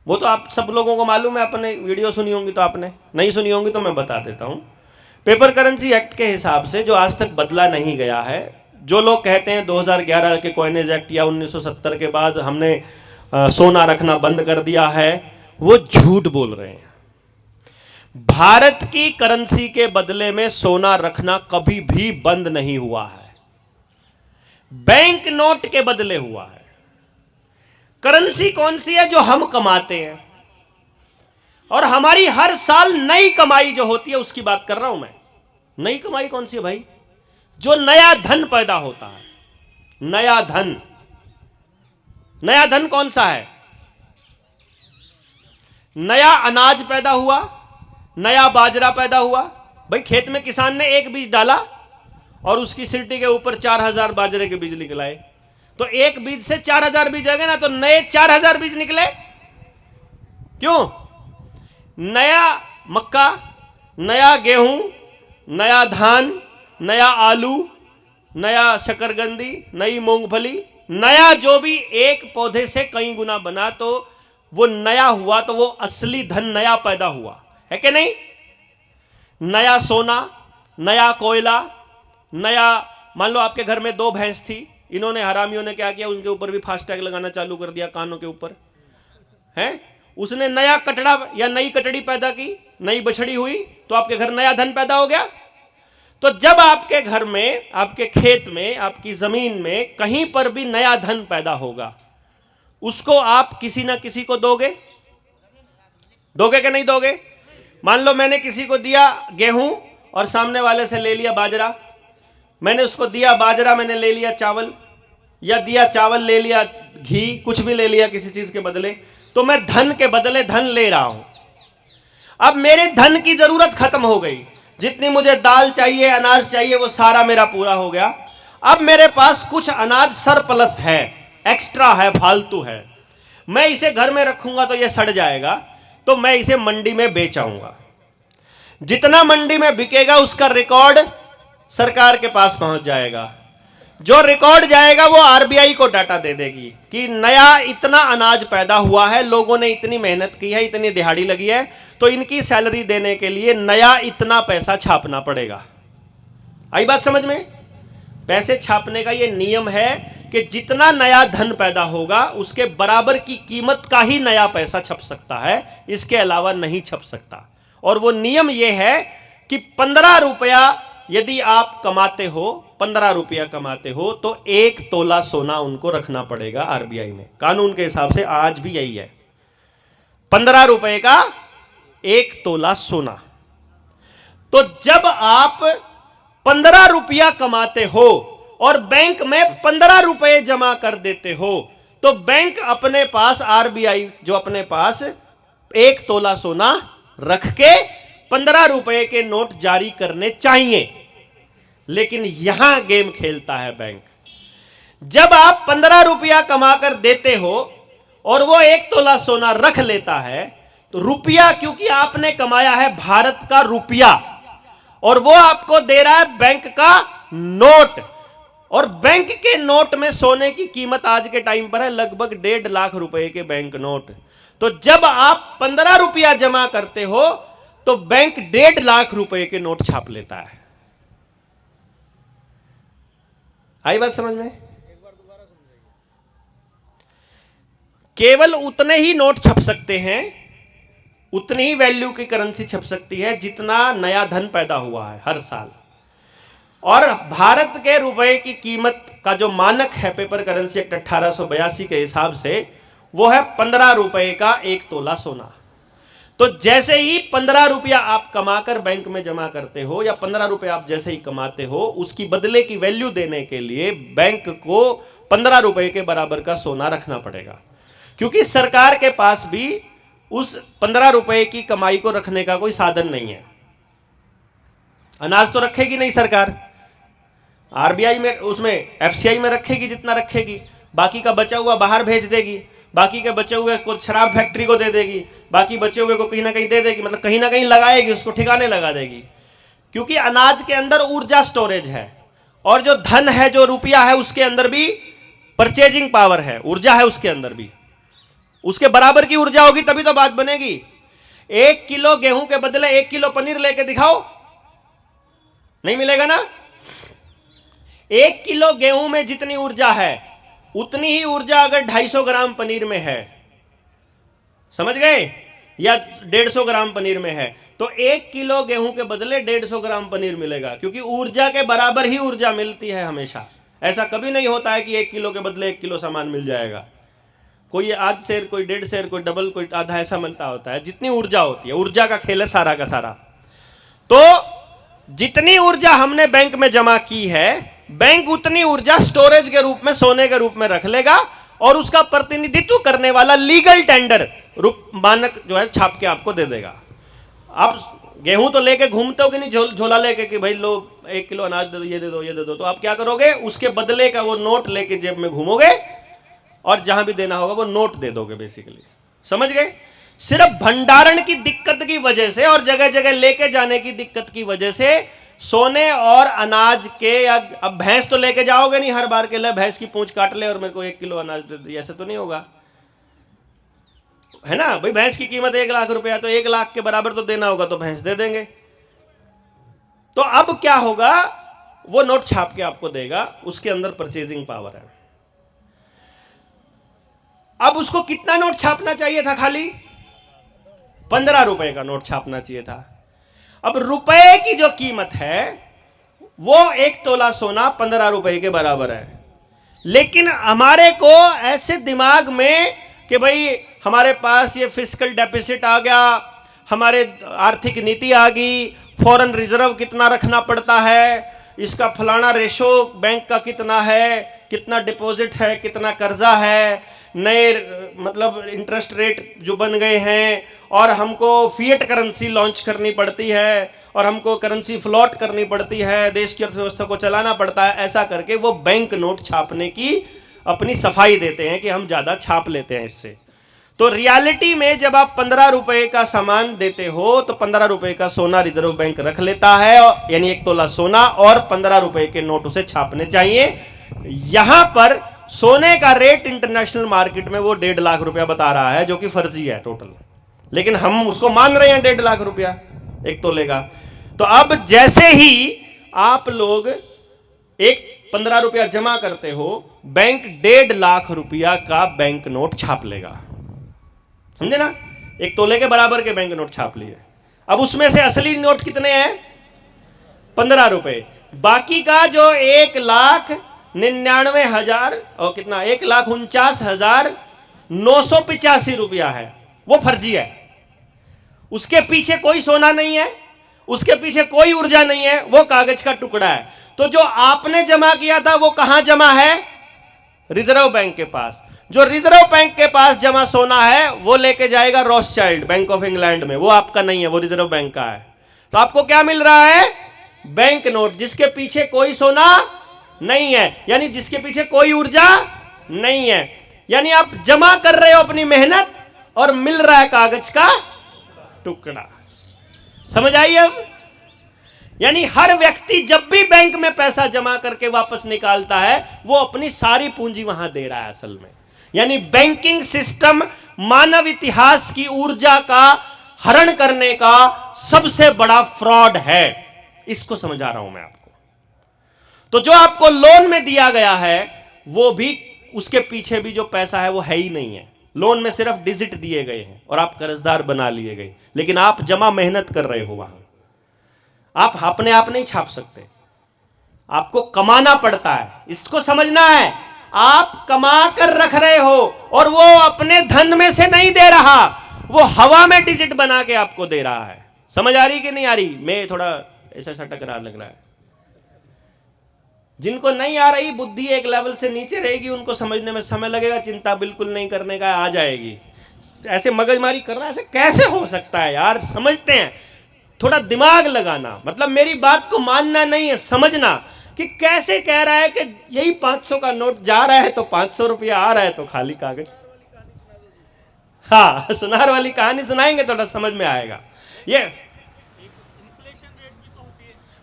वो तो आप सब लोगों को मालूम है। अपने वीडियो सुनी होंगी तो आपने, नहीं सुनी होंगी तो मैं बता देता हूं। पेपर करेंसी एक्ट के हिसाब से जो आज तक बदला नहीं गया है, जो लोग कहते हैं 2011 के कॉइनेज एक्ट या 1970 के बाद हमने सोना रखना बंद कर दिया है, वो झूठ बोल रहे हैं। भारत की करेंसी के बदले में सोना रखना कभी भी बंद नहीं हुआ है, बैंक नोट के बदले हुआ है। करेंसी कौन सी है? जो हम कमाते हैं, और हमारी हर साल नई कमाई जो होती है उसकी बात कर रहा हूं मैं। नई कमाई कौन सी है भाई? जो नया धन पैदा होता है। नया धन, नया धन कौन सा है? नया अनाज पैदा हुआ, नया बाजरा पैदा हुआ। भाई खेत में किसान ने एक बीज डाला और उसकी सिरटी के ऊपर 4000 बाजरे के बीज निकलाए, तो एक बीज से 4000 बीज आ गए ना, तो नए 4000 बीज निकले। क्यों? नया मक्का, नया गेहूं, नया धान, नया आलू, नया शकरकंदी, नई मूंगफली, नया जो भी एक पौधे से कई गुना बना, तो वो नया हुआ, तो वो असली धन नया पैदा हुआ है कि नहीं? नया सोना, नया कोयला, नया, मान लो आपके घर में 2 भैंस थी, इन्होंने हरामियों ने क्या किया, उनके ऊपर भी फास्टैग लगाना चालू कर दिया कानों के ऊपर, है? उसने नया कटड़ा या नई कटड़ी पैदा की, नई बछड़ी हुई, तो आपके घर नया धन पैदा हो गया। तो जब आपके घर में, आपके खेत में, आपकी जमीन में कहीं पर भी नया धन पैदा होगा, उसको आप किसी ना किसी को दोगे। दोगे कि नहीं दोगे? मान लो मैंने किसी को दिया गेहूं और सामने वाले से ले लिया बाजरा, मैंने उसको दिया बाजरा, मैंने ले लिया चावल, या दिया चावल ले लिया घी, कुछ भी ले लिया किसी चीज के बदले, तो मैं धन के बदले धन ले रहा हूं। अब मेरे धन की जरूरत खत्म हो गई, जितनी मुझे दाल चाहिए, अनाज चाहिए, वो सारा मेरा पूरा हो गया। अब मेरे पास कुछ अनाज सरप्लस है, एक्स्ट्रा है, फालतू है, मैं इसे घर में रखूंगा तो ये सड़ जाएगा, तो मैं इसे मंडी में बेच आऊंगा। जितना मंडी में बिकेगा उसका रिकॉर्ड सरकार के पास पहुंच जाएगा। जो रिकॉर्ड जाएगा वो आरबीआई को डाटा दे देगी कि नया इतना अनाज पैदा हुआ है, लोगों ने इतनी मेहनत की है, इतनी दिहाड़ी लगी है, तो इनकी सैलरी देने के लिए नया इतना पैसा छापना पड़ेगा। आई बात समझ में? पैसे छापने का ये नियम है कि जितना नया धन पैदा होगा उसके बराबर की कीमत का ही नया पैसा छप सकता है, इसके अलावा नहीं छप सकता। और वो नियम ये है कि 15 रुपया यदि आप कमाते हो, 15 रुपया कमाते हो, तो 1 तोला सोना उनको रखना पड़ेगा आरबीआई में। कानून के हिसाब से आज भी यही है, 15 रुपए का 1 तोला सोना। तो जब आप 15 रुपया कमाते हो और बैंक में 15 रुपए जमा कर देते हो, तो बैंक अपने पास, आरबीआई जो अपने पास 1 तोला सोना रख के 15 रुपए के नोट जारी करने चाहिए। लेकिन यहां गेम खेलता है बैंक। जब आप 15 रुपया कमाकर देते हो और वो 1 तोला सोना रख लेता है, तो रुपया, क्योंकि आपने कमाया है भारत का रुपया, और वो आपको दे रहा है बैंक का नोट, और बैंक के नोट में सोने की कीमत आज के टाइम पर है लगभग 1.5 लाख रुपए के बैंक नोट। तो जब आप 15 रुपया जमा करते हो तो बैंक 1.5 लाख रुपए के नोट छाप लेता है। आई बात समझ में? केवल उतने ही नोट छप सकते हैं, उतनी ही वैल्यू की करेंसी छप सकती है जितना नया धन पैदा हुआ है हर साल। और भारत के रुपए की कीमत का जो मानक है पेपर करेंसी एक्ट 1882 के हिसाब से, वो है 15 रुपए का 1 तोला सोना। तो जैसे ही 15 रुपया आप कमाकर बैंक में जमा करते हो, या 15 रुपये आप जैसे ही कमाते हो, उसकी बदले की वैल्यू देने के लिए बैंक को 15 रुपए के बराबर का सोना रखना पड़ेगा। क्योंकि सरकार के पास भी उस 15 रुपए की कमाई को रखने का कोई साधन नहीं है। अनाज तो रखेगी नहीं सरकार, आरबीआई में, उसमें एफसीआई में रखेगी जितना रखेगी, बाकी का बचा हुआ बाहर भेज देगी, बाकी के बचे हुए को शराब फैक्ट्री को दे देगी, बाकी बचे हुए को कहीं ना कहीं दे देगी, मतलब कहीं ना कहीं लगाएगी, उसको ठिकाने लगा देगी। क्योंकि अनाज के अंदर ऊर्जा स्टोरेज है, और जो धन है, जो रुपया है, उसके अंदर भी परचेजिंग पावर है, ऊर्जा है उसके अंदर भी। उसके बराबर की ऊर्जा होगी तभी तो बात बनेगी। 1 किलो गेहूं के बदले 1 किलो पनीर लेके दिखाओ, नहीं मिलेगा ना। 1 किलो गेहूं में जितनी ऊर्जा है उतनी ही ऊर्जा अगर 250 ग्राम पनीर में है, समझ गए, या 150 ग्राम पनीर में है, तो 1 किलो गेहूं के बदले 150 ग्राम पनीर मिलेगा। क्योंकि ऊर्जा के बराबर ही ऊर्जा मिलती है हमेशा। ऐसा कभी नहीं होता है कि 1 किलो के बदले 1 किलो सामान मिल जाएगा। कोई आध शेर, कोई 1.5 शेर, कोई डबल, कोई आधा, ऐसा मिलता होता है। जितनी ऊर्जा होती है, ऊर्जा का खेल है सारा का सारा। तो जितनी ऊर्जा हमने बैंक में जमा की है, बैंक उतनी ऊर्जा स्टोरेज के रूप में, सोने के रूप में रख लेगा, और उसका प्रतिनिधित्व करने वाला लीगल टेंडर रूप मानक जो है छाप के आपको दे देगा। आप गेहूं तो लेके घूमते हो कि नहीं, झोला लेके कि भाई लो 1 किलो अनाज दे दो, ये दे दो, ये दे दो, तो आप क्या करोगे, उसके बदले का वो नोट लेके जेब में घूमोगे, और जहां भी देना होगा वो नोट दे दोगे बेसिकली। समझ गए? सिर्फ भंडारण की दिक्कत की वजह से और जगह जगह लेके जाने की दिक्कत की वजह से सोने और अनाज के, या अब भैंस तो लेके जाओगे नहीं हर बार के लिए, भैंस की पूंछ काट ले और मेरे को 1 किलो अनाज दे दे, ऐसे तो नहीं होगा, है ना भाई। भैंस की कीमत 1 लाख रुपया, तो 1 लाख के बराबर तो देना होगा, तो भैंस दे देंगे। तो अब क्या होगा, वो नोट छाप के आपको देगा, उसके अंदर परचेजिंग पावर है। अब उसको कितना नोट छापना चाहिए था, खाली 15 रुपए का नोट छापना चाहिए था। अब रुपए की जो कीमत है वो 1 तोला सोना 15 रुपए के बराबर है। लेकिन हमारे को ऐसे दिमाग में कि भाई हमारे पास ये फिस्कल डेफिसिट आ गया, हमारे आर्थिक नीति आ गई, फॉरेन रिजर्व कितना रखना पड़ता है, इसका फलाना रेशो बैंक का कितना है, कितना डिपॉजिट है, कितना कर्जा है, नए मतलब इंटरेस्ट रेट जो बन गए हैं, और हमको फिएट करेंसी लॉन्च करनी पड़ती है, और हमको करेंसी फ्लॉट करनी पड़ती है, देश की अर्थव्यवस्था को चलाना पड़ता है। ऐसा करके वो बैंक नोट छापने की अपनी सफाई देते हैं कि हम ज़्यादा छाप लेते हैं इससे। तो रियलिटी में जब आप 15 रुपए का सामान देते हो तो 15 रुपए का सोना रिजर्व बैंक रख लेता है, यानी 1 तोला सोना, और 15 रुपए के नोट उसे छापने चाहिए। यहां पर सोने का रेट इंटरनेशनल मार्केट में वो 1.5 लाख रुपया बता रहा है, जो कि फर्जी है टोटल, लेकिन हम उसको मान रहे हैं 1.5 लाख रुपया 1 तोले का। तो अब जैसे ही आप लोग एक 15 रुपया जमा करते हो, बैंक 1.5 लाख रुपया का बैंक नोट छाप लेगा, समझे ना? 1 तोले के बराबर के बैंक नोट छाप लिए। अब उसमें से असली नोट कितने हैं? 15 रुपए। बाकी का जो 1,99,000 और कितना 1,49,985 रुपया है, वो फर्जी है। उसके पीछे कोई सोना नहीं है, उसके पीछे कोई ऊर्जा नहीं है, वो कागज का टुकड़ा है। तो जो आपने जमा किया था वो कहां जमा है? रिजर्व बैंक के पास। जो रिजर्व बैंक के पास जमा सोना है वो लेके जाएगा रॉथस्चाइल्ड, बैंक ऑफ इंग्लैंड में, वो आपका नहीं है, वो रिजर्व बैंक का है। तो आपको क्या मिल रहा है? बैंक नोट, जिसके पीछे कोई सोना नहीं है, यानी जिसके पीछे कोई ऊर्जा नहीं है। यानी आप जमा कर रहे हो अपनी मेहनत और मिल रहा है कागज का टुकड़ा। समझ आई अब? यानी हर व्यक्ति जब भी बैंक में पैसा जमा करके वापस निकालता है, वो अपनी सारी पूंजी वहां दे रहा है असल में। यानी बैंकिंग सिस्टम मानव इतिहास की ऊर्जा का हरण करने का सबसे बड़ा फ्रॉड है। इसको समझा रहा हूं मैं आपको। तो जो आपको लोन में दिया गया है, वो भी, उसके पीछे भी जो पैसा है वो है ही नहीं है। लोन में सिर्फ डिजिट दिए गए हैं और आप कर्जदार बना लिए गए, लेकिन आप जमा मेहनत कर रहे हो वहां। आप अपने आप नहीं छाप सकते, आपको कमाना पड़ता है। इसको समझना है। आप कमा कर रख रहे हो और वो अपने धन में से नहीं दे रहा, वो हवा में डिजिट बना के आपको दे रहा है। समझ आ रही कि नहीं आ रही? मैं थोड़ा ऐसा टकरार लग रहा है। जिनको नहीं आ रही, बुद्धि एक लेवल से नीचे रहेगी, उनको समझने में समय लगेगा। चिंता बिल्कुल नहीं करने का, आ जाएगी। ऐसे मगजमारी कर रहा है, ऐसे कैसे हो सकता है यार? समझते हैं, थोड़ा दिमाग लगाना, मतलब मेरी बात को मानना नहीं है, समझना कि कैसे कह रहा है कि यही 500 का नोट जा रहा है तो 500 रुपया आ रहा है तो खाली कागज। हाँ, सुनार वाली कहानी सुनाएंगे, थोड़ा समझ में आएगा। ये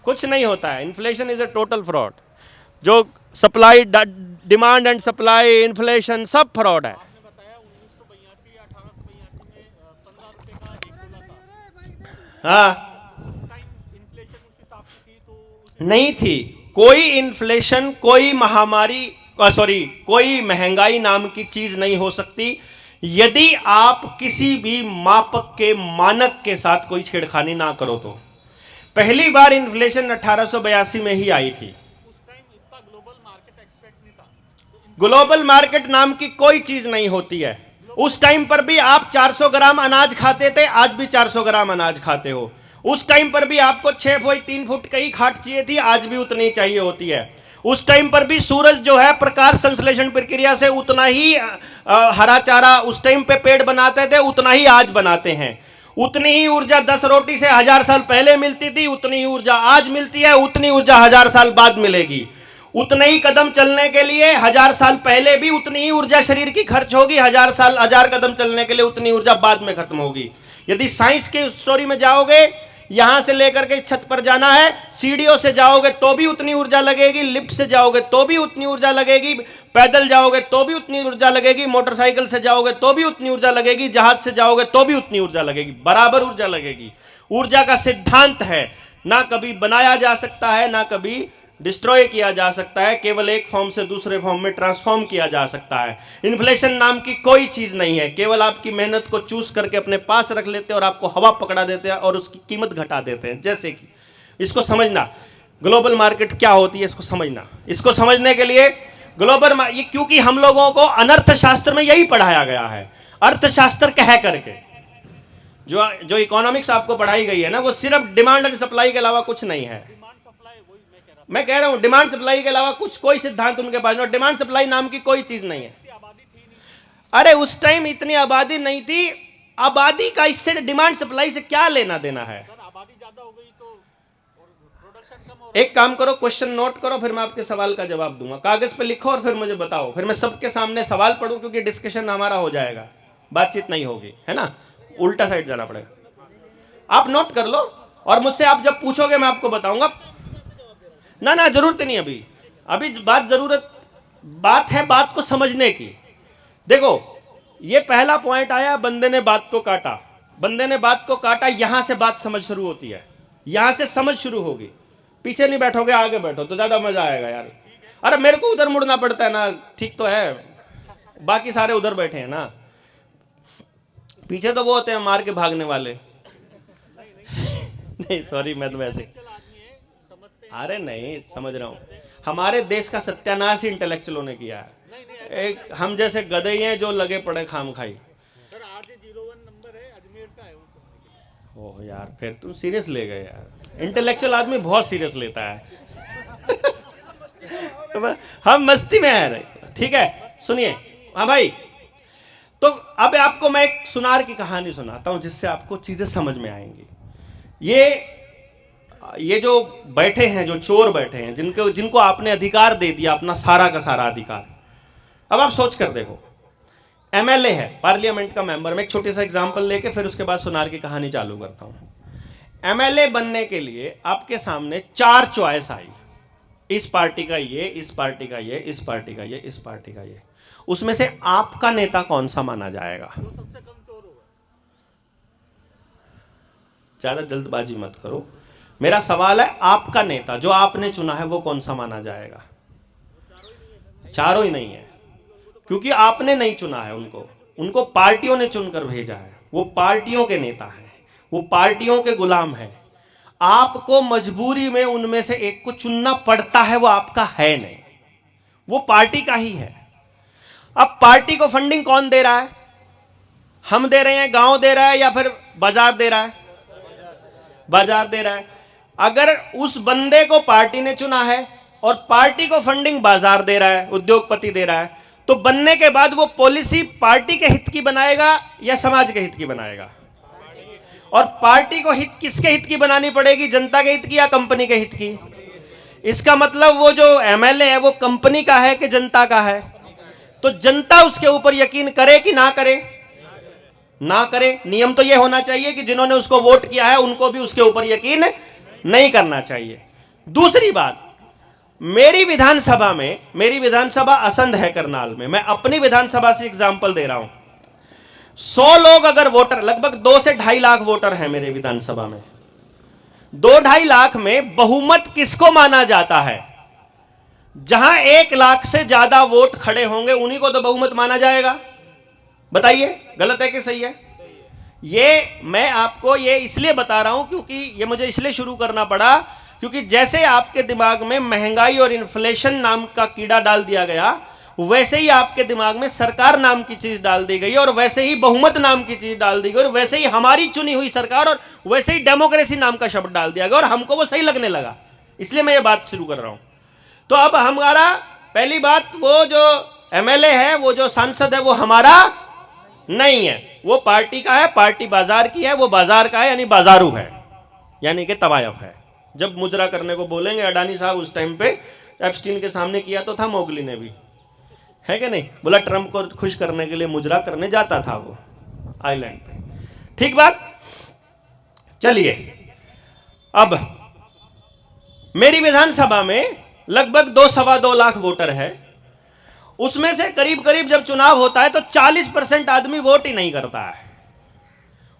कुछ नहीं होता है। Inflation is a total fraud. जो supply, demand and supply, inflation, सब फ्रॉड है। हाँ, नहीं थी कोई इन्फ्लेशन, कोई महामारी, कोई महंगाई नाम की चीज नहीं हो सकती यदि आप किसी भी मापक के, मानक के साथ कोई छेड़खानी ना करो। तो पहली बार इन्फ्लेशन 1882 में ही आई थी। ग्लोबल मार्केट नाम की कोई चीज नहीं होती है। उस टाइम पर भी आप 400 ग्राम अनाज खाते थे, आज भी 400 ग्राम अनाज खाते हो। उस टाइम पर भी आपको 6.3 फुट की खाट चाहिए थी, आज भी उतनी चाहिए होती है। उस टाइम पर भी सूरज जो है प्रकाश संश्लेषण प्रक्रिया से उतना ही हरा चारा उस टाइम पे पेड़ बनाते थे, उतना ही आज बनाते हैं। उतनी ही ऊर्जा 10 रोटी से 1000 साल पहले मिलती थी, उतनी ही ऊर्जा आज मिलती है, उतनी ऊर्जा 1000 साल बाद मिलेगी। उतने ही कदम चलने के लिए 1000 साल पहले भी उतनी ही ऊर्जा शरीर की खर्च होगी, 1000 कदम चलने के लिए उतनी ऊर्जा बाद में खत्म होगी। यदि साइंस के स्टोरी में जाओगे, यहां से लेकर के छत पर जाना है, सीढ़ियों से जाओगे तो भी उतनी ऊर्जा लगेगी, लिफ्ट से जाओगे तो भी उतनी ऊर्जा लगेगी, पैदल जाओगे तो भी उतनी ऊर्जा लगेगी, मोटरसाइकिल से जाओगे तो भी उतनी ऊर्जा लगेगी, जहाज से जाओगे तो भी उतनी ऊर्जा लगेगी, बराबर ऊर्जा लगेगी। ऊर्जा का सिद्धांत है, ना कभी बनाया जा सकता है, ना कभी डिस्ट्रॉय किया जा सकता है, केवल एक फॉर्म से दूसरे फॉर्म में ट्रांसफॉर्म किया जा सकता है। इन्फ्लेशन नाम की कोई चीज़ नहीं है, केवल आपकी मेहनत को चूस करके अपने पास रख लेते हैं और आपको हवा पकड़ा देते हैं और उसकी कीमत घटा देते हैं। जैसे कि इसको समझना, ग्लोबल मार्केट क्या होती है इसको समझना। इसको समझने के लिए ये क्योंकि हम लोगों को अनर्थशास्त्र में यही पढ़ाया गया है, अर्थशास्त्र कह करके। जो जो इकोनॉमिक्स आपको पढ़ाई गई है ना, वो सिर्फ डिमांड एंड सप्लाई के अलावा कुछ नहीं है। मैं कह रहा हूं डिमांड सप्लाई के अलावा कुछ कोई सिद्धांत उनके पास नहीं, डिमांड सप्लाई नाम की कोई चीज नहीं है। अरे उस टाइम इतनी आबादी नहीं थी, आबादी का इससे डिमांड सप्लाई से क्या लेना देना है? आबादी ज्यादा हो गई तो प्रोडक्शन कम हो। एक काम करो, क्वेश्चन नोट करो, फिर मैं आपके सवाल का जवाब दूंगा। कागज पे लिखो और फिर मुझे बताओ, फिर मैं सबके सामने सवाल पढ़ूं, क्योंकि डिस्कशन हमारा हो जाएगा, बातचीत नहीं होगी, है ना? उल्टा साइड जाना पड़ेगा। आप नोट कर लो और मुझसे आप जब पूछोगे मैं आपको बताऊंगा। ना जरूरत नहीं, अभी बात है बात को समझने की। देखो ये पहला पॉइंट आया, बंदे ने बात को काटा, बंदे ने बात को काटा, यहां से बात समझ शुरू होती है, यहां से समझ शुरू होगी। पीछे नहीं बैठोगे, आगे बैठो तो ज्यादा मजा आएगा यार। अरे मेरे को उधर मुड़ना पड़ता है ना, ठीक तो है, बाकी सारे उधर बैठे हैं ना, पीछे तो वो होते हैं मार के भागने वाले। नहीं सॉरी, मैं तो वैसे, अरे नहीं समझ रहा हूं, हमारे देश का सत्यानाश ही इंटेलेक्चुअलों ने किया है। एक हम जैसे गधे हैं जो लगे पड़े खाम खाई। सर RJ01 नंबर है, अजमेर का है वो। ओह यार, फिर तुम सीरियस ले गए यार। इंटेलेक्चुअल आदमी बहुत सीरियस लेता है। हम मस्ती में है, ठीक है? सुनिए, हाँ भाई, तो अब आपको मैं एक सुनार की कहानी सुनाता हूं जिससे आपको चीजें समझ में आएंगी। ये जो बैठे हैं, जो चोर बैठे हैं, जिनको आपने अधिकार दे दिया, अपना सारा का सारा अधिकार। अब आप सोच कर देखो, MLA है, पार्लियामेंट का मेंबर। मैं एक छोटी सा एग्जांपल लेके फिर उसके बाद सुनार की कहानी चालू करता हूं। MLA बनने के लिए आपके सामने 4 चॉइस आई, इस पार्टी का ये, इस पार्टी का ये, इस पार्टी का ये, इस पार्टी का ये। उसमें से आपका नेता कौन सा माना जाएगा? जो सबसे कम चोर होगा। ज्यादा जल्दबाजी मत करो, मेरा सवाल है, आपका नेता जो आपने चुना है वो कौन सा माना जाएगा? चारों ही नहीं है, क्योंकि आपने नहीं चुना है उनको पार्टियों ने चुनकर भेजा है। वो पार्टियों के नेता हैं, वो पार्टियों के गुलाम हैं। आपको मजबूरी में उनमें से एक को चुनना पड़ता है, वो आपका है नहीं, वो पार्टी का ही है। अब पार्टी को फंडिंग कौन दे रहा है? हम दे रहे हैं, गांव दे रहा है, या फिर बाजार दे रहा है? बाजार दे रहा है। अगर उस बंदे को पार्टी ने चुना है और पार्टी को फंडिंग बाजार दे रहा है, उद्योगपति दे रहा है, तो बनने के बाद वो पॉलिसी पार्टी के हित की बनाएगा या समाज के हित की बनाएगा? और पार्टी को हित किसके हित की बनानी पड़ेगी, जनता के हित की या कंपनी के हित की? इसका मतलब वो जो MLA है वो कंपनी का है कि जनता का है? तो जनता उसके ऊपर यकीन करे कि ना करे? ना करे। नियम तो ये होना चाहिए कि जिन्होंने उसको वोट किया है उनको भी उसके ऊपर यकीन नहीं करना चाहिए। दूसरी बात, मेरी विधानसभा असंध है करनाल में, मैं अपनी विधानसभा से एग्जांपल दे रहा हूं। 100 लोग अगर वोटर, लगभग 2 से 2.5 लाख वोटर हैं मेरे विधानसभा में। 2-2.5 लाख में बहुमत किसको माना जाता है? जहां 1 लाख से ज्यादा वोट खड़े होंगे उन्हीं को तो बहुमत माना जाएगा। बताइए गलत है कि सही है? ये मैं आपको ये इसलिए बता रहा हूं क्योंकि ये मुझे इसलिए शुरू करना पड़ा, क्योंकि जैसे आपके दिमाग में महंगाई और इन्फ्लेशन नाम का कीड़ा डाल दिया गया, वैसे ही आपके दिमाग में सरकार नाम की चीज डाल दी गई, और वैसे ही बहुमत नाम की चीज डाल दी गई, और वैसे ही हमारी चुनी हुई सरकार, और वैसे ही डेमोक्रेसी नाम का शब्द डाल दिया गया, और हमको वो सही लगने लगा। इसलिए मैं ये बात शुरू कर रहा हूं। तो अब हमारा पहली बात, वो जो MLA है, वो जो सांसद है, वो हमारा नहीं है, वो पार्टी का है। पार्टी बाजार की है, वो बाजार का है, यानी बाजारू है, यानी कि तवायफ है। जब मुजरा करने को बोलेंगे अडानी साहब, उस टाइम पे एप्स्टीन के सामने किया तो था मोगली ने भी, है कि नहीं? बोला ट्रंप को खुश करने के लिए मुजरा करने जाता था वो आइलैंड पे। ठीक बात। चलिए, अब मेरी विधानसभा में लगभग 2-2.25 लाख वोटर है। उसमें से करीब करीब जब चुनाव होता है तो 40% आदमी वोट ही नहीं करता है।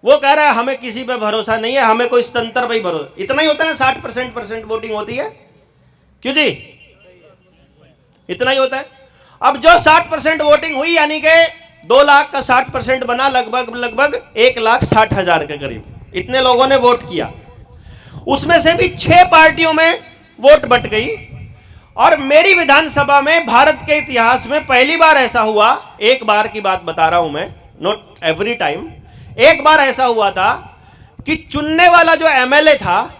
वो कह रहा है हमें किसी पे भरोसा नहीं है, हमें कोई तंत्र पे ही भरोसा। इतना ही होता है ना, 60% वोटिंग होती है, क्यों जी? इतना ही होता है। अब जो 60% वोटिंग हुई, यानी कि 2 लाख का 60% बना, लगभग 1,60,000 के करीब इतने लोगों ने वोट किया। उसमें से भी 6 पार्टियों में वोट बट गई। और मेरी विधानसभा में भारत के इतिहास में पहली बार ऐसा हुआ, एक बार की बात बता रहा हूं मैं, नॉट एवरी टाइम, एक बार ऐसा हुआ था कि चुनने वाला जो एमएलए था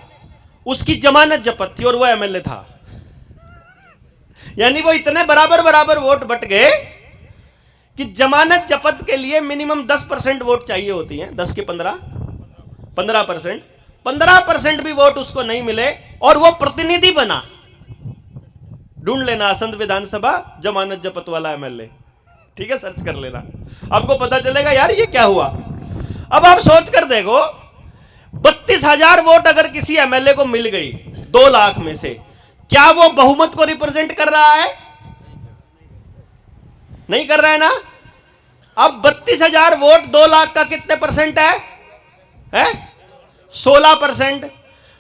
उसकी जमानत जब्त थी और वो एमएलए था। यानी वो इतने बराबर बराबर वोट बट गए कि जमानत जब्त के लिए मिनिमम 10% वोट चाहिए होती हैं, 10 के 15%, 15% भी वोट उसको नहीं मिले और वो प्रतिनिधि बना। ढूंढ लेना असंध विधानसभा जमानत जब्त वाला एमएलए, ठीक है, सर्च कर लेना, आपको पता चलेगा यार ये क्या हुआ। अब आप सोच कर देखो, 32,000 वोट अगर किसी एमएलए को मिल गई 2 लाख में से, क्या वो बहुमत को रिप्रेजेंट कर रहा है? नहीं कर रहा है ना। अब 32,000 वोट 2 लाख का कितने परसेंट है? 16%।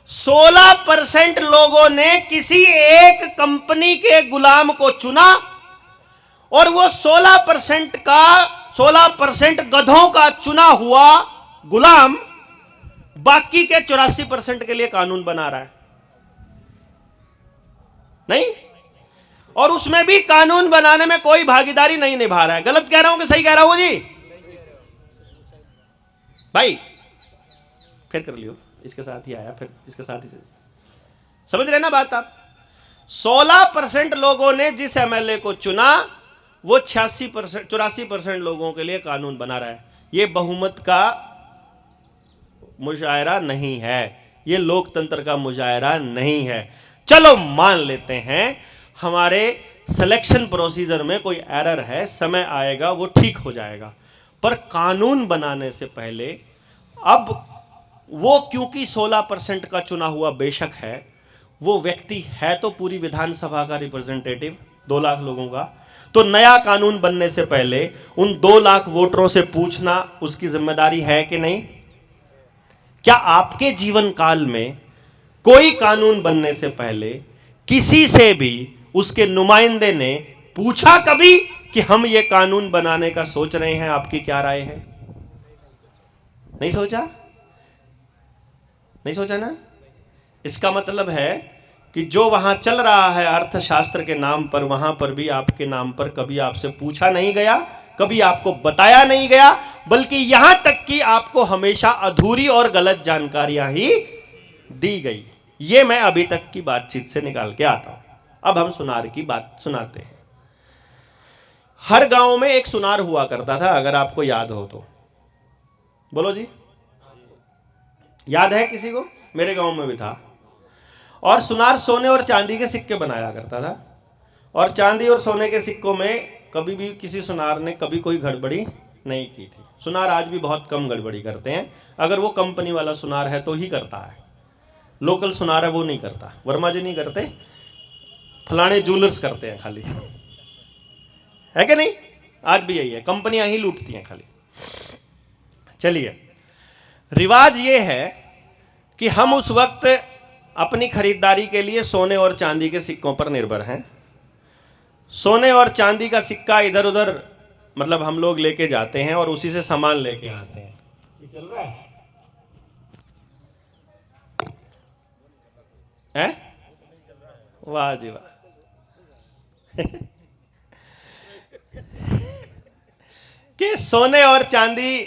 16% लोगों ने किसी एक कंपनी के गुलाम को चुना और वो 16% गधों का चुना हुआ गुलाम बाकी के 84% के लिए कानून बना रहा है। नहीं, और उसमें भी कानून बनाने में कोई भागीदारी नहीं निभा रहा है। गलत कह रहा हूं कि सही कह रहा हूं जी? भाई फिर कर लियो, इसके साथ ही आया, फिर इसके साथ ही समझ रहे ना बात आप। 16% लोगों ने जिस एमएलए को चुना वो 84% लोगों के लिए कानून बना रहा है। ये बहुमत का मुशायरा नहीं है, ये लोकतंत्र का मुशायरा नहीं है। चलो मान लेते हैं हमारे सिलेक्शन प्रोसीजर में कोई एरर है, समय आएगा वो ठीक हो जाएगा, पर कानून बनाने से पहले अब वो क्योंकि 16% का चुना हुआ बेशक है, वो व्यक्ति है तो पूरी विधानसभा का रिप्रेजेंटेटिव 2 लाख लोगों का, तो नया कानून बनने से पहले उन 2 लाख वोटरों से पूछना उसकी जिम्मेदारी है कि नहीं? क्या आपके जीवन काल में कोई कानून बनने से पहले किसी से भी उसके नुमाइंदे ने पूछा कभी कि हम ये कानून बनाने का सोच रहे हैं, आपकी क्या राय है? नहीं सोचा? नहीं सोचा ना। इसका मतलब है कि जो वहां चल रहा है अर्थशास्त्र के नाम पर, वहां पर भी आपके नाम पर कभी आपसे पूछा नहीं गया, कभी आपको बताया नहीं गया, बल्कि यहां तक कि आपको हमेशा अधूरी और गलत जानकारियां ही दी गई। ये मैं अभी तक की बातचीत से निकाल के आता हूं। अब हम सुनार की बात सुनाते हैं। हर गांव में एक सुनार हुआ करता था, अगर आपको याद हो तो बोलो जी। याद है किसी को? मेरे गांव में भी था। और सुनार सोने और चांदी के सिक्के बनाया करता था, और चांदी और सोने के सिक्कों में कभी भी किसी सुनार ने कभी कोई गड़बड़ी नहीं की थी। सुनार आज भी बहुत कम गड़बड़ी करते हैं, अगर वो कंपनी वाला सुनार है तो ही करता है, लोकल सुनार है वो नहीं करता। वर्मा जी नहीं करते, फलाने जूलर्स करते हैं खाली, है कि नहीं? आज भी यही है, कंपनियां ही लूटती हैं खाली। चलिए, रिवाज ये है कि हम उस वक्त अपनी खरीदारी के लिए सोने और चांदी के सिक्कों पर निर्भर हैं। सोने और चांदी का सिक्का इधर उधर मतलब हम लोग लेके जाते हैं और उसी से सामान लेके आते हैं। ये चल रहा है? वाह जी वाह। कि सोने और चांदी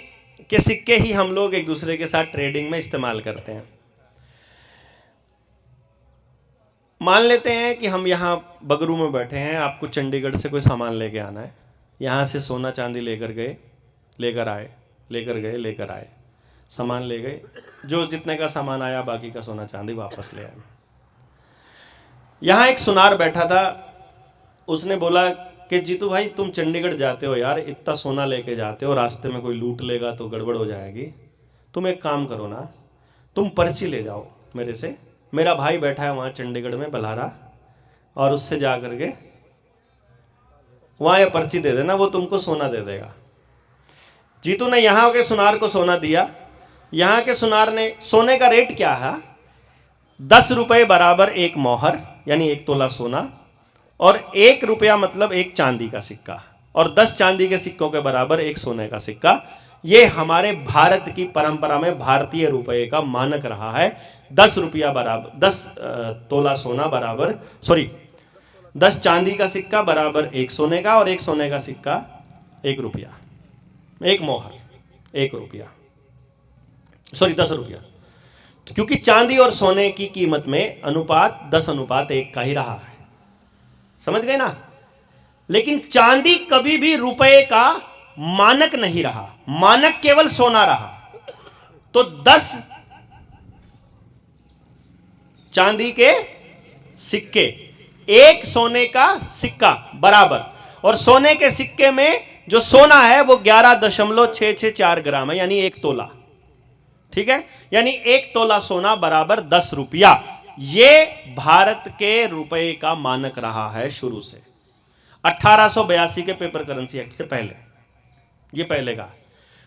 के सिक्के ही हम लोग एक दूसरे के साथ ट्रेडिंग में इस्तेमाल करते हैं। मान लेते हैं कि हम यहाँ बगरू में बैठे हैं, आपको चंडीगढ़ से कोई सामान लेके आना है, यहाँ से सोना चांदी लेकर आए, सामान ले गए, जो जितने का सामान आया बाकी का सोना चांदी वापस ले आए। यहाँ एक सुनार बैठा था, उसने बोला कि जीतू भाई तुम चंडीगढ़ जाते हो यार, इतना सोना लेके जाते हो, रास्ते में कोई लूट लेगा तो गड़बड़ हो जाएगी, तुम एक काम करो ना, तुम पर्ची ले जाओ मेरे से, मेरा भाई बैठा है वहाँ चंडीगढ़ में बल्हारा, और उससे जा करके वहाँ ये पर्ची दे देना, वो तुमको सोना दे देगा। जीतू ने यहाँ के सुनार को सोना दिया। यहाँ के सुनार ने, सोने का रेट क्या है? 10 रुपये बराबर 1 मोहर, यानी 1 तोला सोना, और 1 रुपया मतलब 1 चांदी का सिक्का, और 10 चांदी के सिक्कों के बराबर 1 सोने का सिक्का। ये हमारे भारत की परंपरा में भारतीय रुपये का मानक रहा है। 10 रुपया बराबर 10 तोला सोना बराबर 10 चांदी का सिक्का बराबर 1 सोने का, और 1 सोने का सिक्का 1 रुपया, 1 मोहर 1 रुपया। सॉरी 10 रुपया, क्योंकि चांदी और सोने की कीमत में अनुपात 10:1 का ही रहा है। समझ गए ना? लेकिन चांदी कभी भी रुपए का मानक नहीं रहा, मानक केवल सोना रहा। तो 10 चांदी के सिक्के, एक सोने का सिक्का बराबर, और सोने के सिक्के में जो सोना है वो 11.664 ग्राम है, यानी 1 तोला। ठीक है, यानी 1 तोला सोना बराबर 10 रुपया। ये भारत के रुपए का मानक रहा है शुरू से, 1882 के पेपर करेंसी एक्ट से पहले। ये पहले का,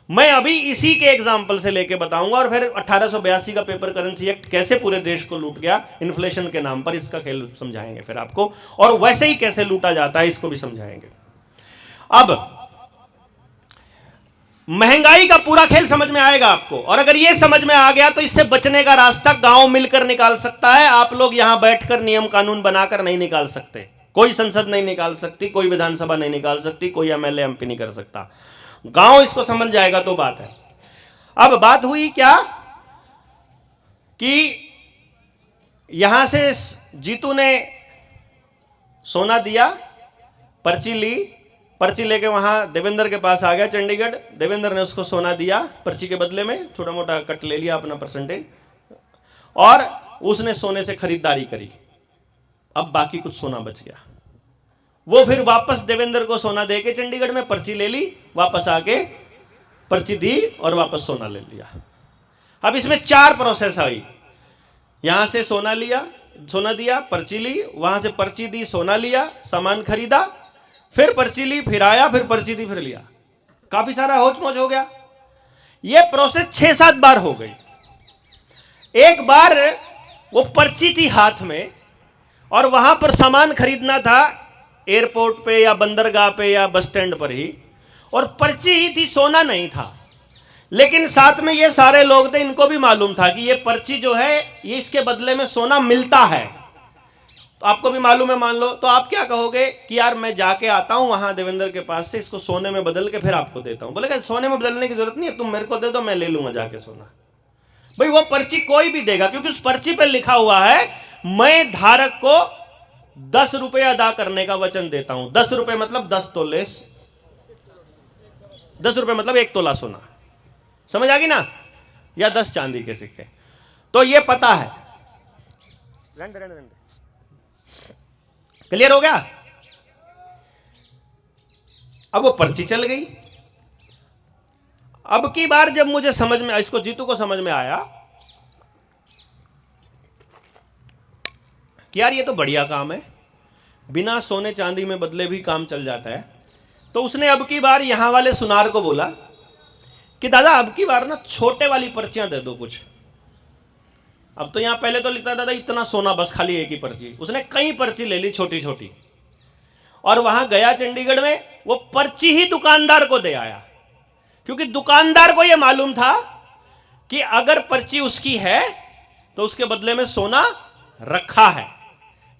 मैं अभी इसी के एग्जाम्पल से लेके बताऊंगा, और फिर 1882 का पेपर करेंसी एक्ट कैसे पूरे देश को लूट गया इन्फ्लेशन के नाम पर, इसका खेल समझाएंगे फिर आपको, और वैसे ही कैसे लूटा जाता है इसको भी समझाएंगे। अब महंगाई का पूरा खेल समझ में आएगा आपको, और अगर ये समझ में आ गया तो इससे बचने का रास्ता गांव मिलकर निकाल सकता है। आप लोग यहां बैठकर नियम कानून बनाकर नहीं निकाल सकते, कोई संसद नहीं निकाल सकती, कोई विधानसभा नहीं निकाल सकती, कोई एमएलए एमपी नहीं कर सकता। गांव इसको समझ जाएगा तो बात है। अब बात हुई क्या कि यहां से जीतू ने सोना दिया, पर्ची ली, पर्ची लेके वहां देवेंद्र के पास आ गया चंडीगढ़, देवेंद्र ने उसको सोना दिया पर्ची के बदले में, छोटा मोटा कट ले लिया अपना परसेंटेज, और उसने सोने से खरीदारी करी। अब बाकी कुछ सोना बच गया, वो फिर वापस देवेंद्र को सोना देके चंडीगढ़ में पर्ची ले ली, वापस आके पर्ची दी और वापस सोना ले लिया। अब इसमें 4 प्रोसेस आई, यहां से सोना लिया, सोना दिया, पर्ची ली, वहां से पर्ची दी, सोना लिया, सामान खरीदा, फिर पर्ची ली, फिर आया, फिर पर्ची दी, फिर लिया। काफी सारा होच-मोच हो गया। यह प्रोसेस 6-7 बार हो गई। एक बार वो पर्ची थी हाथ में और वहां पर सामान खरीदना था एयरपोर्ट पे या बंदरगाह पे या बस स्टैंड पर ही, और पर्ची ही थी, सोना नहीं था। लेकिन साथ में ये सारे लोग थे, इनको भी मालूम था कि ये पर्ची जो है ये इसके बदले में सोना मिलता है। तो आपको भी मालूम है मान लो, तो आप क्या कहोगे कि यार मैं जाके आता हूं वहां देवेंद्र के पास से, इसको सोने में बदल के फिर आपको देता हूं। बोलेगा सोने में बदलने की जरूरत नहीं है, तुम मेरे को दे दो, मैं ले लूंगा जाके सोना। भाई वो पर्ची कोई भी देगा, क्योंकि उस पर्ची पर लिखा हुआ है मैं धारक को 10 रुपए अदा करने का वचन देता हूं। 10 रुपए मतलब 10 तोले, 10 रुपए मतलब 1 तोला सोना। समझ आ गई ना? या 10 चांदी के सिक्के। तो ये पता है। क्लियर हो गया? अब वो पर्ची चल गई। अब की बार जब मुझे समझ में, इसको जीतू को समझ में आया कि यार ये तो बढ़िया काम है, बिना सोने चांदी में बदले भी काम चल जाता है, तो उसने अब की बार यहां वाले सुनार को बोला कि दादा अब की बार ना छोटे वाली पर्चियां दे दो कुछ। अब तो यहां पहले तो लिखता था इतना सोना, बस खाली एक ही पर्ची। उसने कई पर्ची ले ली छोटी छोटी, और वहां गया चंडीगढ़ में, वो पर्ची ही दुकानदार को दे आया, क्योंकि दुकानदार को यह मालूम था कि अगर पर्ची उसकी है तो उसके बदले में सोना रखा है,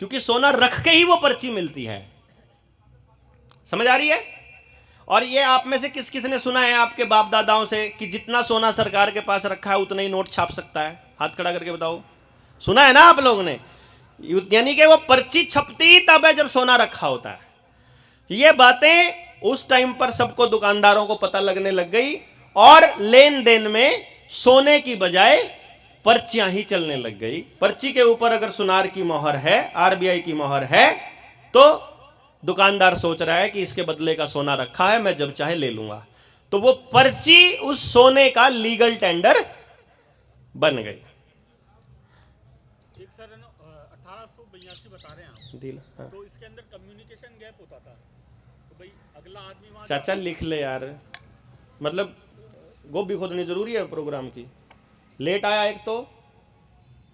क्योंकि सोना रख के ही वो पर्ची मिलती है। समझ आ रही है? और ये आप में से किस किस ने सुना है आपके बाप दादाओं से कि जितना सोना सरकार के पास रखा है उतना ही नोट छाप सकता है? हाथ खड़ा करके बताओ। सुना है ना आप लोगों ने? यानी कि वो पर्ची छपती ही तब है जब सोना रखा होता है। ये बातें उस टाइम पर सबको, दुकानदारों को पता लगने लग गई, और लेन देन में सोने की बजाय पर्चियां ही चलने लग गई। पर्ची के ऊपर अगर सुनार की मोहर है, आरबीआई की मोहर है, तो दुकानदार सोच रहा है कि इसके बदले का सोना रखा है, मैं जब चाहे ले लूंगा। तो वो पर्ची उस सोने का लीगल टेंडर बन गई। एक सर 1882 बता रहे हैं आप, हाँ। तो इसके अंदर कम्युनिकेशन गैप होता था, तो भाई अगला आदमी वहां चाचा लिख ले यार, मतलब गोभी खोदनी जरूरी है प्रोग्राम की। लेट आया एक तो,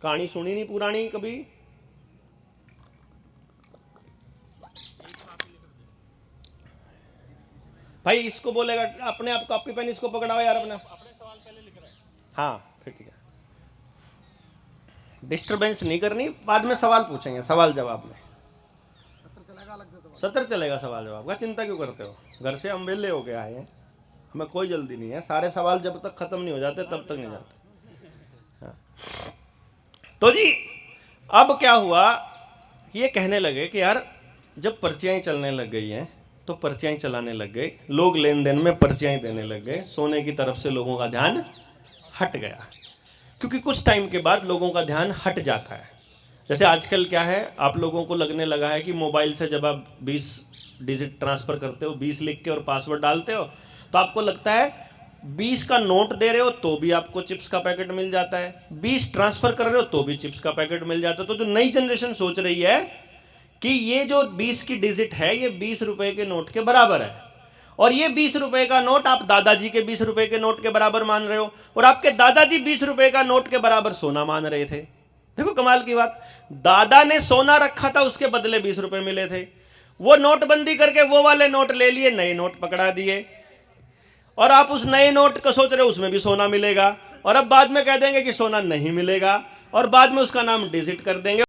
कहानी सुनी नहीं पुरानी कभी। भाई इसको बोलेगा अपने आप कॉपी पेन इसको पकड़ाओ यार अपने सवाल पहले लिख रहा है। हाँ फिर ठीक है, डिस्टरबेंस नहीं करनी, बाद में सवाल पूछेंगे, सवाल जवाब में सत्र चलेगा सवाल जवाब का। चिंता क्यों करते हो? घर से हम वेले होके आए हैं, हमें कोई जल्दी नहीं है। सारे सवाल जब तक खत्म नहीं हो जाते तब तक नहीं जाते। तो जी अब क्या हुआ, ये कहने लगे कि यार जब पर्चियाँ चलने लग गई हैं तो पर्चियाँ चलाने लग गए, लोग लेन देन में पर्चियाँ देने लग गए, सोने की तरफ से लोगों का ध्यान हट गया। क्योंकि कुछ टाइम के बाद लोगों का ध्यान हट जाता है। जैसे आजकल क्या है, आप लोगों को लगने लगा है कि मोबाइल से जब आप 20 डिजिट ट्रांसफ़र करते हो, 20 लिख के और पासवर्ड डालते हो, तो आपको लगता है 20 का नोट दे रहे हो तो भी आपको चिप्स का पैकेट मिल जाता है, 20 ट्रांसफ़र कर रहे हो तो भी चिप्स का पैकेट मिल जाता है। तो जो नई जनरेशन सोच रही है कि ये जो 20 की डिजिट है ये 20 रुपए के नोट के बराबर है, और ये 20 रुपए का नोट आप दादाजी के 20 रुपए के नोट के बराबर मान रहे हो, और आपके दादाजी 20 रुपए का नोट के बराबर सोना मान रहे थे। देखो कमाल की बात, दादा ने सोना रखा था, उसके बदले 20 रुपए मिले थे, वो नोटबंदी करके वो वाले नोट ले लिए, नए नोट पकड़ा दिए, और आप उस नए नोट को सोच रहे हो उसमें भी सोना मिलेगा, और अब बाद में कह देंगे कि सोना नहीं मिलेगा, और बाद में उसका नाम डिजिट कर देंगे,